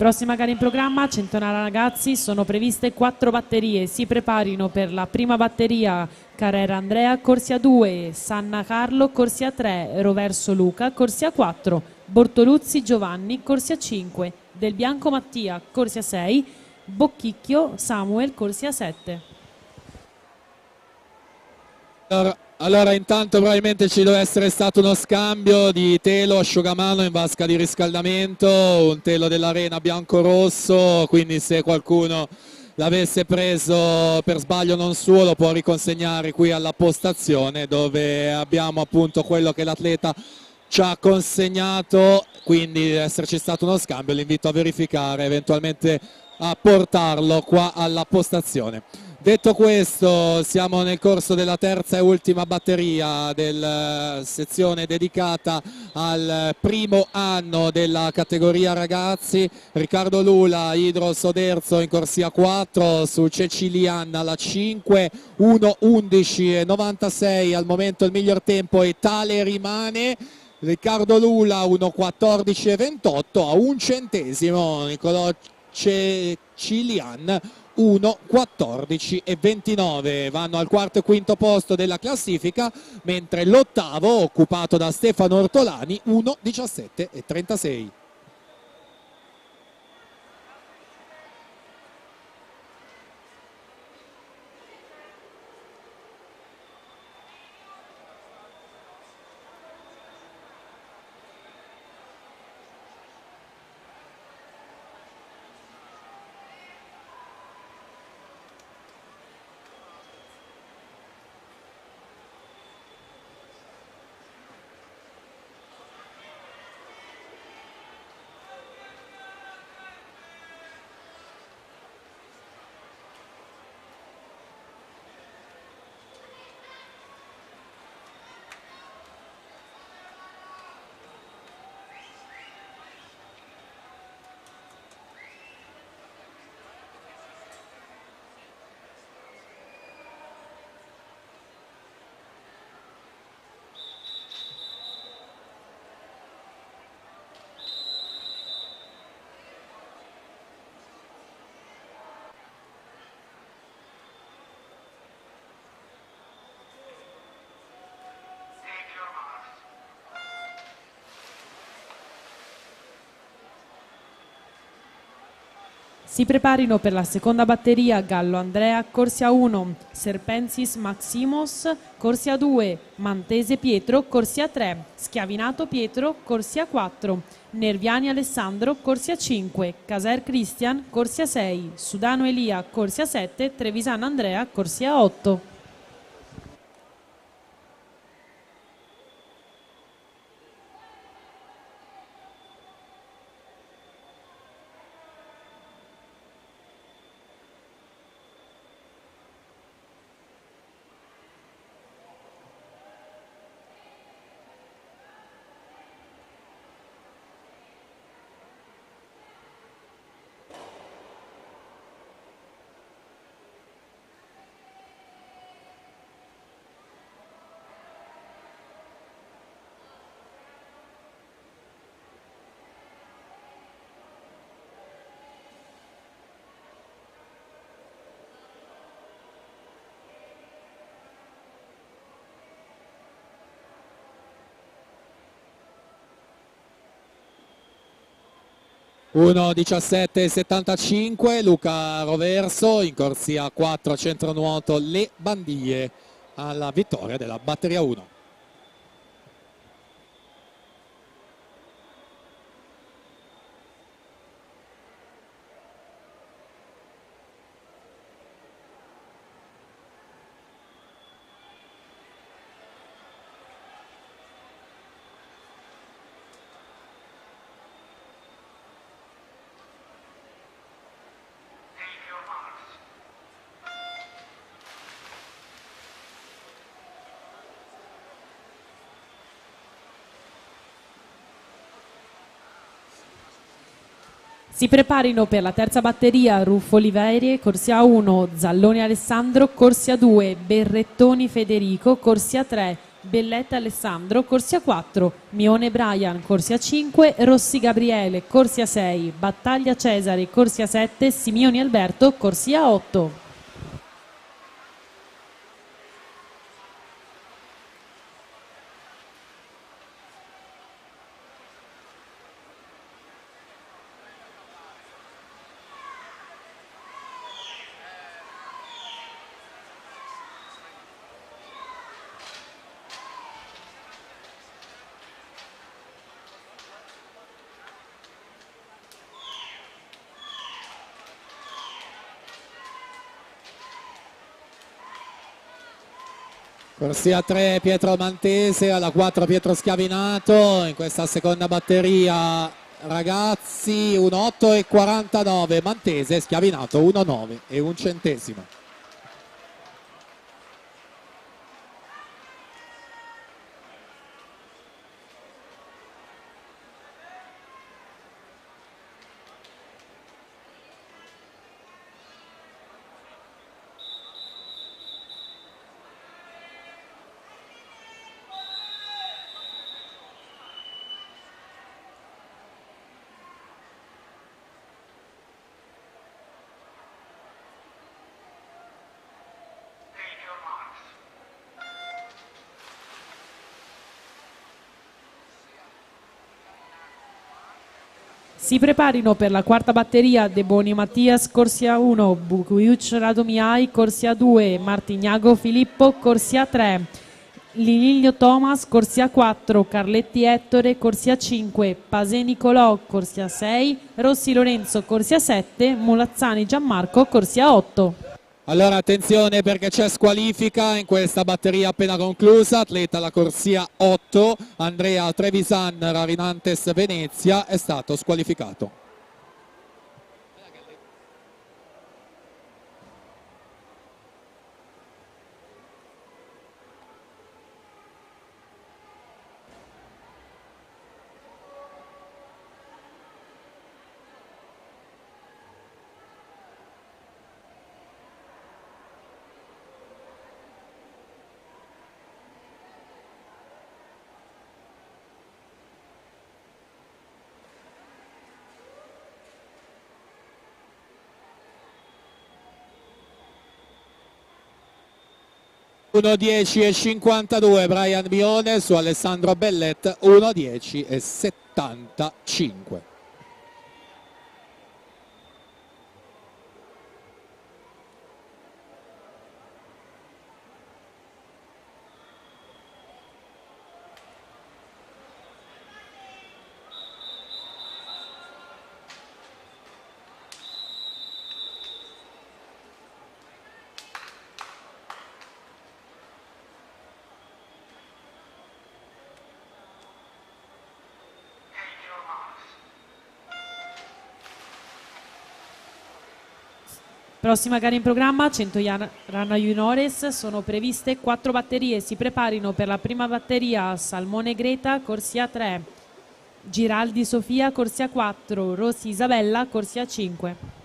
Prossima gara in programma, Centonara ragazzi, sono previste 4 batterie, si preparino per la prima batteria Carrera Andrea, corsia 2, Sanna Carlo, corsia 3, Roverso Luca, corsia 4, Bortoluzzi Giovanni, corsia 5, Del Bianco Mattia, corsia 6, Bocchicchio Samuel, corsia 7. Allora intanto probabilmente ci deve essere stato uno scambio di telo asciugamano in vasca di riscaldamento, un telo dell'Arena bianco-rosso, quindi se qualcuno l'avesse preso per sbaglio non suo lo può riconsegnare qui alla postazione, dove abbiamo appunto quello che l'atleta ci ha consegnato, quindi deve esserci stato uno scambio. L'invito a verificare, eventualmente a portarlo qua alla postazione. Detto questo, siamo nel corso della terza e ultima batteria della sezione dedicata al primo anno della categoria ragazzi. Riccardo Lula, Idros Oderzo in corsia 4, su Cecilian alla 5, 1:11:96 al momento il miglior tempo e tale rimane. Riccardo Lula 1:14:28, a un centesimo Nicolò Cecilian 1:14:29. Vanno al quarto e quinto posto della classifica, mentre l'ottavo occupato da Stefano Ortolani 1:17:36. Si preparino per la seconda batteria Gallo Andrea, corsia 1, Serpensis Maximos, corsia 2, Mantese Pietro, corsia 3, Schiavinato Pietro, corsia 4, Nerviani Alessandro, corsia 5, Caser Christian, corsia 6, Sudano Elia, corsia 7, Trevisan Andrea, corsia 8. Uno 17:75 Luca Roverso in corsia 4 centronuoto Le Bandie alla vittoria della batteria 1. Si preparino per la terza batteria Ruffo Oliverie, corsia 1, Zalloni Alessandro, corsia 2, Berrettoni Federico, corsia 3, Belletta Alessandro, corsia 4, Mione Brian, corsia 5, Rossi Gabriele, corsia 6, Battaglia Cesare, corsia 7, Simioni Alberto, corsia 8. Corsia 3 Pietro Mantese, alla 4 Pietro Schiavinato. In questa seconda batteria ragazzi 1,8 e 49, Mantese, Schiavinato 1,9 e un centesimo. Si preparino per la quarta batteria De Boni Mattias, corsia 1, Bukuiuc Radomiai, corsia 2, Martignago Filippo, corsia 3, Liliglio Thomas, corsia 4, Carletti Ettore, corsia 5, Pasè Nicolò, corsia 6, Rossi Lorenzo, corsia 7, Mulazzani Gianmarco, corsia 8. Allora attenzione perché c'è squalifica in questa batteria appena conclusa. Atleta alla corsia 8, Andrea Trevisan Rarinantes Venezia, è stato squalificato. (1:10 e 52) Brian Mione su Alessandro Bellet, 1:10 e 75. Prossima gara in programma, 100 Rana Juniores, sono previste 4 batterie, si preparino per la prima batteria Salmone Greta, corsia 3, Giraldi Sofia, corsia 4, Rossi Isabella, corsia 5.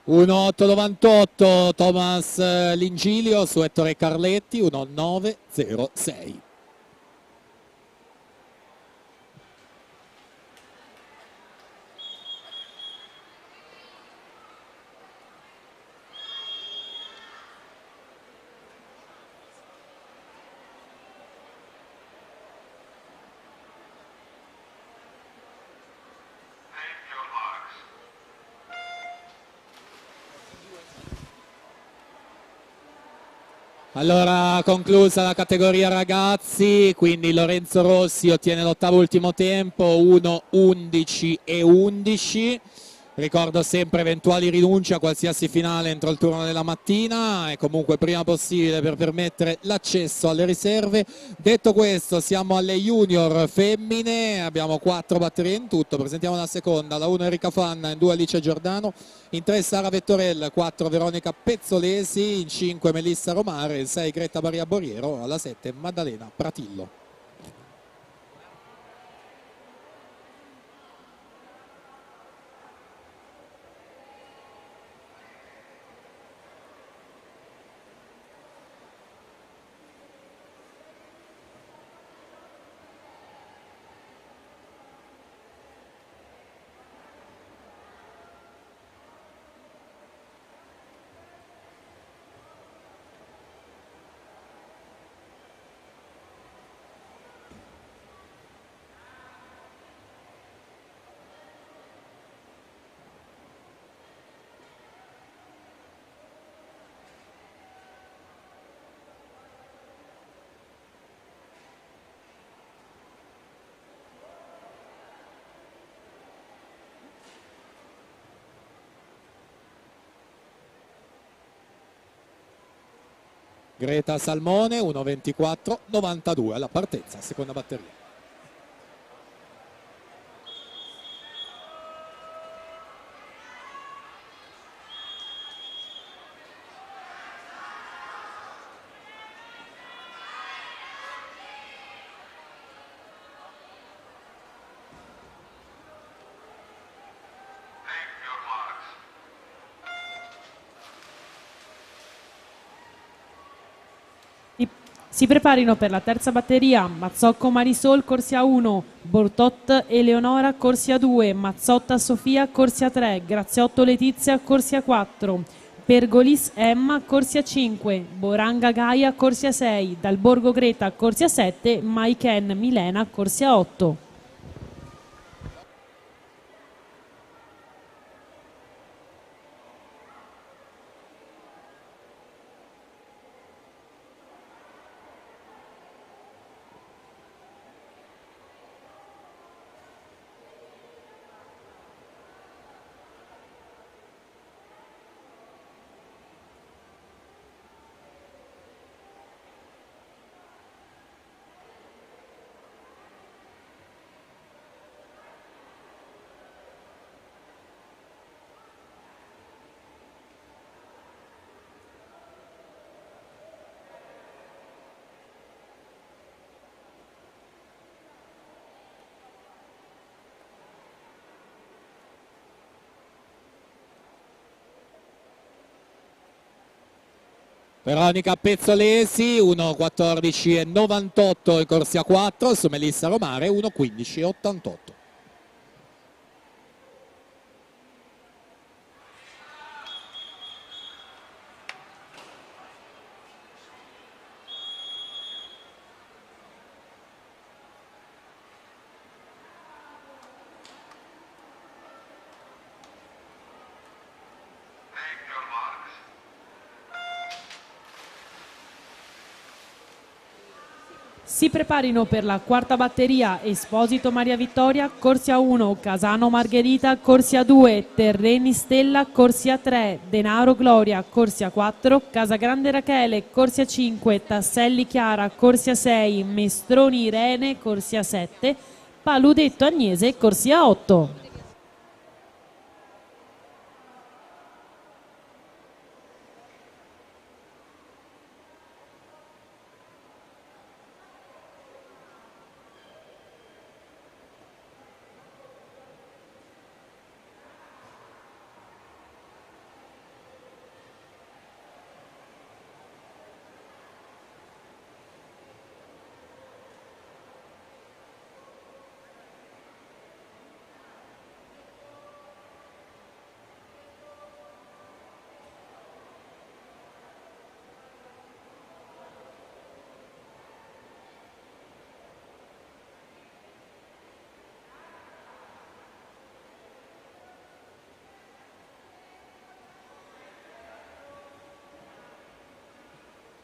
(1:8,98) Thomas Lingilio su Ettore Carletti, 1:9,06. Allora, conclusa la categoria ragazzi, quindi Lorenzo Rossi ottiene l'ottavo ultimo tempo, 1:11 e 11. Ricordo sempre eventuali rinunce a qualsiasi finale entro il turno della mattina e comunque prima possibile per permettere l'accesso alle riserve. Detto questo, siamo alle junior femmine, abbiamo 4 batterie in tutto, presentiamo la seconda, la 1 Enrica Fanna, in 2 Alice Giordano, in 3 Sara Vettorel, 4 Veronica Pezzolesi, in 5 Melissa Romare, in 6 Greta Maria Boriero, alla 7 Maddalena Pratillo. Greta Salmone 1:24,92 alla partenza, seconda batteria. Si preparino per la terza batteria Mazzocco Marisol, corsia 1, Bortot Eleonora, corsia 2, Mazzotta Sofia, corsia 3, Graziotto Letizia, corsia 4, Pergolis Emma, corsia 5, Boranga Gaia, corsia 6, Dal Borgo Greta, corsia 7, Maiken Milena, corsia 8. Veronica Pezzolesi 1:14,98 in corsia 4 su Melissa Romare 1:15,88. Si preparino per la quarta batteria Esposito Maria Vittoria, corsia 1, Casano Margherita, corsia 2, Terreni Stella, corsia 3, Denaro Gloria, corsia 4, Casagrande Rachele, corsia 5, Tasselli Chiara, corsia 6, Mestroni Irene, corsia 7, Paludetto Agnese, corsia 8.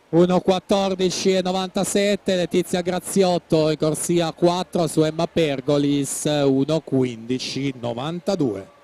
1.14.97 Letizia Graziotto in corsia 4 su Emma Pergolis, 1.15.92.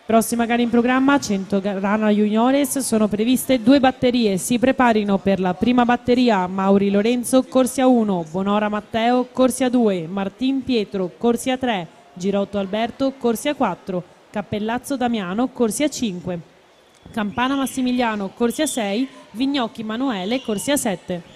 Prossima gara in programma, 100 Rana Juniores, sono previste 2 batterie, si preparino per la prima batteria Mauri Lorenzo, corsia 1, Bonora Matteo, corsia 2, Martin Pietro, corsia 3, Girotto Alberto, corsia 4, Cappellazzo Damiano, corsia 5, Campana Massimiliano, corsia 6, Vignocchi Manuele, corsia 7.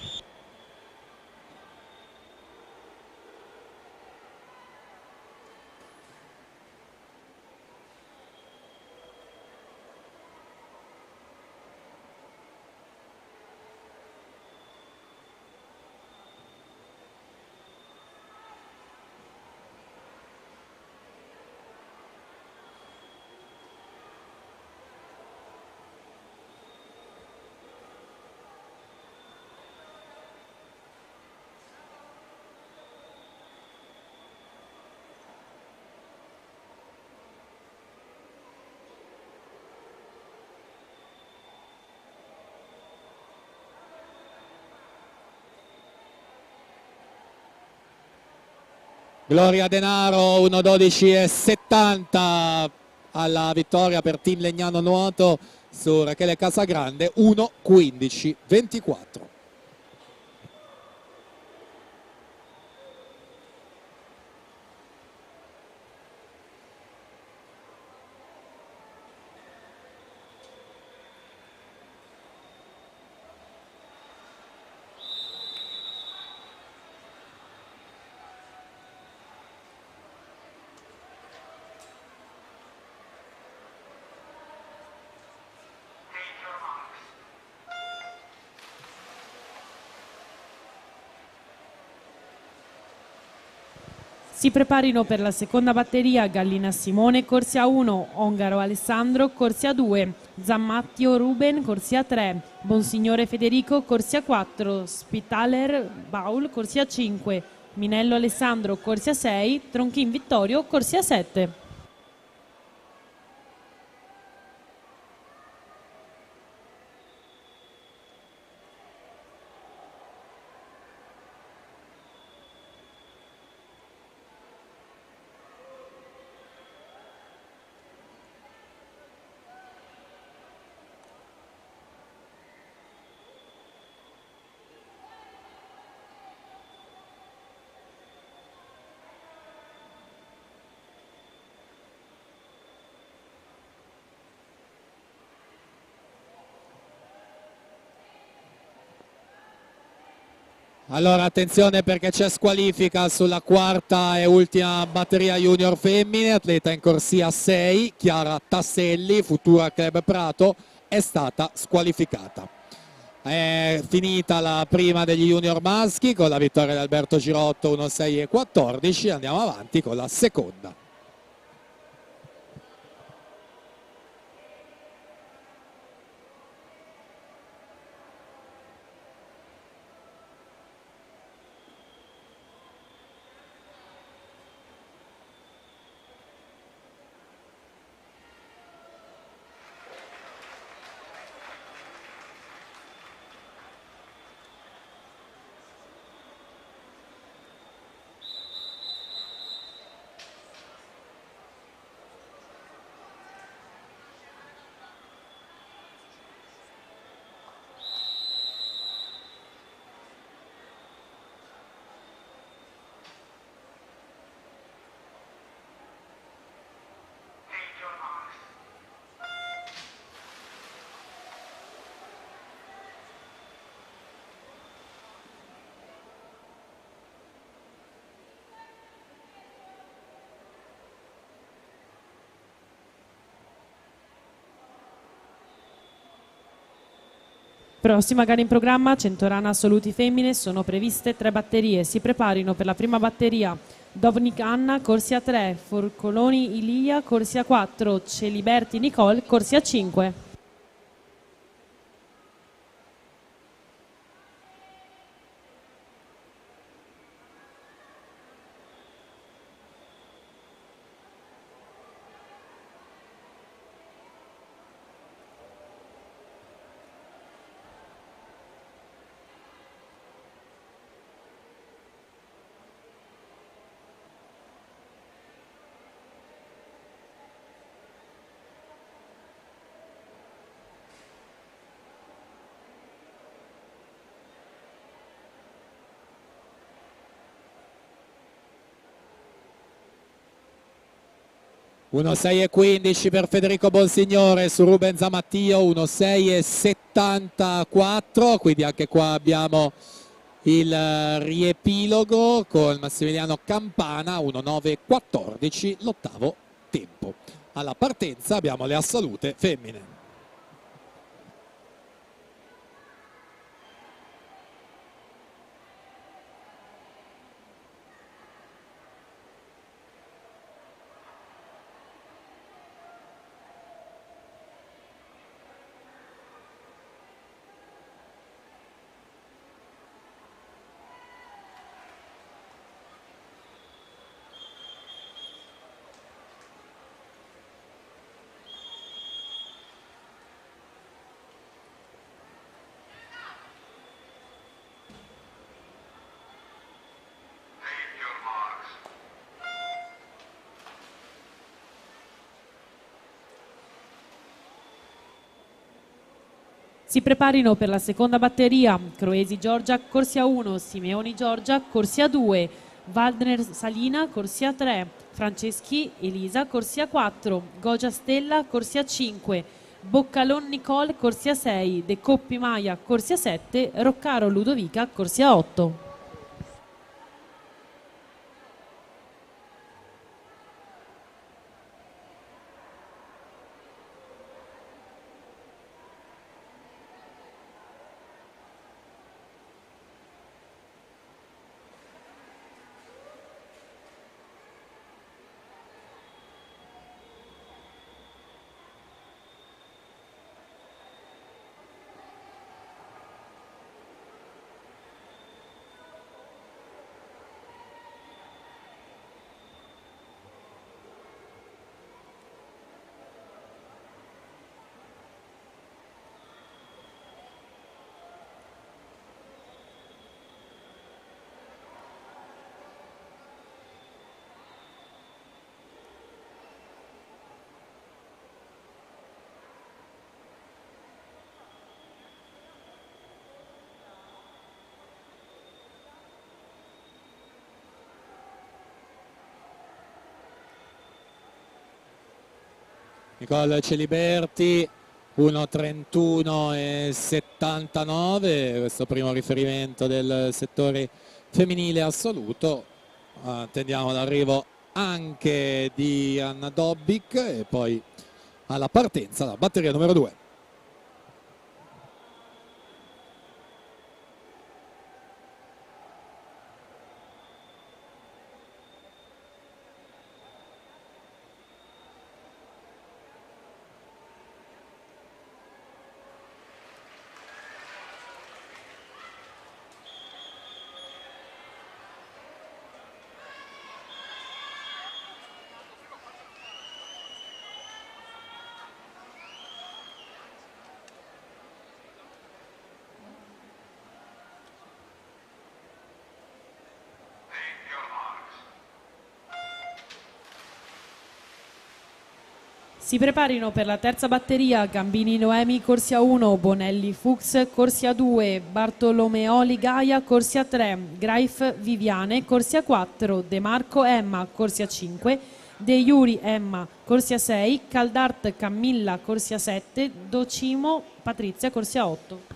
Gloria Denaro 1.12.70 alla vittoria per Team Legnano Nuoto su Rachele Casagrande, 1.15.24. Si preparino per la seconda batteria Gallina Simone, corsia 1, Ongaro Alessandro, corsia 2, Zammattio Ruben, corsia 3, Bonsignore Federico, corsia 4, Spitaler Baul, corsia 5, Minello Alessandro, corsia 6, Tronchin Vittorio, corsia 7. Allora attenzione perché c'è squalifica sulla quarta e ultima batteria junior femmine, atleta in corsia 6, Chiara Tasselli, futura Club Prato, è stata squalificata. È finita la prima degli junior maschi con la vittoria di Alberto Girotto 1.6.14, andiamo avanti con la seconda. Prossima gara in programma, Centorana Assoluti Femmine, sono previste 3 batterie. Si preparino per la prima batteria Dovnik Anna, corsia 3, Forcoloni Ilia, corsia 4, Celiberti Nicole, corsia 5. Uno 6,15 per Federico Bonsignore su Ruben Zamattio, 1,6,74, quindi anche qua abbiamo il riepilogo con Massimiliano Campana, 1,9,14, l'ottavo tempo. Alla partenza abbiamo le assolute femmine. Si preparino per la seconda batteria Croesi Giorgia, corsia 1, Simeoni Giorgia, corsia 2, Waldner Salina, corsia 3, Franceschi Elisa, corsia 4, Gogia Stella, corsia 5, Boccalon Nicole, corsia 6, De Coppi Maia, corsia 7, Roccaro Ludovica, corsia 8. Nicole Celiberti, 1,31,79, questo primo riferimento del settore femminile assoluto. Attendiamo l'arrivo anche di Anna Dobbik e poi alla partenza la batteria numero 2. Si preparino per la terza batteria Gambini Noemi, corsia 1, Bonelli Fuchs, corsia 2, Bartolomeoli Gaia, corsia 3, Graif Viviane, corsia 4, De Marco Emma, corsia 5, De Iuri Emma, corsia 6, Caldart Camilla, corsia 7, Docimo Patrizia, corsia 8.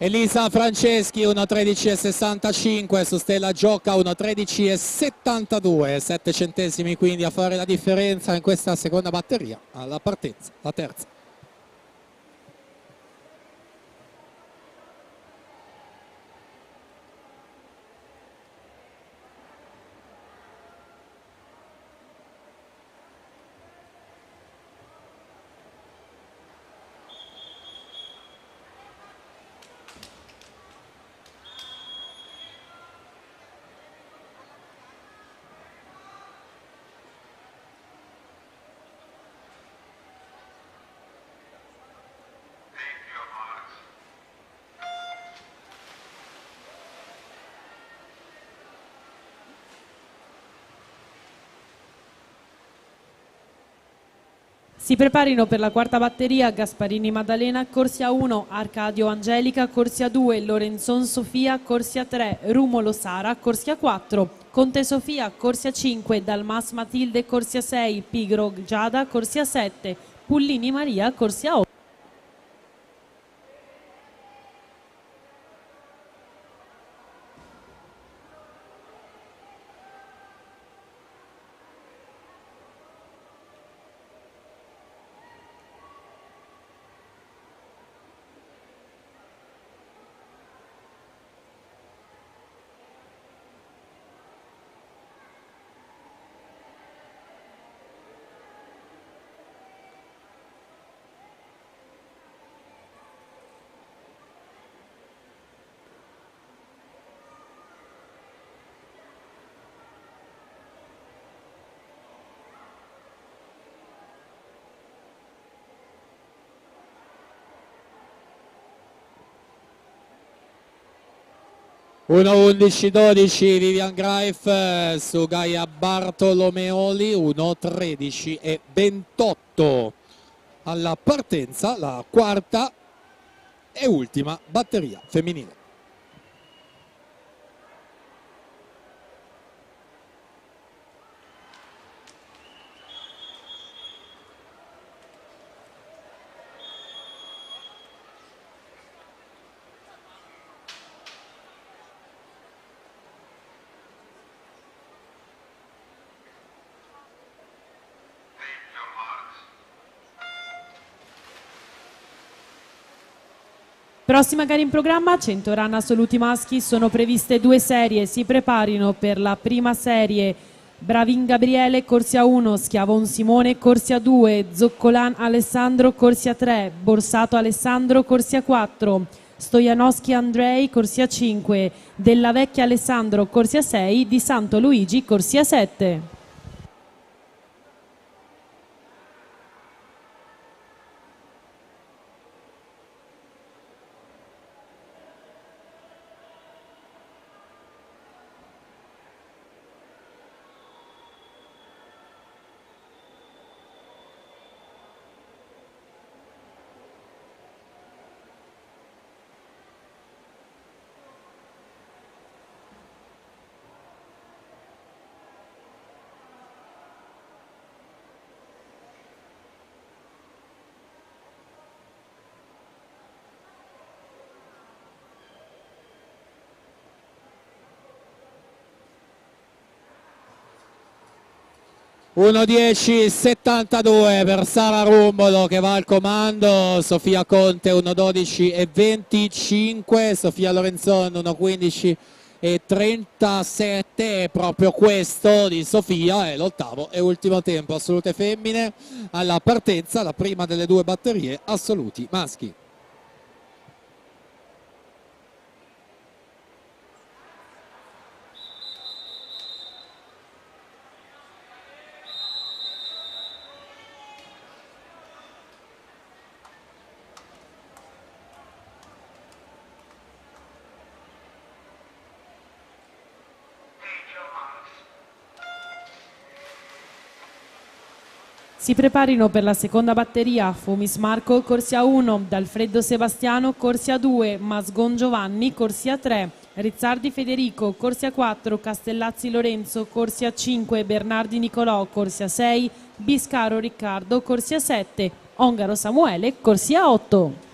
Elisa Franceschi 1.13.65 su Stella Giocca 1.13.72, 7 centesimi quindi a fare la differenza in questa seconda batteria. Alla partenza, la terza. Si preparino per la quarta batteria Gasparini Maddalena, corsia 1, Arcadio Angelica, corsia 2, Lorenzon Sofia, corsia 3, Rumolo Sara, corsia 4, Conte Sofia, corsia 5, Dalmas Matilde, corsia 6, Pigro Giada, corsia 7, Pullini Maria, corsia 8. Uno 11-12 Vivian Greif su Gaia Bartolomeoli 1.13.28 alla partenza, la quarta e ultima batteria femminile. Prossima gara in programma, 100 run assoluti maschi, sono previste 2 serie, si preparino per la prima serie Bravin Gabriele, corsia 1, Schiavon Simone, corsia 2, Zoccolan Alessandro, corsia 3, Borsato Alessandro, corsia 4, Stojanowski Andrei, corsia 5, Della Vecchia Alessandro, corsia 6, Di Santo Luigi, corsia 7. Uno 10.72 per Sara Rumbolo che va al comando, Sofia Conte 1.12.25, Sofia Lorenzon 1.15.37, e proprio questo di Sofia è l'ottavo e ultimo tempo assolute femmine alla partenza, la prima delle 2 batterie assoluti maschi. Si preparino per la seconda batteria Fumis Marco, corsia 1, Dalfreddo Sebastiano, corsia 2, Masgon Giovanni, corsia 3, Rizzardi Federico, corsia 4, Castellazzi Lorenzo, corsia 5, Bernardi Nicolò, corsia 6, Biscaro Riccardo, corsia 7, Ongaro Samuele, corsia 8.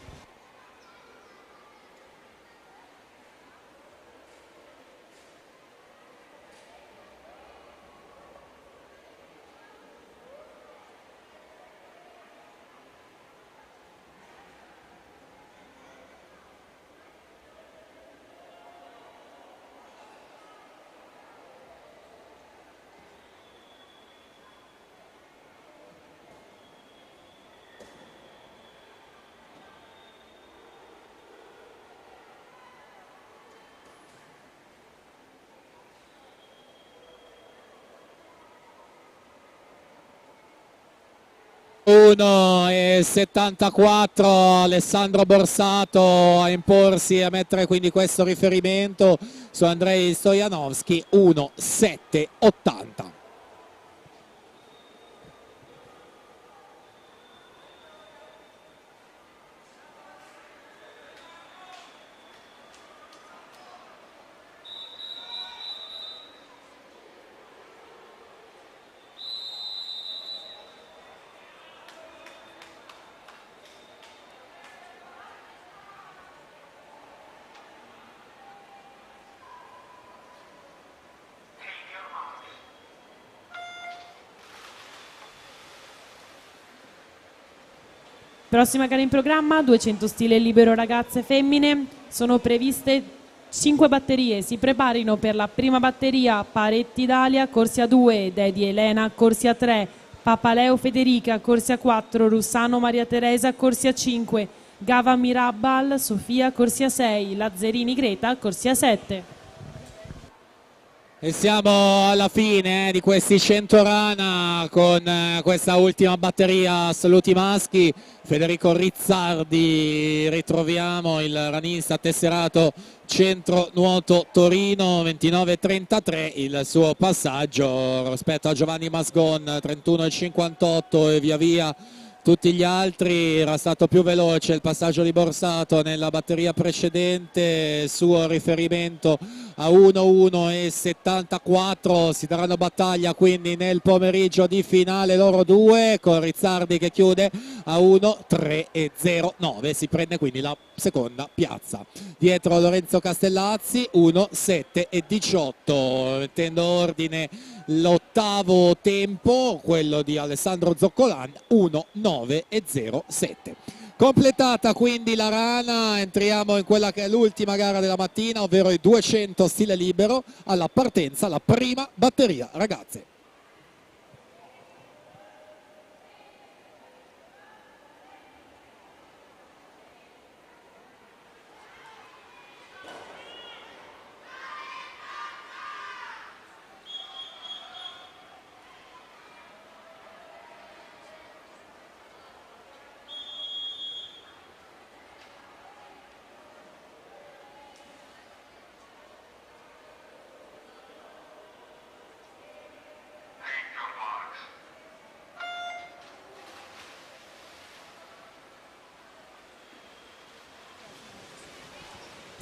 1,74 Alessandro Borsato a imporsi e a mettere quindi questo riferimento su Andrei Stojanovski, 1,780. Prossima gara in programma, 200 stile libero ragazze e femmine, sono previste 5 batterie, si preparino per la prima batteria Paretti Dalia, corsia 2, Dedi Elena, corsia 3, Papaleo Federica, corsia 4, Russano Maria Teresa, corsia 5, Gava Mirabal, Sofia, corsia 6, Lazzerini Greta, corsia 7. E siamo alla fine di questi 100 rana con questa ultima batteria. Saluti maschi, Federico Rizzardi, ritroviamo il ranista tesserato Centro Nuoto Torino, 29,33 il suo passaggio rispetto a Giovanni Masgon, 31,58 e via via tutti gli altri. Era stato più veloce il passaggio di Borsato nella batteria precedente, suo riferimento a 1,1,74. Si daranno battaglia quindi nel pomeriggio di finale loro due, con Rizzardi che chiude a 1,3,09. Si prende quindi la seconda piazza dietro Lorenzo Castellazzi, 1,7,18, mettendo ordine l'ottavo tempo, quello di Alessandro Zoccolan, 1,9,07. Completata quindi la rana, entriamo in quella che è l'ultima gara della mattina, ovvero i 200 stile libero, alla partenza la prima batteria, ragazze.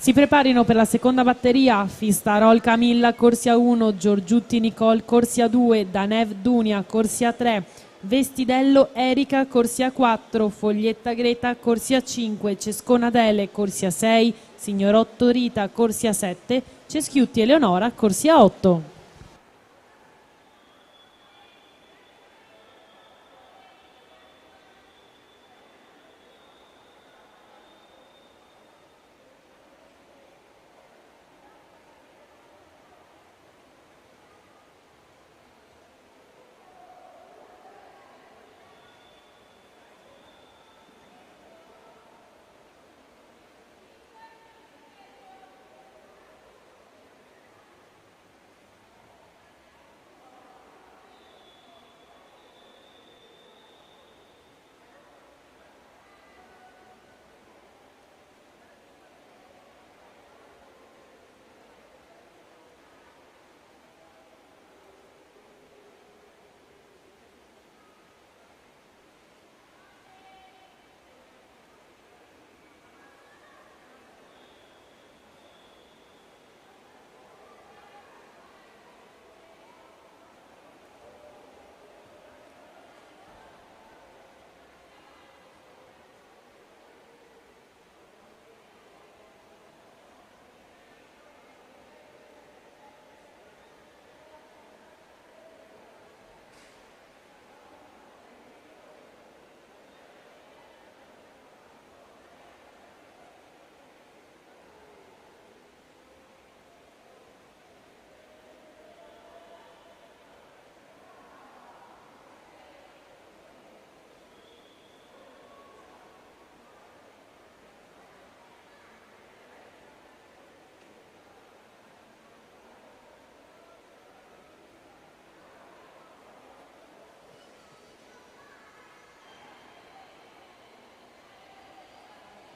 Si preparino per la seconda batteria Fistarol Camilla, corsia 1, Giorgiutti Nicole, corsia 2, Danev Dunia, corsia 3, Vestidello Erika, corsia 4, Foglietta Greta, corsia 5, Cescona Dele, corsia 6, Signorotto Rita, corsia 7, Ceschiutti Eleonora, corsia 8.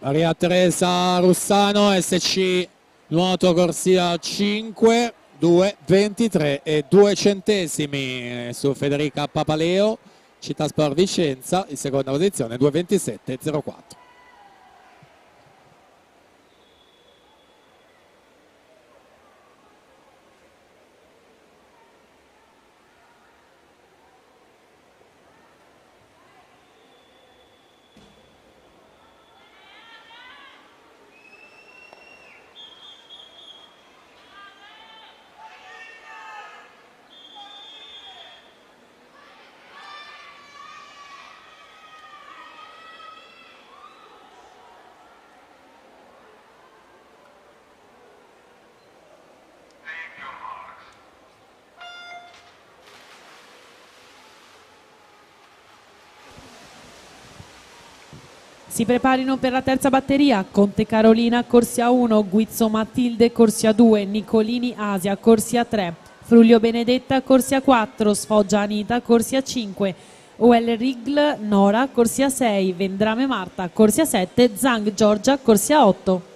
Maria Teresa Russano, SC Nuoto corsia 5, 2,23 e 2 centesimi su Federica Papaleo, Città Sport Vicenza, in seconda posizione 2,27,04. Si preparino per la terza batteria Conte Carolina, corsia 1, Guizzo Matilde, corsia 2, Nicolini Asia, corsia 3, Frullio Benedetta, corsia 4, Sfoggia Anita, corsia 5, OL Rigl Nora, corsia 6, Vendrame Marta, corsia 7, Zhang Giorgia, corsia 8.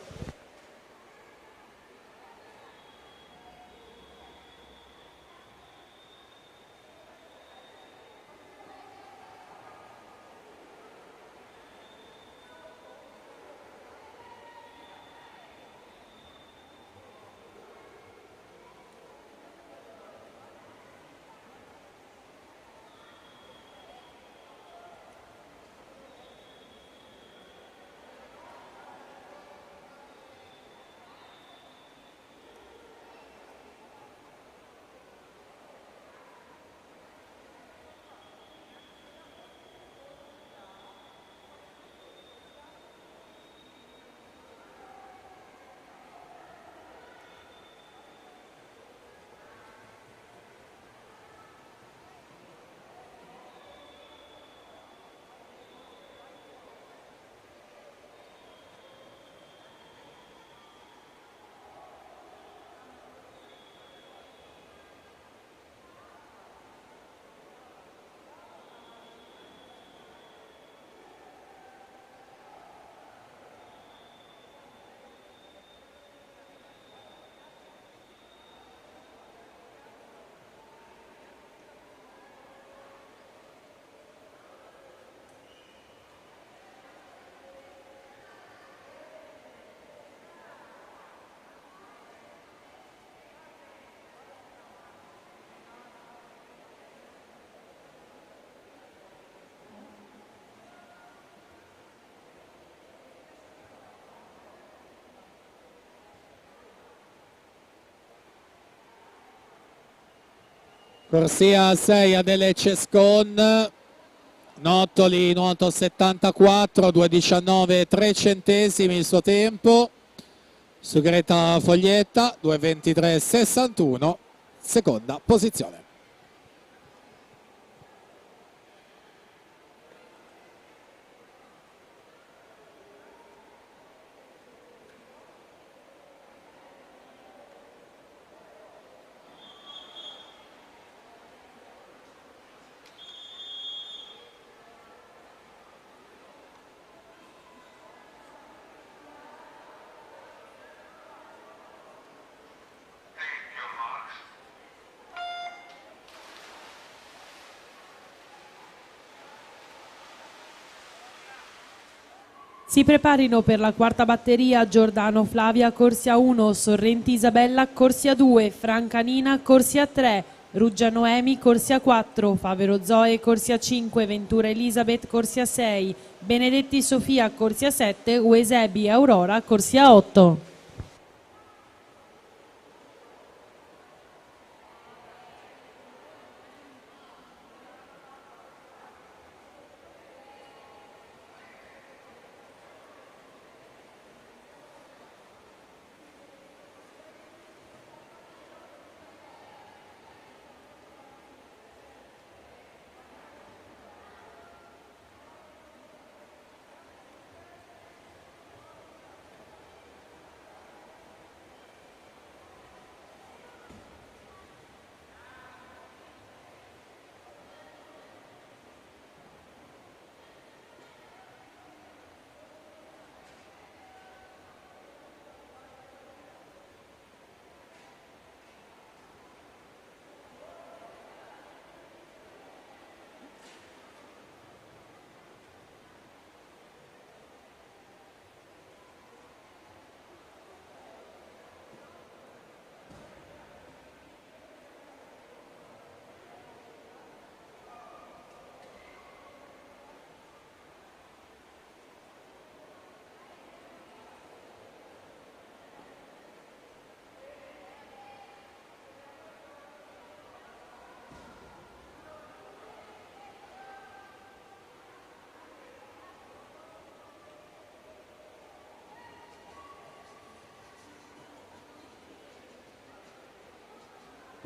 Corsia 6 Adele Cescon, Nottoli nuoto 74, 2,19 3 centesimi il suo tempo. Su Greta Foglietta 2,23 61, seconda posizione. Si preparino per la quarta batteria Giordano Flavia, corsia 1, Sorrenti Isabella, corsia 2, Franca Nina, corsia 3, Ruggia Noemi, corsia 4, Favero Zoe, corsia 5, Ventura Elisabeth, corsia 6, Benedetti Sofia, corsia 7, Uesebi Aurora, corsia 8.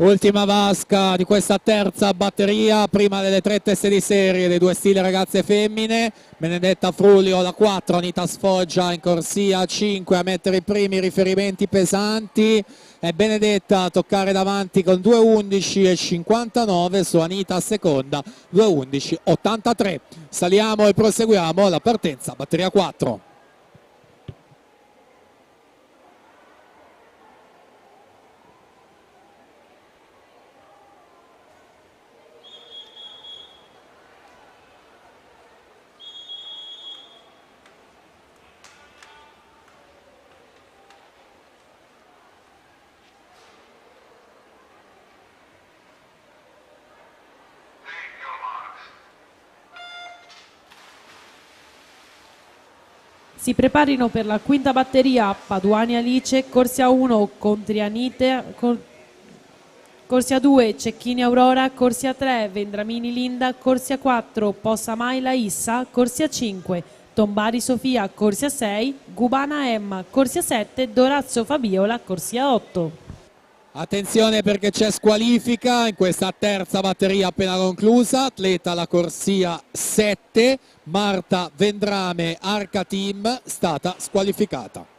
Ultima vasca di questa terza batteria, prima delle 3 teste di serie dei due stili ragazze e femmine. Benedetta Frulio la 4, Anita Sfoggia in corsia 5 a mettere i primi riferimenti pesanti. E Benedetta a toccare davanti con 2:11,59 su Anita seconda 2:11,83. Saliamo e proseguiamo la partenza, batteria 4. Si preparino per la quinta batteria Paduani Alice, corsia 1 Contrianite, corsia 2 Cecchini Aurora, corsia 3 Vendramini Linda, corsia 4 Possa Maila Issa, corsia 5 Tombari Sofia, corsia 6 Gubana Emma, corsia 7 Dorazio Fabiola, corsia 8. Attenzione perché c'è squalifica in questa terza batteria appena conclusa. Atleta alla corsia 7, Marta Vendrame Arca Team, stata squalificata.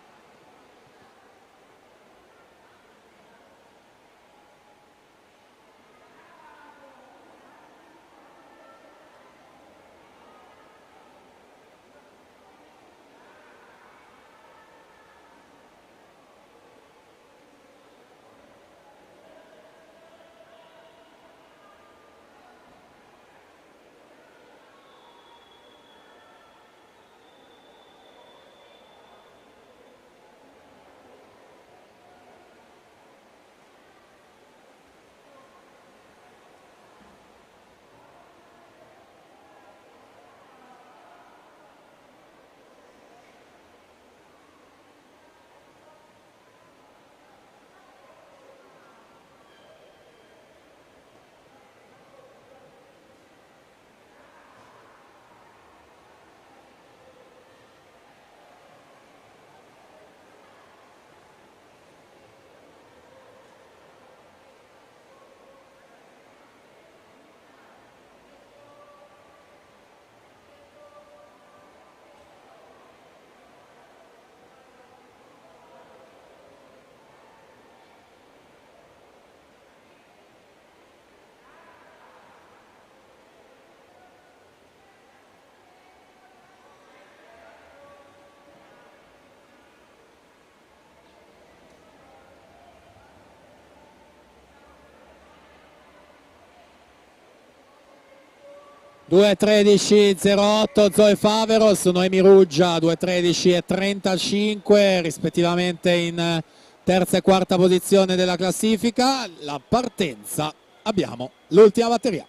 Due 13,08 Zoe Faveros, Noemi Ruggia 2:13,35 rispettivamente in terza e quarta posizione della classifica. La partenza, abbiamo l'ultima batteria.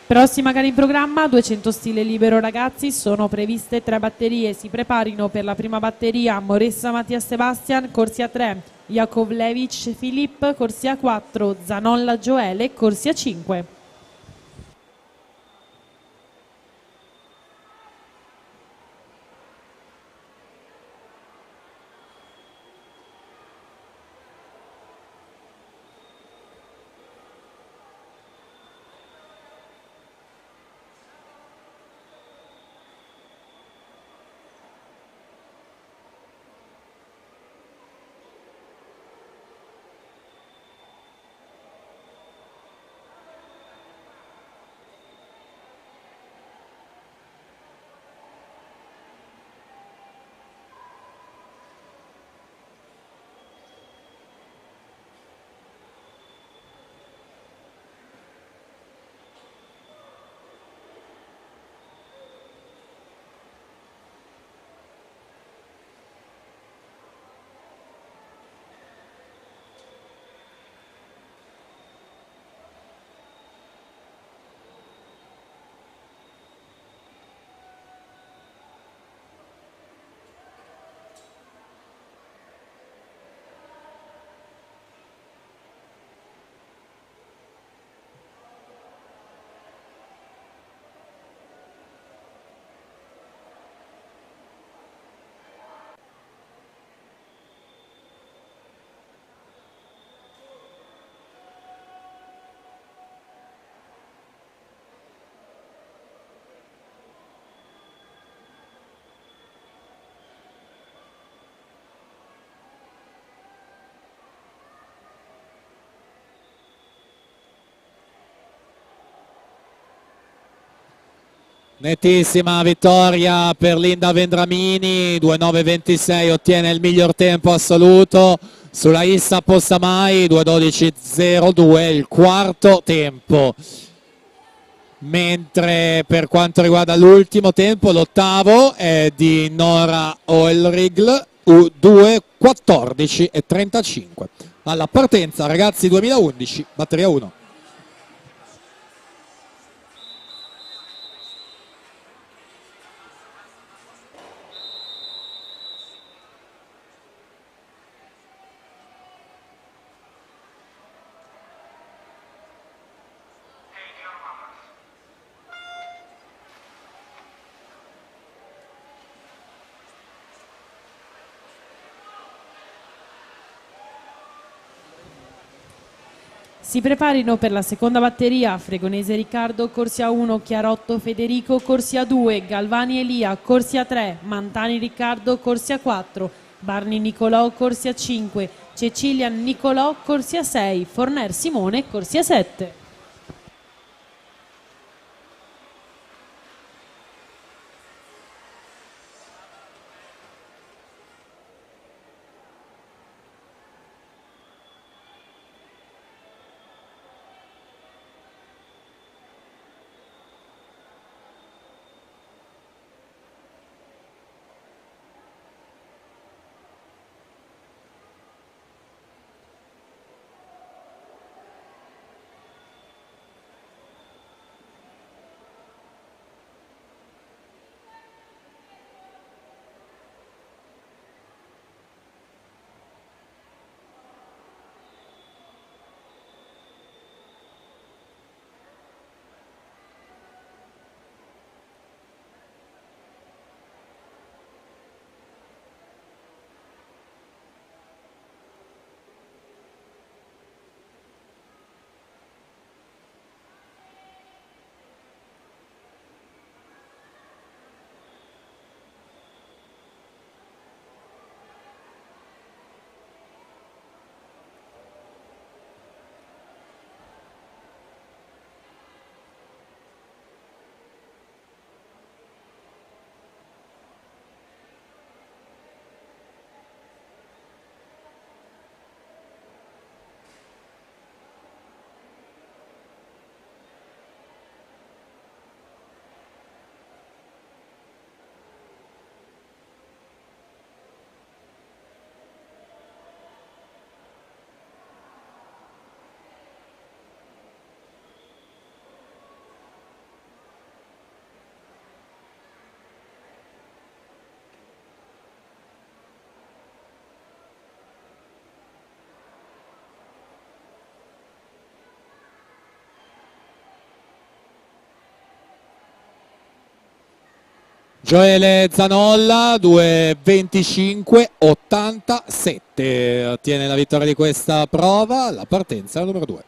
Prossima gara in programma, 200 stile libero ragazzi, sono previste 3 batterie, si preparino per la prima batteria Moressa Mattia Sebastian, corsia 3, Jakovlevic Filip, corsia 4, Zanolla Gioele, corsia 5. Nettissima vittoria per Linda Vendramini, 2.9.26 ottiene il miglior tempo assoluto sulla Issa Postamai, 2.12.02 il quarto tempo. Mentre per quanto riguarda l'ultimo tempo, l'ottavo è di Nora Oelrigl, 2.14.35. Alla partenza ragazzi 2011, batteria 1. Si preparino per la seconda batteria Fregonese Riccardo, corsia 1, Chiarotto Federico, corsia 2, Galvani Elia, corsia 3, Mantani Riccardo, corsia 4, Barni Nicolò, corsia 5, Cecilian Nicolò, corsia 6, Forner Simone, corsia 7. Gioele Zanolla 2.25.87 ottiene la vittoria di questa prova, la partenza è la numero 2.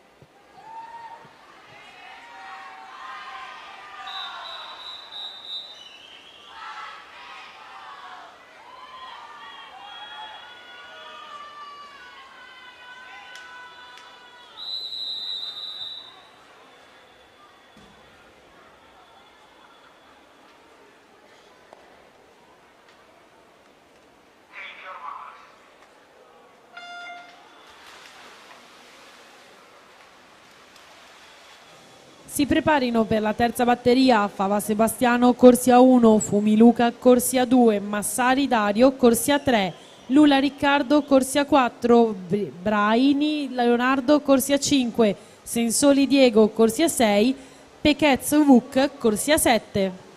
Si preparino per la terza batteria Fava Sebastiano, corsia 1, Fumiluca, corsia 2, Massari Dario, corsia 3, Lula Riccardo, corsia 4, Braini Leonardo, corsia 5, Sensoli Diego, corsia 6, Pechez Vuk, corsia 7.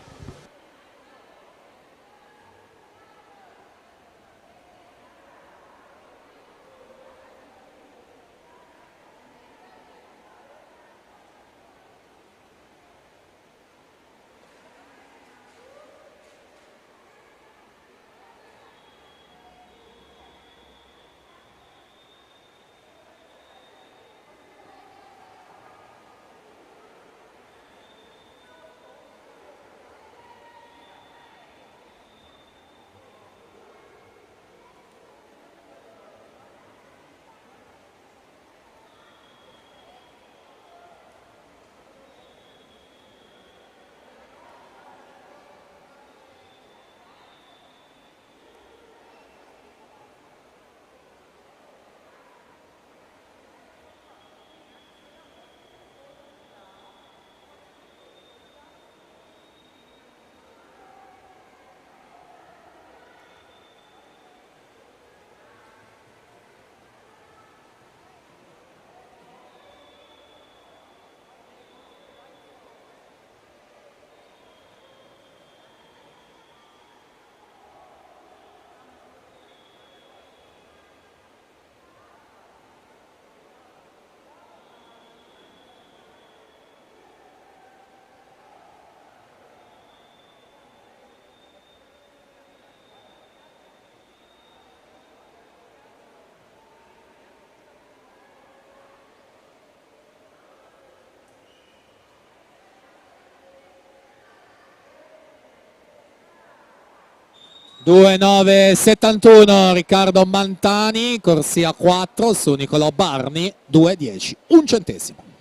2,971 Riccardo Mantani, corsia 4 su Nicolò Barni, 2,10, un centesimo.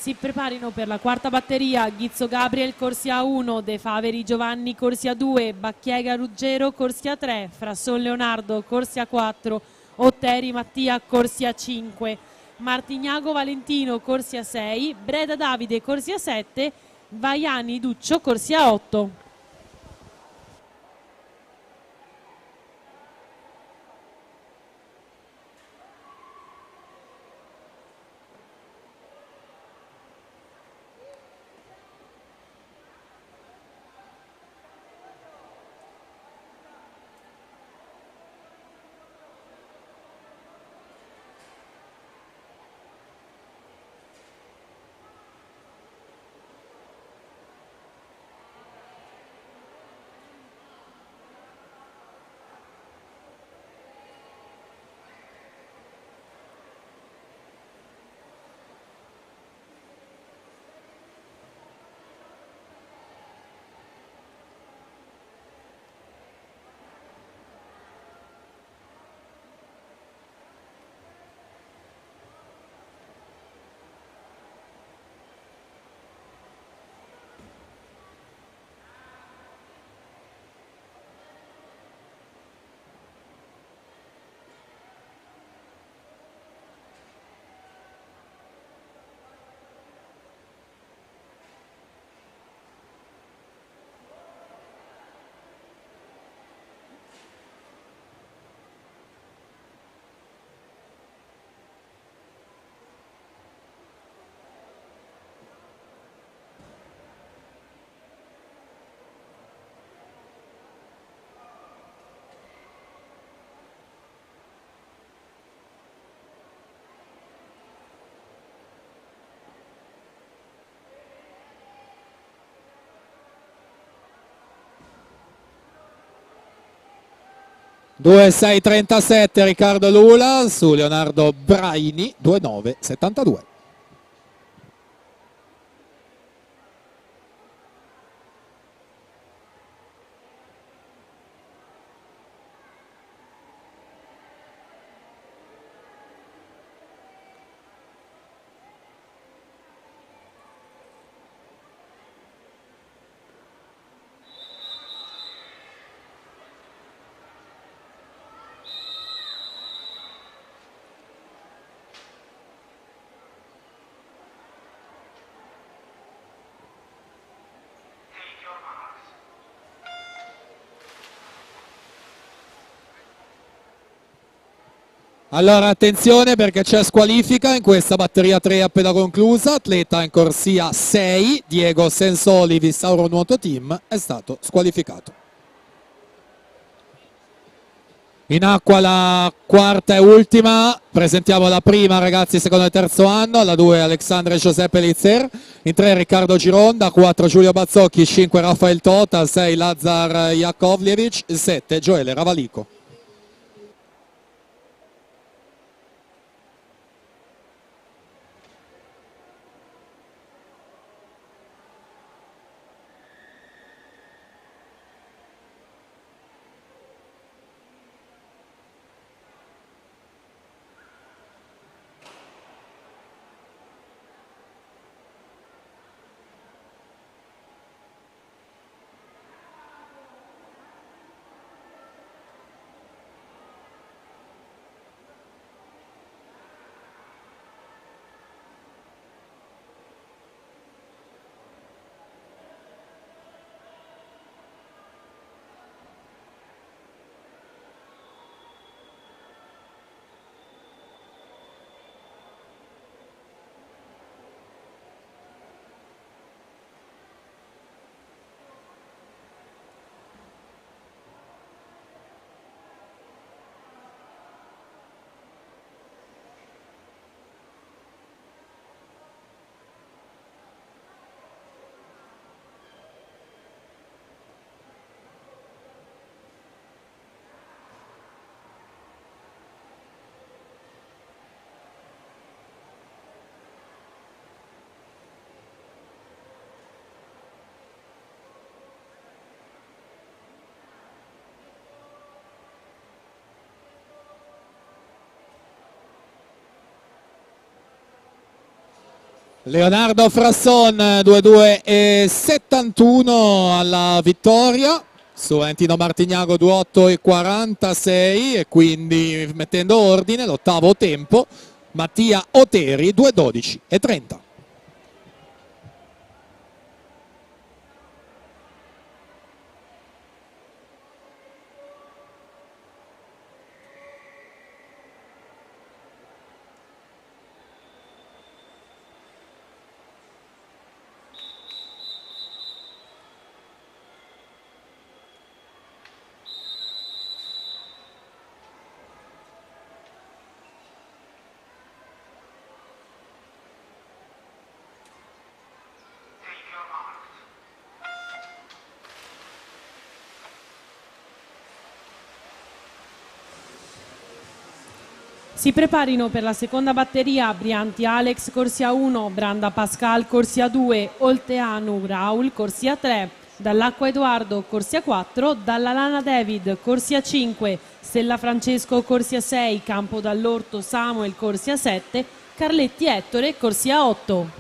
Si preparino per la quarta batteria Ghizzo Gabriel, corsia 1, De Faveri Giovanni, corsia 2, Bacchiega Ruggero, corsia 3, Frasson Leonardo, corsia 4, Otteri Mattia, corsia 5, Martignago Valentino, corsia 6, Breda Davide, corsia 7, Vaiani Duccio, corsia 8. Due 6,37 Riccardo Lula su Leonardo Braini, 2,972. Allora attenzione perché c'è squalifica in questa batteria 3 appena conclusa, atleta in corsia 6, Diego Sensoli, Vissauro Nuoto Team, è stato squalificato. In acqua la quarta e ultima, presentiamo la prima ragazzi secondo e terzo anno, la 2 Alexandre Giuseppe Lizzer, in 3 Riccardo Gironda, 4 Giulio Bazzocchi, 5 Rafael Tota, 6 Lazar Jakovljevic, 7 Gioele Ravalico. Leonardo Frasson 2:2:71 alla vittoria su Valentino Martignago 2:8:46 e quindi mettendo ordine l'ottavo tempo Mattia Oteri 2:12:30. Si preparino per la seconda batteria Brianti Alex, corsia 1, Branda Pascal, corsia 2, Olteanu Raul, corsia 3, Dall'Acqua Edoardo, corsia 4, Dalla Lana David, corsia 5, Stella Francesco, corsia 6, Campo Dall'Orto Samuel, corsia 7, Carletti Ettore, corsia 8.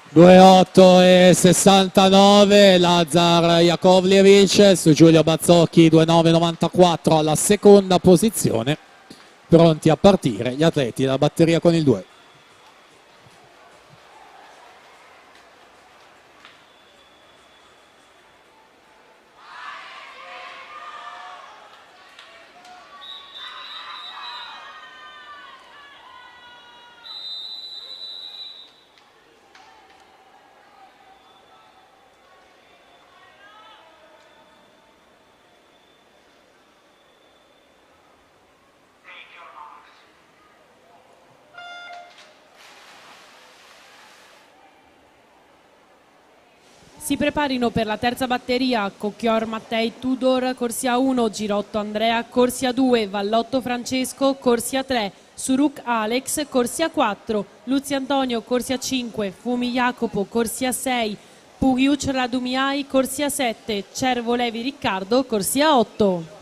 Due 8:69 Lazar Jakovljevic su Giulio Bazzocchi 2:9:94 alla seconda posizione, pronti a partire gli atleti della batteria con il 2. Si preparino per la terza batteria Cocchior Mattei Tudor, corsia 1, Girotto Andrea, corsia 2, Vallotto Francesco, corsia 3, Suruc Alex, corsia 4, Luzzi Antonio, corsia 5, Fumi Jacopo, corsia 6, Pugiuc Radumiai, corsia 7, Cervo Levi Riccardo, corsia 8.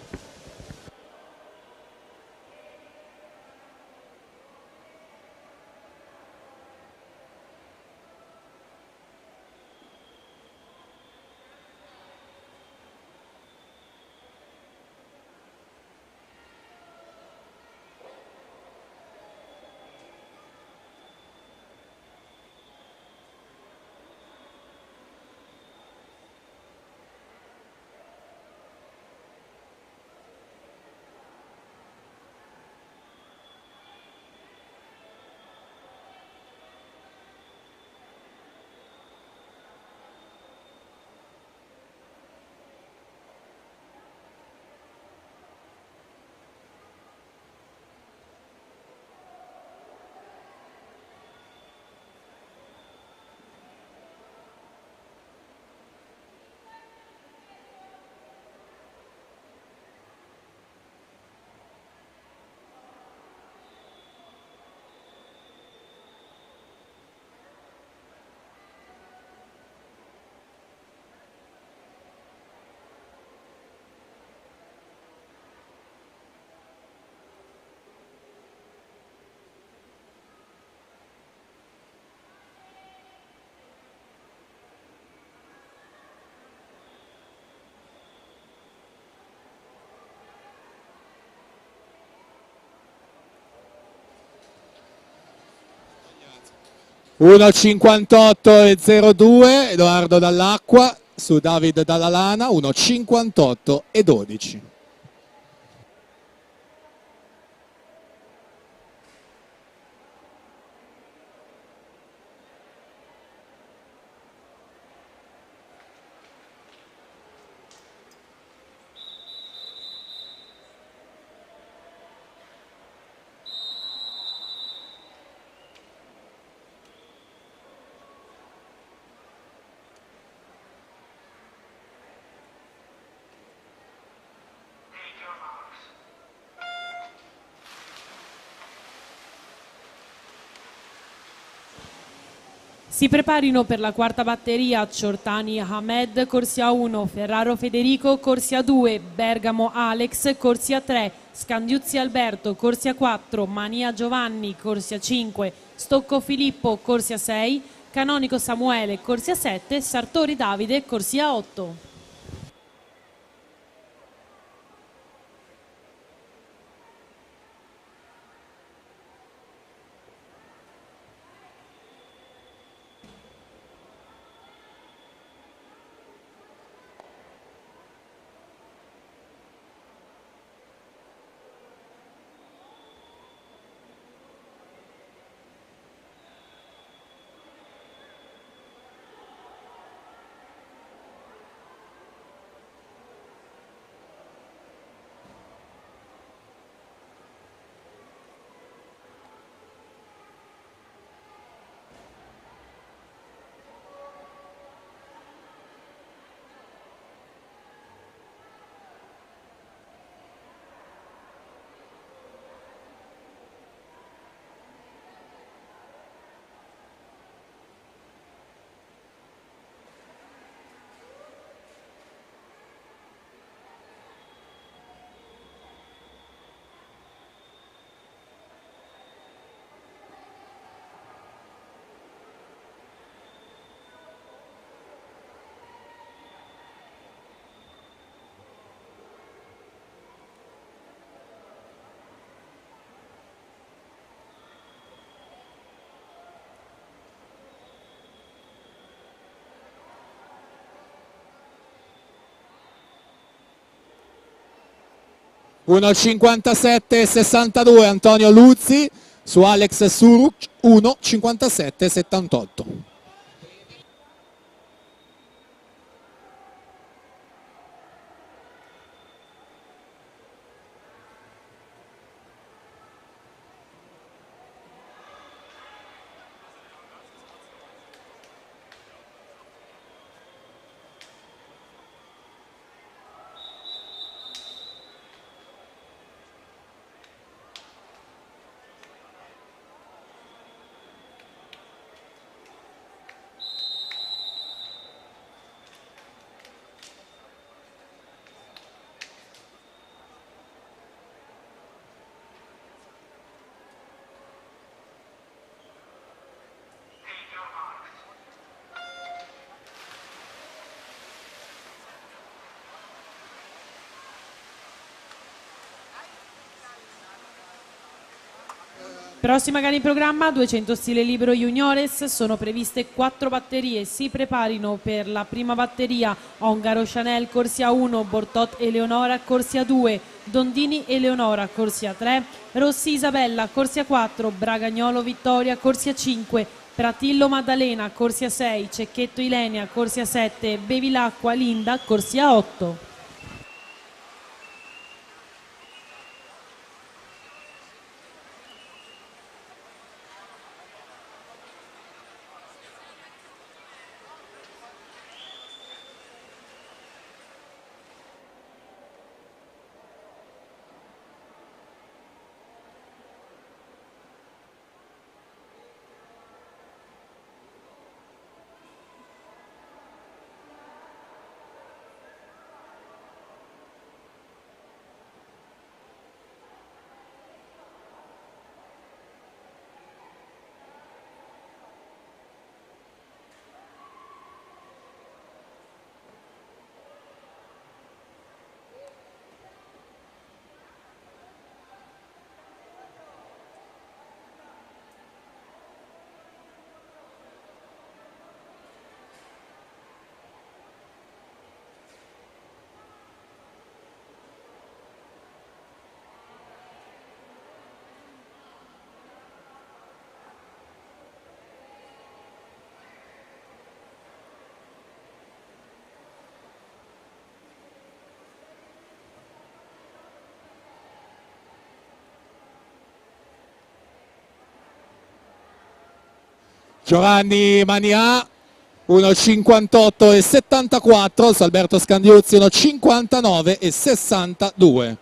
1,58,02 Edoardo Dall'Acqua su David Dalla Lana, 1,58,12. Si preparino per la quarta batteria Ciortani Ahmed, corsia 1, Ferraro Federico, corsia 2, Bergamo Alex, corsia 3, Scandiuzzi Alberto, corsia 4, Mania Giovanni, corsia 5, Stocco Filippo, corsia 6, Canonico Samuele, corsia 7, Sartori Davide, corsia 8. Uno 57,62 Antonio Luzzi su Alex Suruc, 1,57,78. Prossima gara in programma, 200 stile libero juniores, sono previste 4 batterie, si preparino per la prima batteria Ongaro Chanel, corsia 1, Bortot Eleonora, corsia 2, Dondini Eleonora, corsia 3, Rossi Isabella, corsia 4, Bragagnolo Vittoria, corsia 5, Pratillo Maddalena, corsia 6, Cecchetto Ilenia, corsia 7, Bevilacqua Linda, corsia 8. Giovanni Mania 1,58 e 74, Salberto Scandiuzzi 1,59 e 62.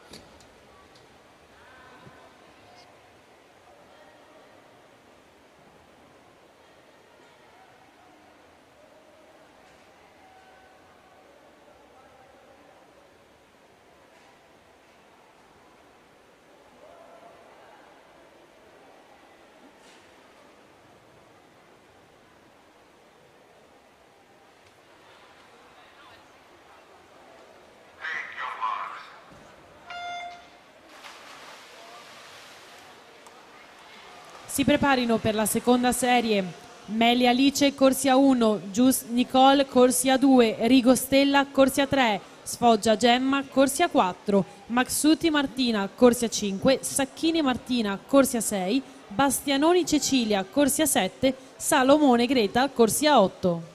Si preparino per la seconda serie Meli Alice, corsia 1, Gius Nicole, corsia 2, Rigo Stella, corsia 3, Sfoggia Gemma, corsia 4, Maxuti Martina, corsia 5, Sacchini Martina, corsia 6, Bastianoni Cecilia, corsia 7, Salomone Greta, corsia 8.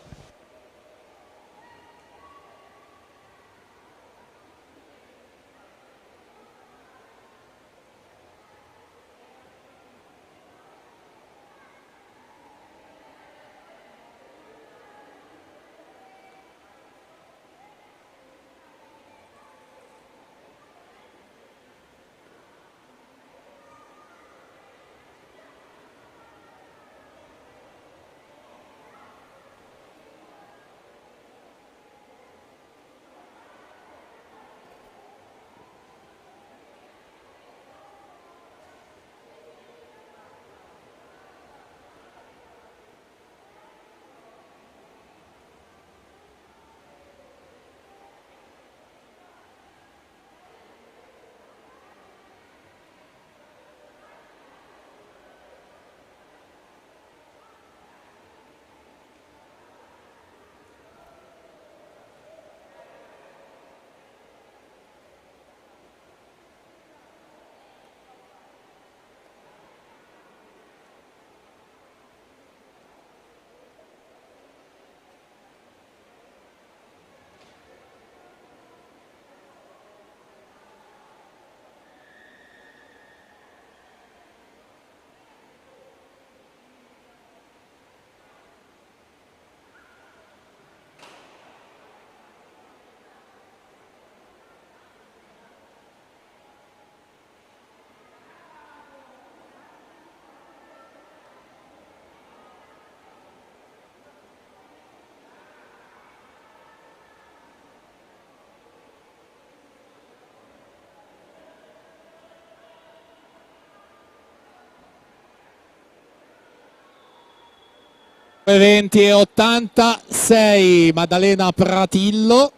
.20 e 86 Maddalena Pratillo,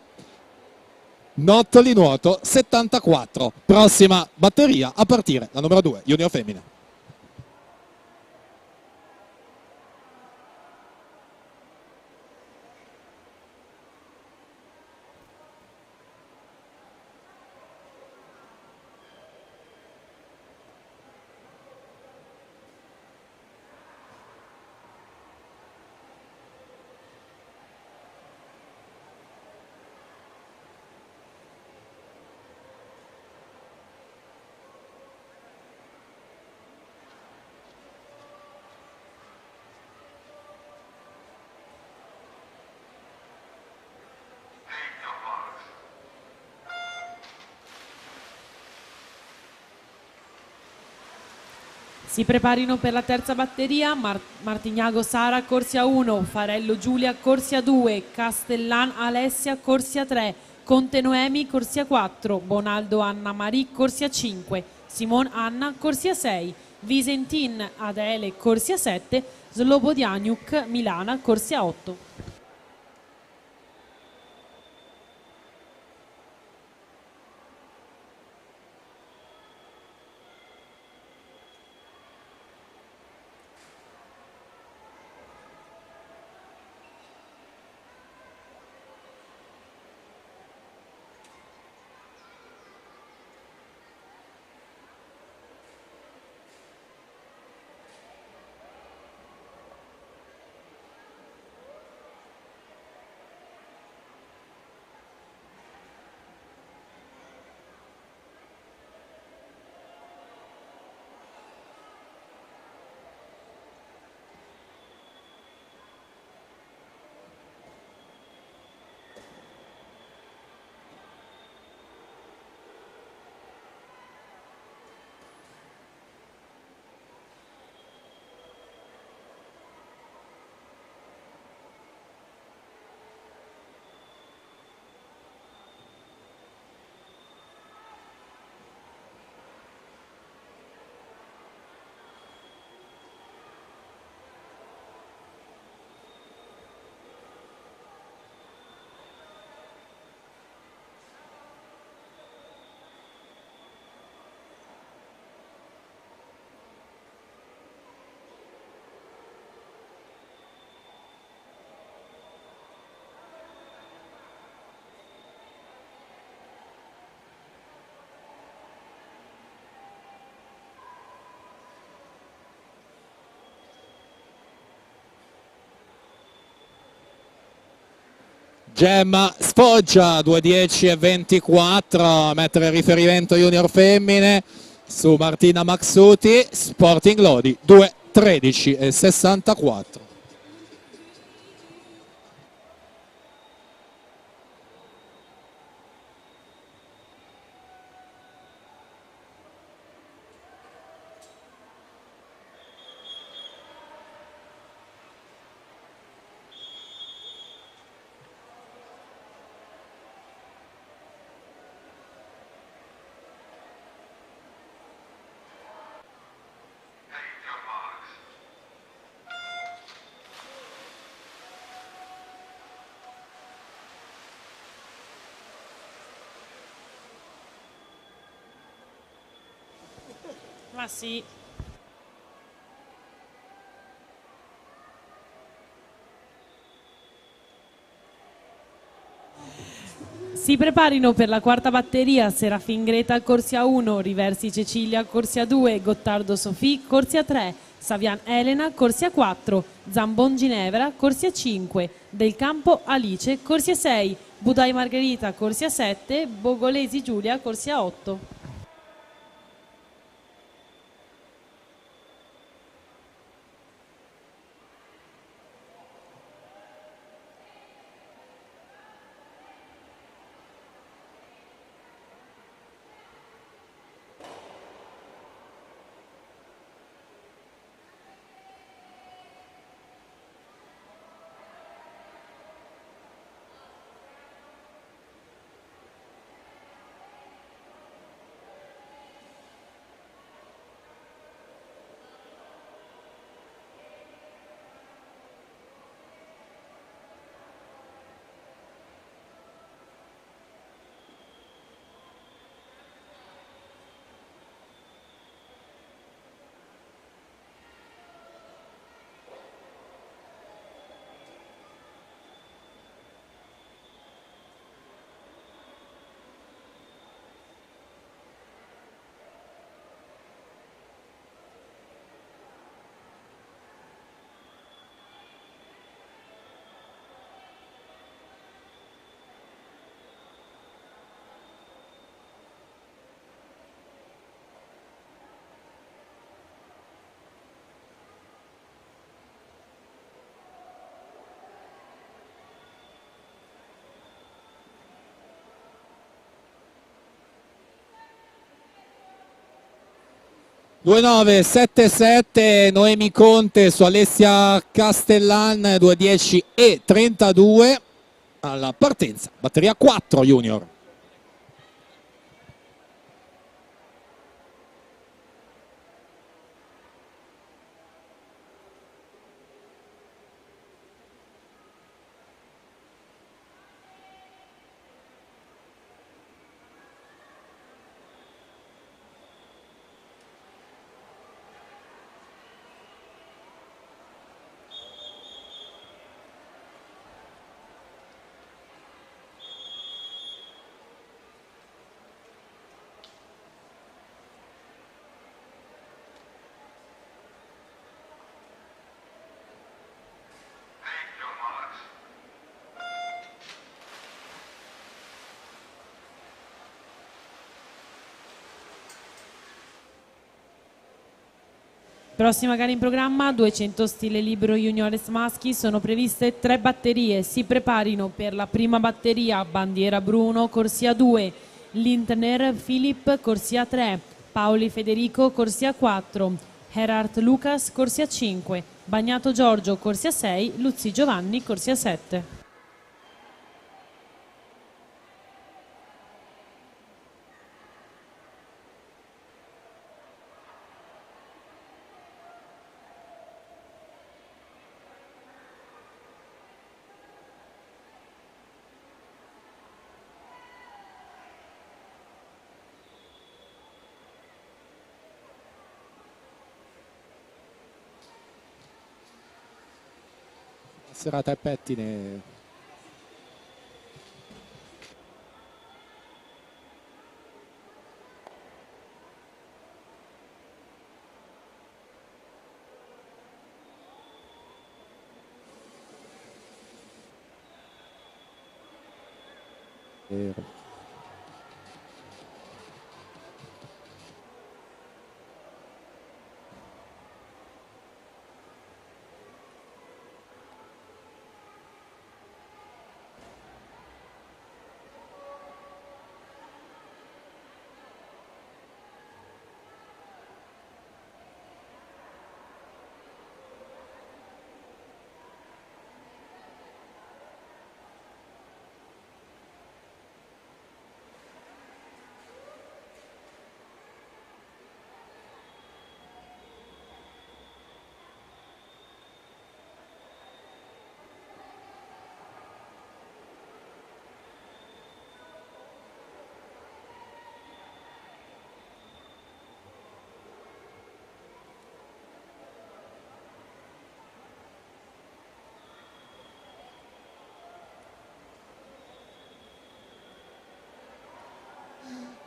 Nottoli nuoto 74. Prossima batteria a partire la numero 2, junior femmina. Si preparino per la terza batteria Martignago Sara, corsia 1, Farello Giulia, corsia 2, Castellan Alessia, corsia 3, Conte Noemi, corsia 4, Bonaldo Anna Marie, corsia 5, Simon Anna, corsia 6, Visentin Adele, corsia 7, Slobodianiuk Milana, corsia 8. Gemma Sfoggia 2:10 e 24 a mettere il riferimento junior femmine su Martina Maxuti. Sporting Lodi 2:13 e 64. Ma sì. Si preparino per la quarta batteria Serafin Greta, corsia 1, Riversi Cecilia, corsia 2, Gottardo Sofì, corsia 3, Savian Elena, corsia 4, Zambon Ginevra, corsia 5, Del Campo Alice, corsia 6, Budai Margherita, corsia 7, Bogolesi Giulia, corsia 8. Due 9-7-7 Noemi Conte su Alessia Castellan 2:10 e 32 alla partenza, batteria 4 junior. Prossima gara in programma, 200 stile libero juniores maschi, sono previste 3 batterie, si preparino per la prima batteria Bandiera Bruno, corsia 2, Lindner Philip, corsia 3, Paoli Federico, corsia 4, Gerard Lucas, corsia 5, Bagnato Giorgio, corsia 6, Luzzi Giovanni, corsia 7. Serata ai pettine.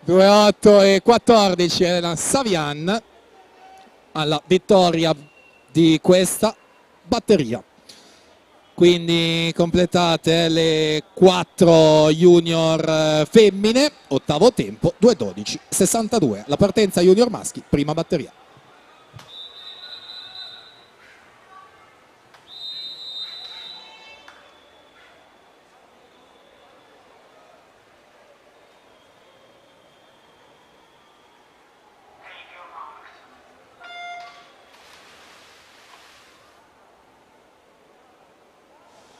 2-8 e 14 Elena Savian alla vittoria di questa batteria. Quindi completate le 4 junior femmine, ottavo tempo, 2:12:62. La partenza junior maschi, prima batteria.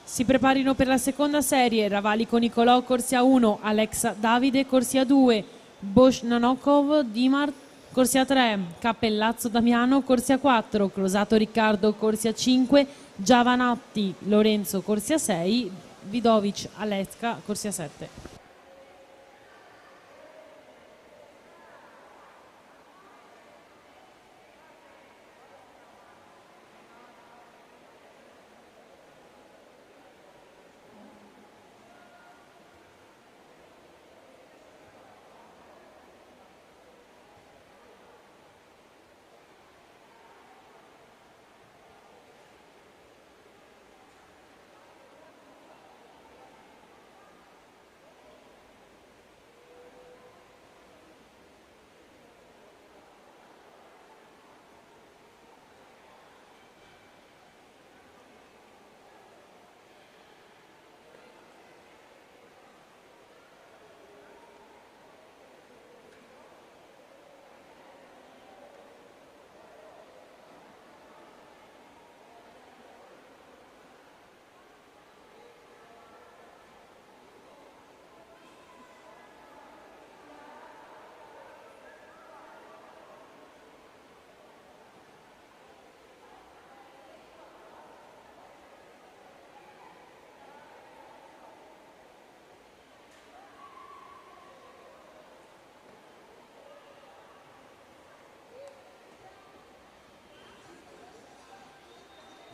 Si preparino per la seconda serie Ravalico Nicolò, corsia 1, Alexa Davide, corsia 2, Bosch Nanokov, Dimar, corsia 3, Cappellazzo Damiano, corsia 4, Closato Riccardo, corsia 5, Giavanatti Lorenzo, corsia 6, Vidovic Aleska, corsia 7.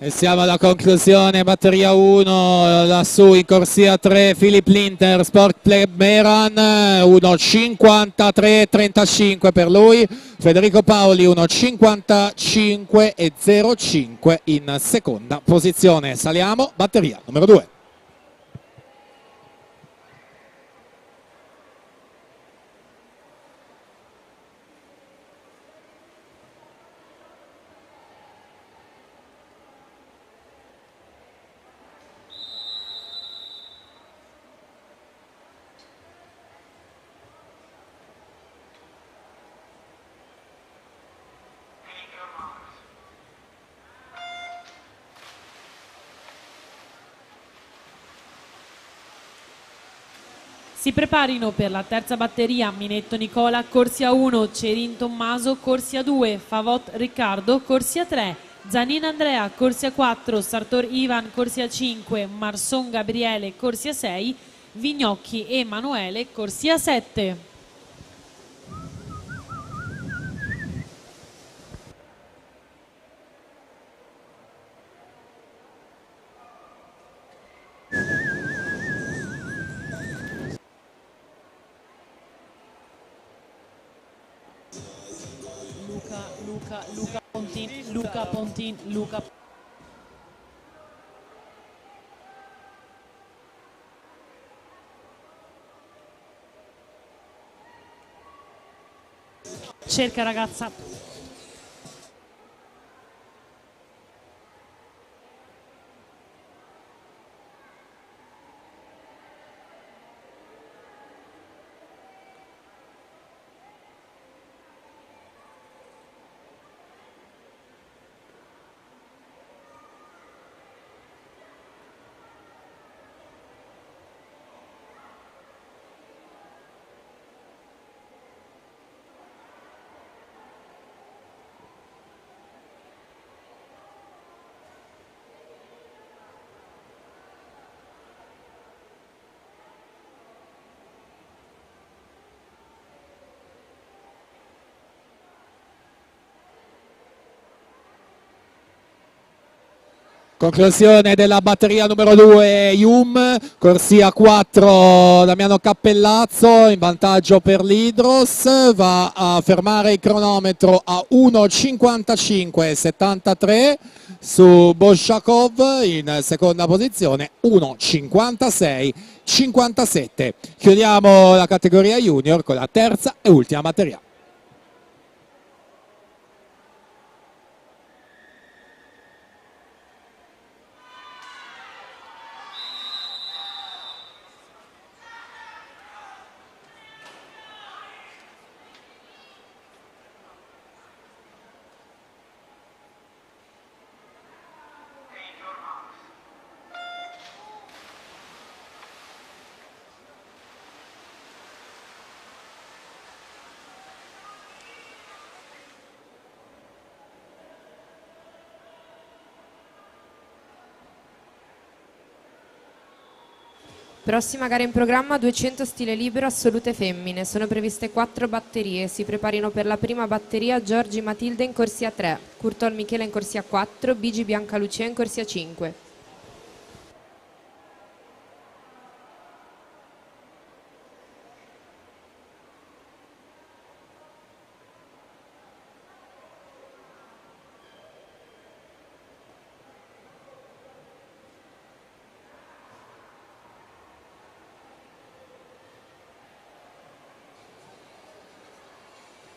E siamo alla conclusione, batteria 1, lassù in corsia 3 Philip Linter, Sport Club Meran, 1:53:35 per lui, Federico Paoli 1:55:05 in seconda posizione. Saliamo, batteria numero 2. Si preparino per la terza batteria Minetto Nicola, corsia 1, Cerin Tommaso, corsia 2, Favot Riccardo, corsia 3, Zanin Andrea, corsia 4, Sartor Ivan, corsia 5, Marson Gabriele, corsia 6, Vignocchi Emanuele, corsia 7. Luca Pontin, Luca. Cerca ragazza. Conclusione della batteria numero 2 Yum, corsia 4 Damiano Cappellazzo in vantaggio per l'Hydros, va a fermare il cronometro a 1.55.73 su Bolshakov in seconda posizione 1.56.57. Chiudiamo la categoria junior con la terza e ultima batteria. Prossima gara in programma, 200 stile libero assolute femmine. Sono previste 4 batterie. Si preparino per la prima batteria Giorgi Matilde in corsia 3, Curtol Michela in corsia 4, Bigi Bianca Lucia in corsia 5.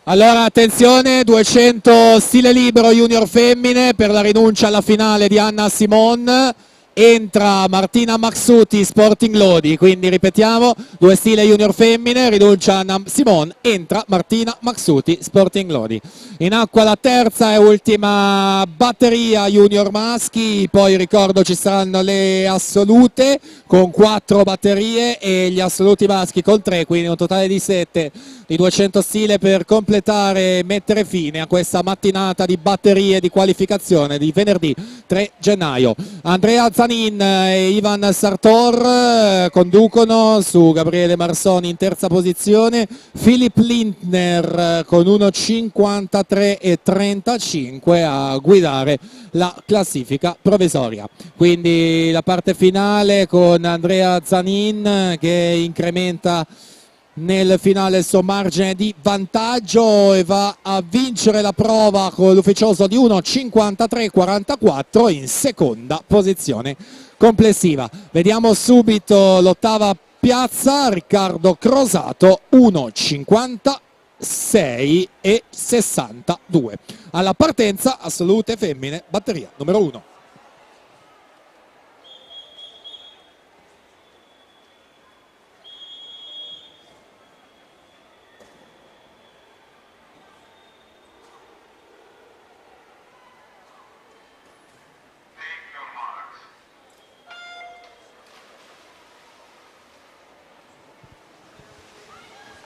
Allora attenzione, 200 stile libero junior femmine per la rinuncia alla finale di Anna Simon. Entra Martina Maxuti Sporting Lodi, quindi ripetiamo, 2 stile junior femmine, rinuncia Anna Simon, entra Martina Maxuti Sporting Lodi. In acqua la terza e ultima batteria junior maschi, poi ricordo ci saranno le assolute con 4 batterie e gli assoluti maschi con 3, quindi un totale di 7 di 200 stile per completare e mettere fine a questa mattinata di batterie di qualificazione di venerdì 3 gennaio. Andrea Zanin e Ivan Sartor conducono su Gabriele Marsoni in terza posizione, Philip Lindner con 1.53.35 a guidare la classifica provvisoria. Quindi la parte finale con Andrea Zanin che incrementa nel finale il suo margine di vantaggio e va a vincere la prova con l'ufficioso di 1.53.44 in seconda posizione complessiva. Vediamo subito l'ottava piazza, Riccardo Crosato 1.56.62. Alla partenza assolute femmine, batteria numero 1.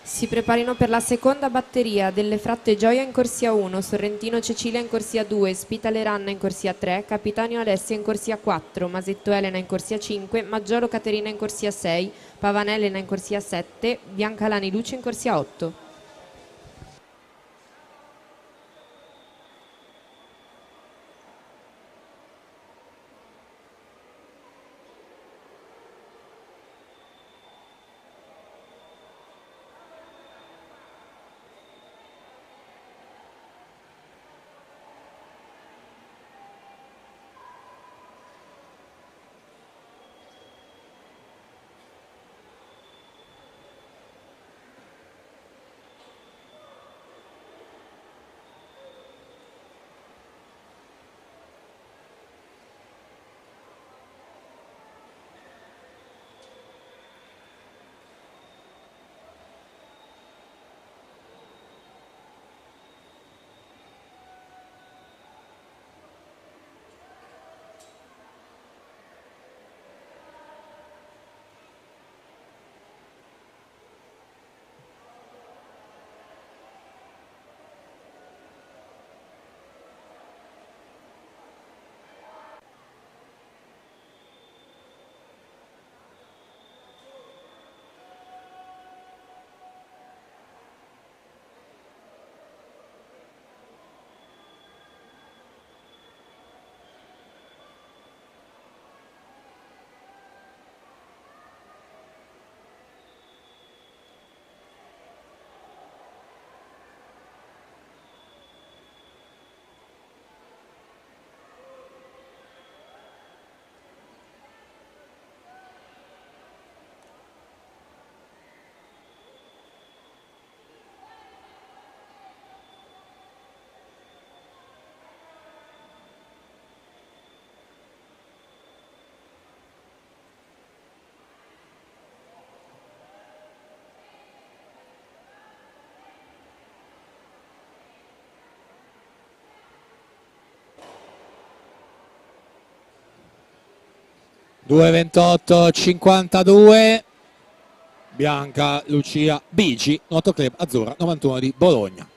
Si preparino per la seconda batteria delle Fratte Gioia in corsia 1, Sorrentino Cecilia in corsia 2, Spitale Ranna in corsia 3, Capitanio Alessia in corsia 4, Masetto Elena in corsia 5, Maggiolo Caterina in corsia 6, Pavanelena in corsia 7, Biancalani Luce in corsia 8. 2:28:52. Bianca Lucia Bigi, Nuoto Club Azzurra 91 di Bologna.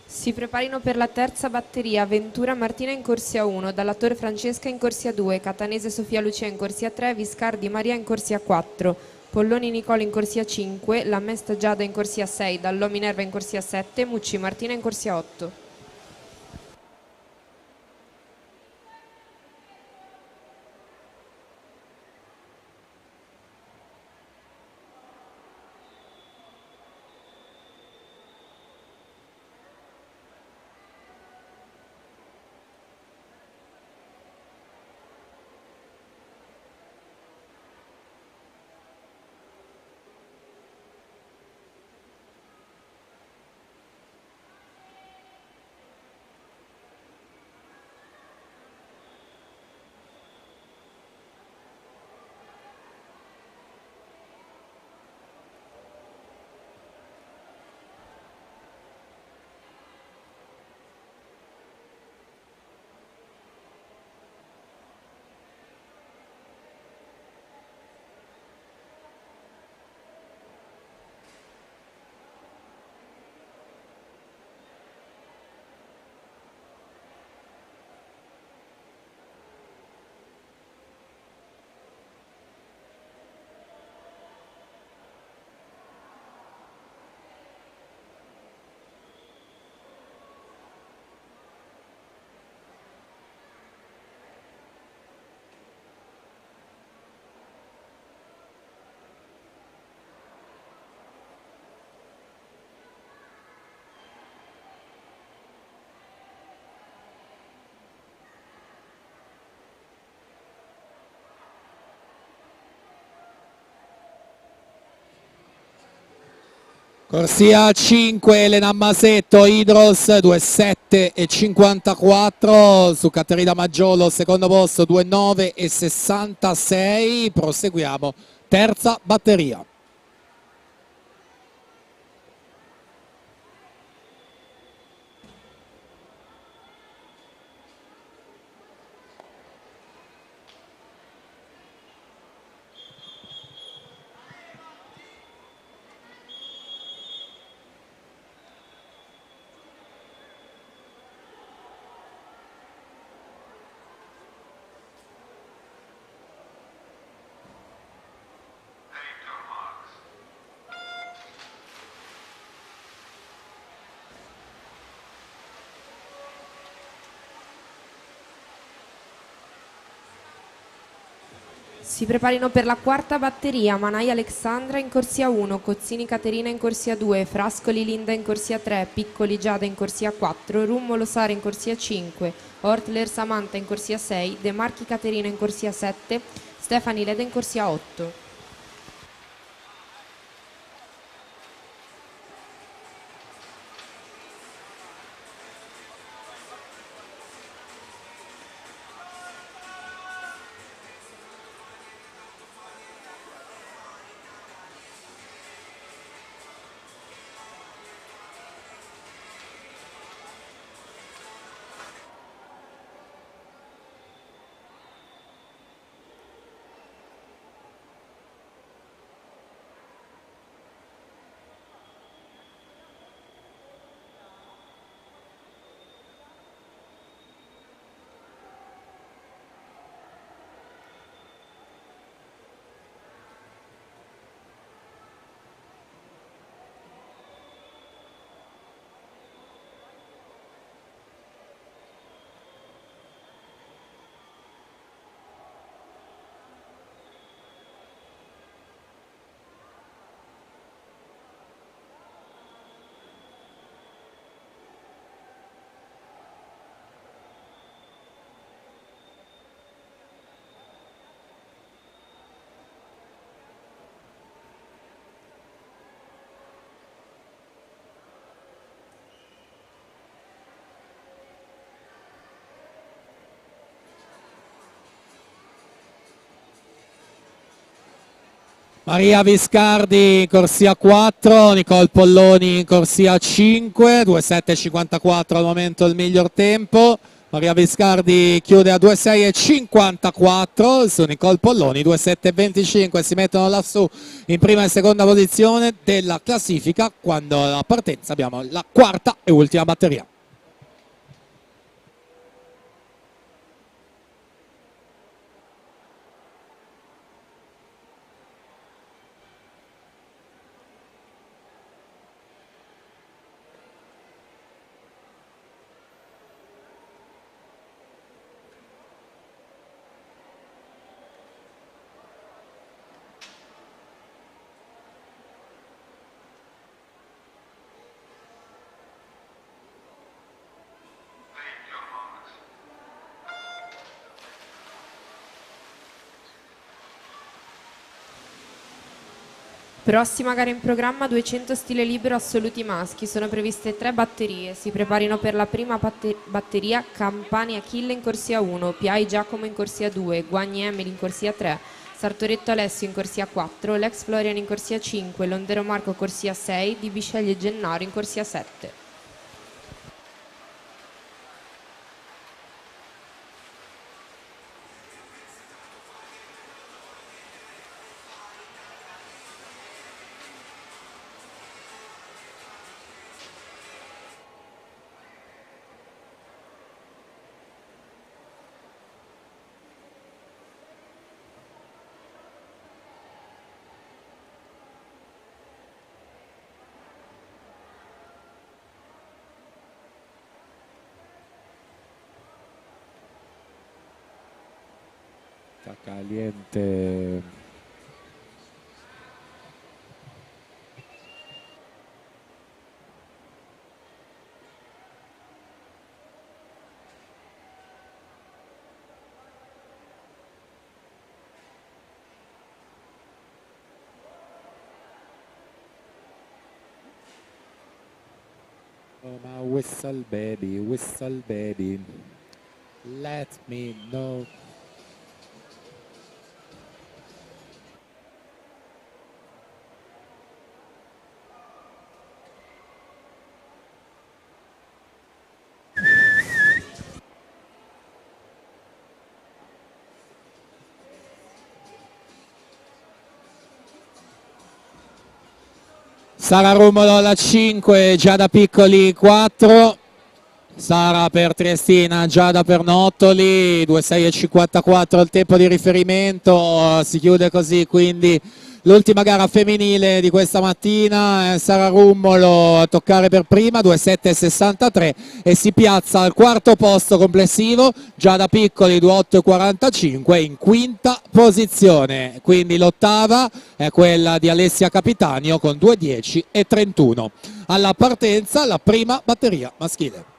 Si preparino per la terza batteria Ventura Martina in corsia 1, Dalla Torre Francesca in corsia 2, Catanese Sofia Lucia in corsia 3, Viscardi Maria in corsia 4, Polloni Nicola in corsia 5, Lamesta Giada in corsia 6, Dallò Minerva in corsia 7, Mucci Martina in corsia 8. Corsia 5 Elena Masetto, Idros 2:7:54, su Caterina Maggiolo secondo posto 2:9:66. Proseguiamo, terza batteria. Si preparino per la quarta batteria Manai Alexandra in corsia 1, Cozzini Caterina in corsia 2, Frascoli Linda in corsia 3, Piccoli Giada in corsia 4, Rummolo Sara in corsia 5, Hortler Samantha in corsia 6, De Marchi Caterina in corsia 7, Stefani Leda in corsia 8. Maria Viscardi in corsia 4, Nicole Polloni in corsia 5, 2.7.54 al momento il miglior tempo. Maria Viscardi chiude a 2.6.54, su Nicole Polloni 2.7.25, si mettono lassù in prima e seconda posizione della classifica, quando alla partenza abbiamo la quarta e ultima batteria. Prossima gara in programma, 200 stile libero assoluti maschi, sono previste 3 batterie, si preparino per la prima batteria Campani Achille in corsia 1, Piai Giacomo in corsia 2, Guagni Emily in corsia 3, Sartoretto Alessio in corsia 4, Lex Florian in corsia 5, Londero Marco corsia 6, Di Bisceglie Gennaro in corsia 7. Caliente. Oh my whistle baby, let me know. Sara Rumolo alla 5, Giada Piccoli 4, Sara per Triestina, Giada per Nottoli, 2.6.54 il tempo di riferimento, si chiude così quindi l'ultima gara femminile di questa mattina. Sara Rummolo a toccare per prima, 2.7.63, e si piazza al quarto posto complessivo Giada Piccoli, 2.8.45 in quinta posizione, quindi l'ottava è quella di Alessia Capitanio con 2.10.31. Alla partenza la prima batteria maschile.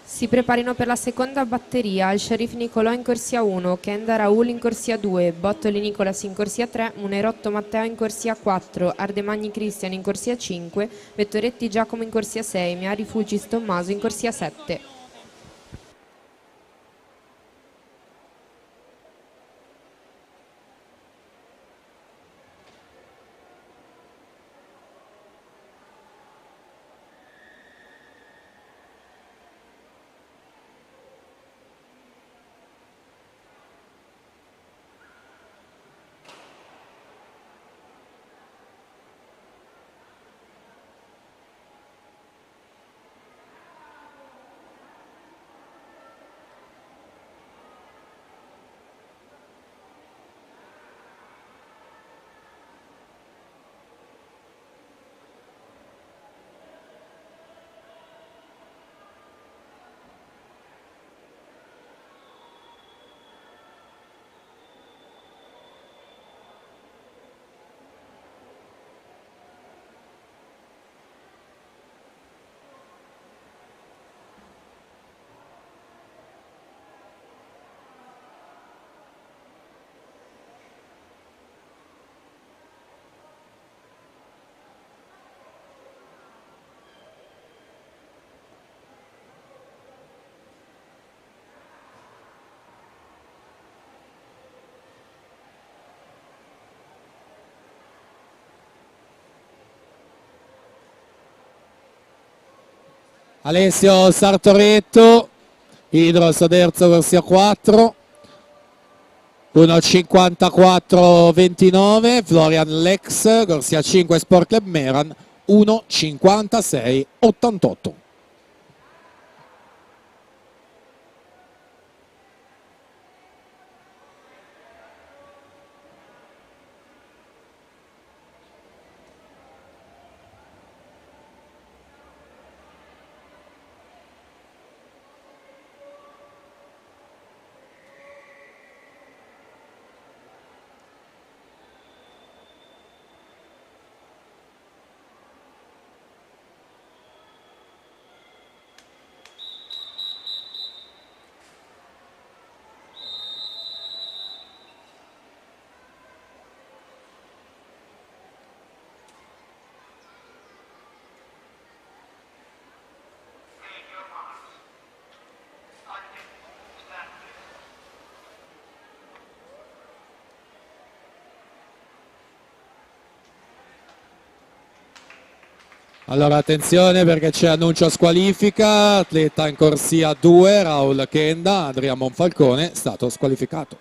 Si preparino per la seconda batteria il Sharif Nicolò in corsia 1, Kenda Raul in corsia 2, Bottoli Nicolas in corsia 3, Munerotto Matteo in corsia 4, Ardemagni Cristian in corsia 5, Vettoretti Giacomo in corsia 6, Miari Fulgis Tommaso in corsia 7. Alessio Sartoretto, Idro Soderzo corsia 4, 1.54.29, Florian Lex corsia 5 Sport Club Meran, 1.56.88. Allora attenzione perché c'è annuncio squalifica, atleta in corsia 2, Raul Kenda, Adriano Monfalcone, stato squalificato.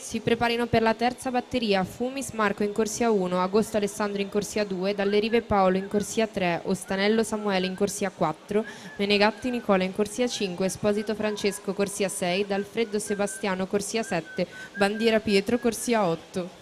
Si preparino per la terza batteria Fumis Marco in corsia 1, Agosto Alessandro in corsia 2, Dalle Rive Paolo in corsia 3, Ostanello Samuele in corsia 4, Menegatti Nicola in corsia 5, Esposito Francesco corsia 6, D'Alfredo Sebastiano corsia 7, Bandiera Pietro corsia 8.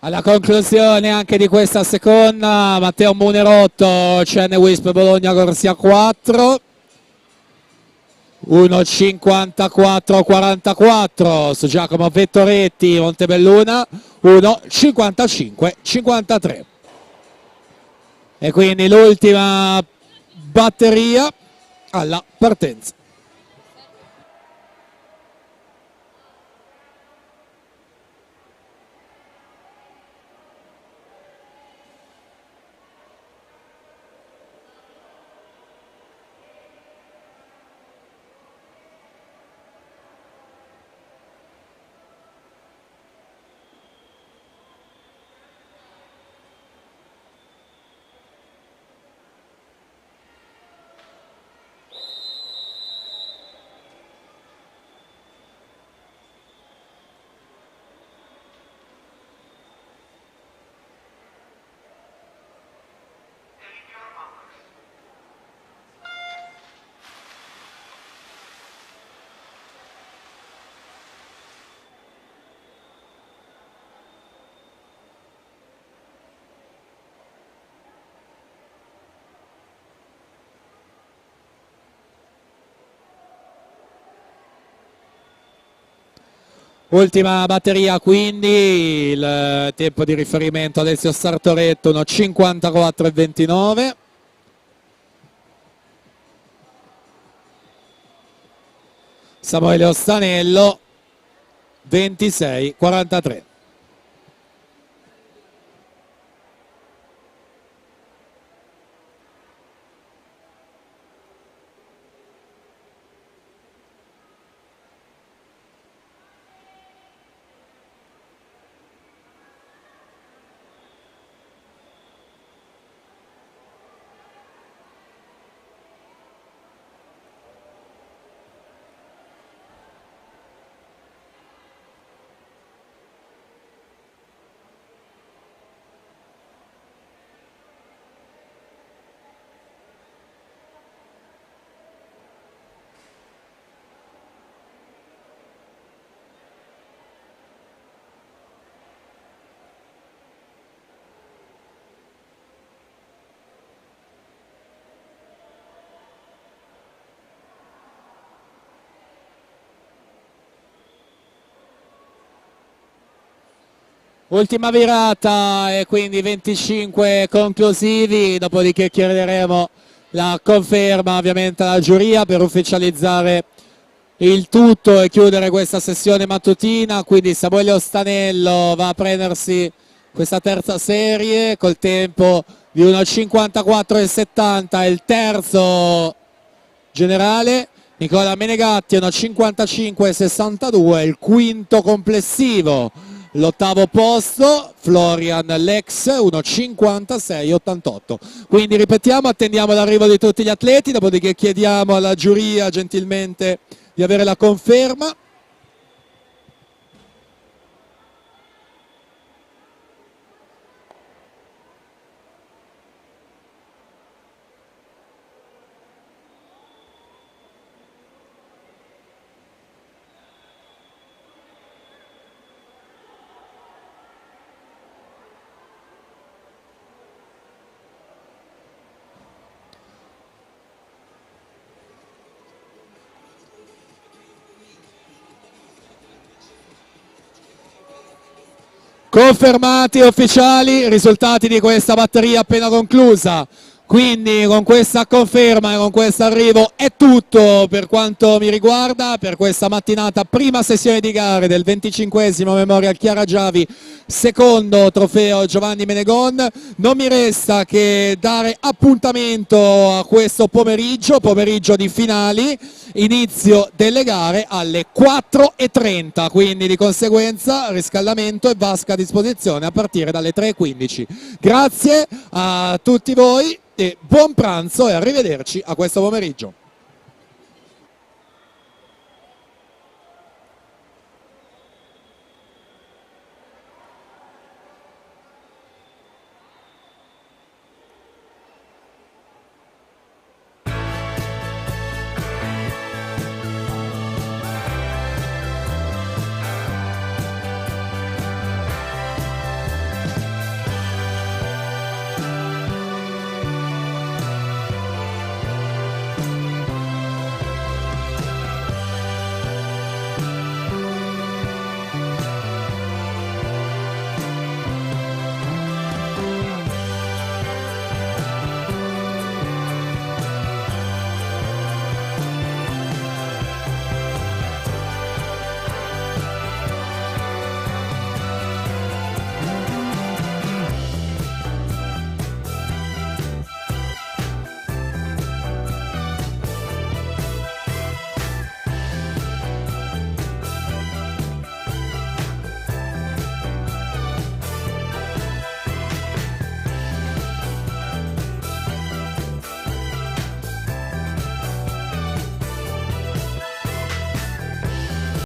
Alla conclusione anche di questa seconda, Matteo Munerotto, CN Wisp Bologna corsia 4, 1.54.44 su Giacomo Vettoretti Montebelluna, 1.55.53. E quindi l'ultima batteria alla partenza. Ultima batteria quindi, il tempo di riferimento Alessio Sartoretto 1:54,29. Samuele Ostanello 26,43. Ultima virata e quindi 25 conclusivi, dopodiché chiederemo la conferma ovviamente alla giuria per ufficializzare il tutto e chiudere questa sessione mattutina. Quindi Samuele Ostanello va a prendersi questa terza serie col tempo di 1:54,70, il terzo generale. Nicola Menegatti 1:55,62, il quinto complessivo. L'ottavo posto Florian Lex 1:56,88. Quindi ripetiamo, attendiamo l'arrivo di tutti gli atleti, dopodiché chiediamo alla giuria gentilmente di avere la conferma. Confermati e ufficiali i risultati di questa batteria appena conclusa. Quindi con questa conferma e con questo arrivo è tutto per quanto mi riguarda per questa mattinata, prima sessione di gare del 25esimo Memorial Chiara Giavi, secondo trofeo Giovanni Menegon. Non mi resta che dare appuntamento a questo pomeriggio di finali, inizio delle gare alle 4:30, quindi di conseguenza riscaldamento e vasca a disposizione a partire dalle 3:15. Grazie a tutti voi e buon pranzo e arrivederci a questo pomeriggio.